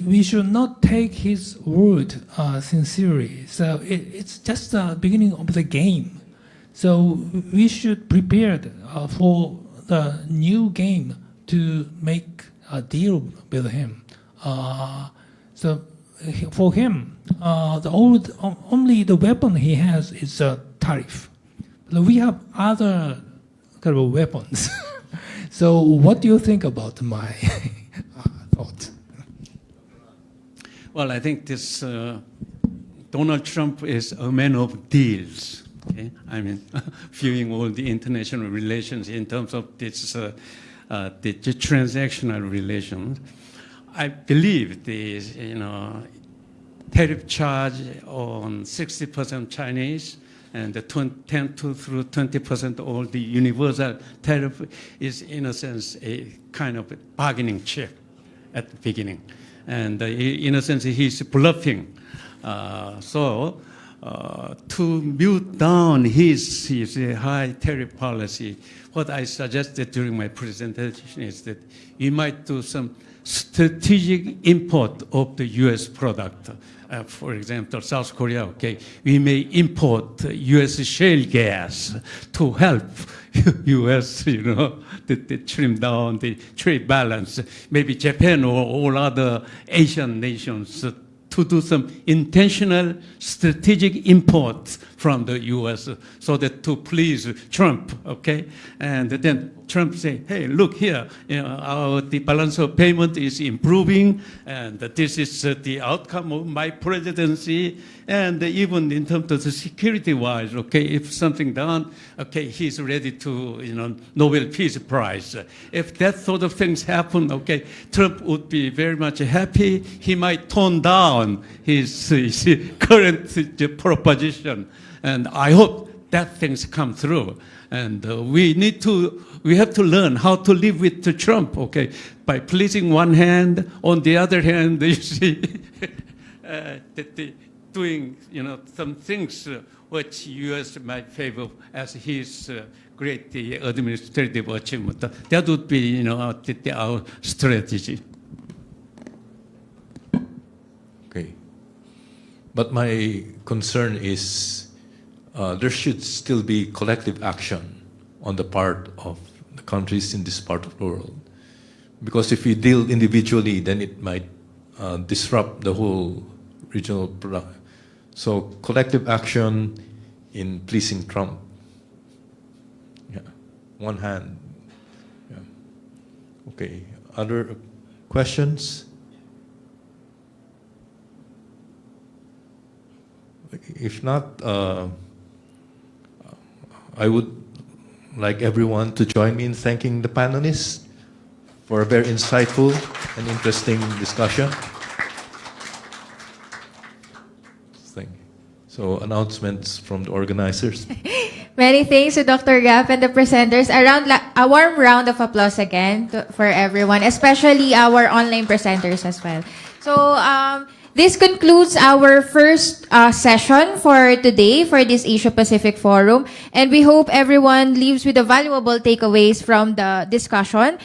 we should not take his word sincerely. So it's just the beginning of the game. So we should prepare for the new game to make a deal with him. So for him, only the weapon he has is a tariff. But we have other kind of weapons. So what do you think about my thought? Well, I think this Donald Trump is a man of deals. Okay? I mean, viewing all the international relations in terms of this, the transactional relations, I believe the tariff charge on 60% Chinese and the 10 to through 20% all the universal tariff is, in a sense, a kind of bargaining chip at the beginning. And in a sense, he's bluffing. So to mute down his high tariff policy, what I suggested during my presentation is that we might do some strategic import of the U.S. product. For example, South Korea, okay, we may import U.S. shale gas to help U.S., to trim down the trade balance. Maybe Japan or all other Asian nations to do some intentional strategic imports from the U.S. so that to please Trump, okay? And then Trump say, hey, look here, the balance of payment is improving, and this is the outcome of my presidency, and even in terms of the security-wise, okay, if something done, okay, he's ready to, Nobel Peace Prize. If that sort of things happen, okay, Trump would be very much happy. He might tone down his current proposition, and I hope that things come through. And we have to learn how to live with Trump, okay, by pleasing one hand, on the other hand, you see, doing, some things which U.S. might favor as his great administrative achievement. That would be, our strategy. Okay. But my concern is there should still be collective action on the part of the countries in this part of the world. Because if we deal individually, then it might disrupt the whole regional product. So collective action in pleasing Trump. Yeah, one hand. Yeah. Okay, other questions? If not, I would like everyone to join me in thanking the panelists for a very insightful and interesting discussion. Thank you. So, announcements from the organizers. Many thanks to Dr. Gap and the presenters. A warm round of applause again for everyone, especially our online presenters as well. So, this concludes our first session for today for this Asia-Pacific Forum, and we hope everyone leaves with the valuable takeaways from the discussion.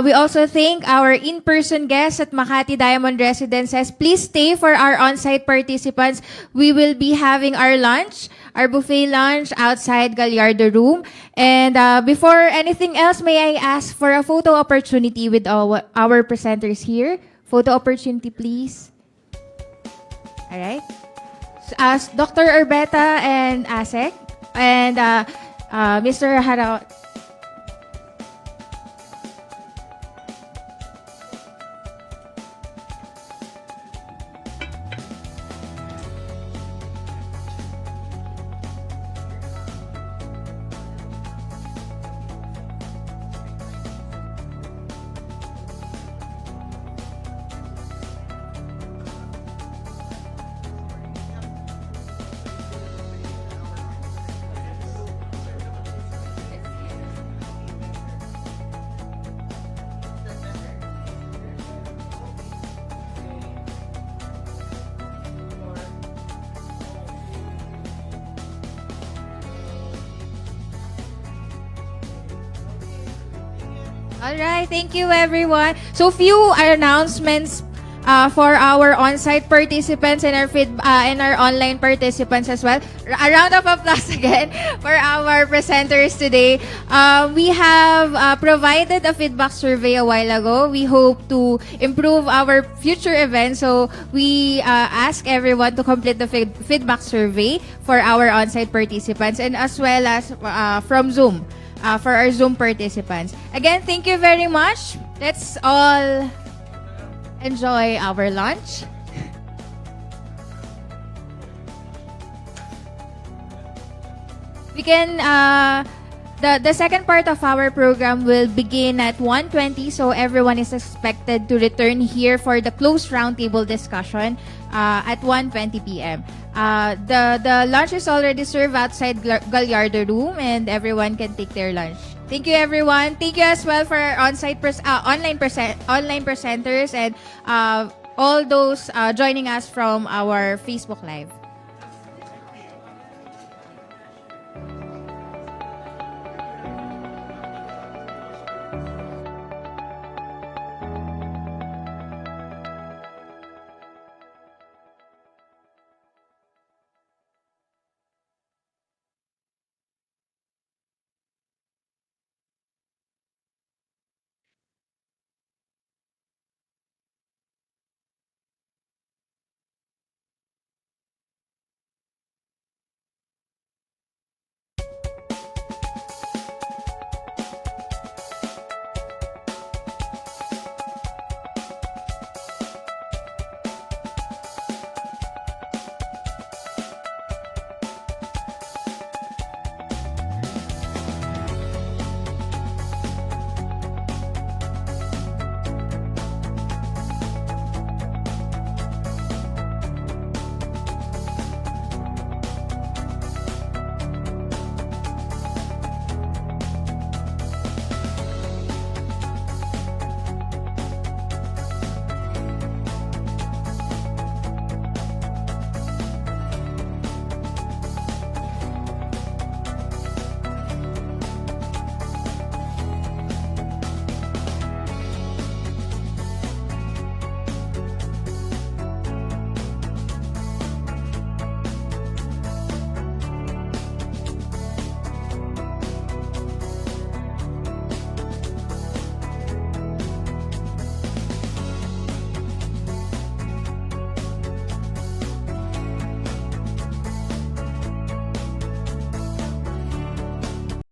We also thank our in-person guests at Makati Diamond Residences. Please stay for our on-site participants. We will be having our lunch, our buffet lunch outside Gallardo Room. And before anything else, may I ask for a photo opportunity with our presenters here? Photo opportunity, please. All right. So, Dr. Urbeta and Asek and Mr. Hara. All right, thank you everyone. So few announcements for our on-site participants and our online participants as well. A round of applause again for our presenters today. We have provided a feedback survey a while ago. We hope to improve our future events, so we ask everyone to complete the feedback survey for our on-site participants and as well as from Zoom. For our Zoom participants. Again, thank you very much. Let's all enjoy our lunch. We can, the second part of our program will begin at 1:20, so everyone is expected to return here for the closed roundtable discussion at 1:20 p.m. The lunch is already served outside Gallardo Room, and everyone can take their lunch. Thank you, everyone. Thank you as well for our online presenters and all those joining us from our Facebook Live.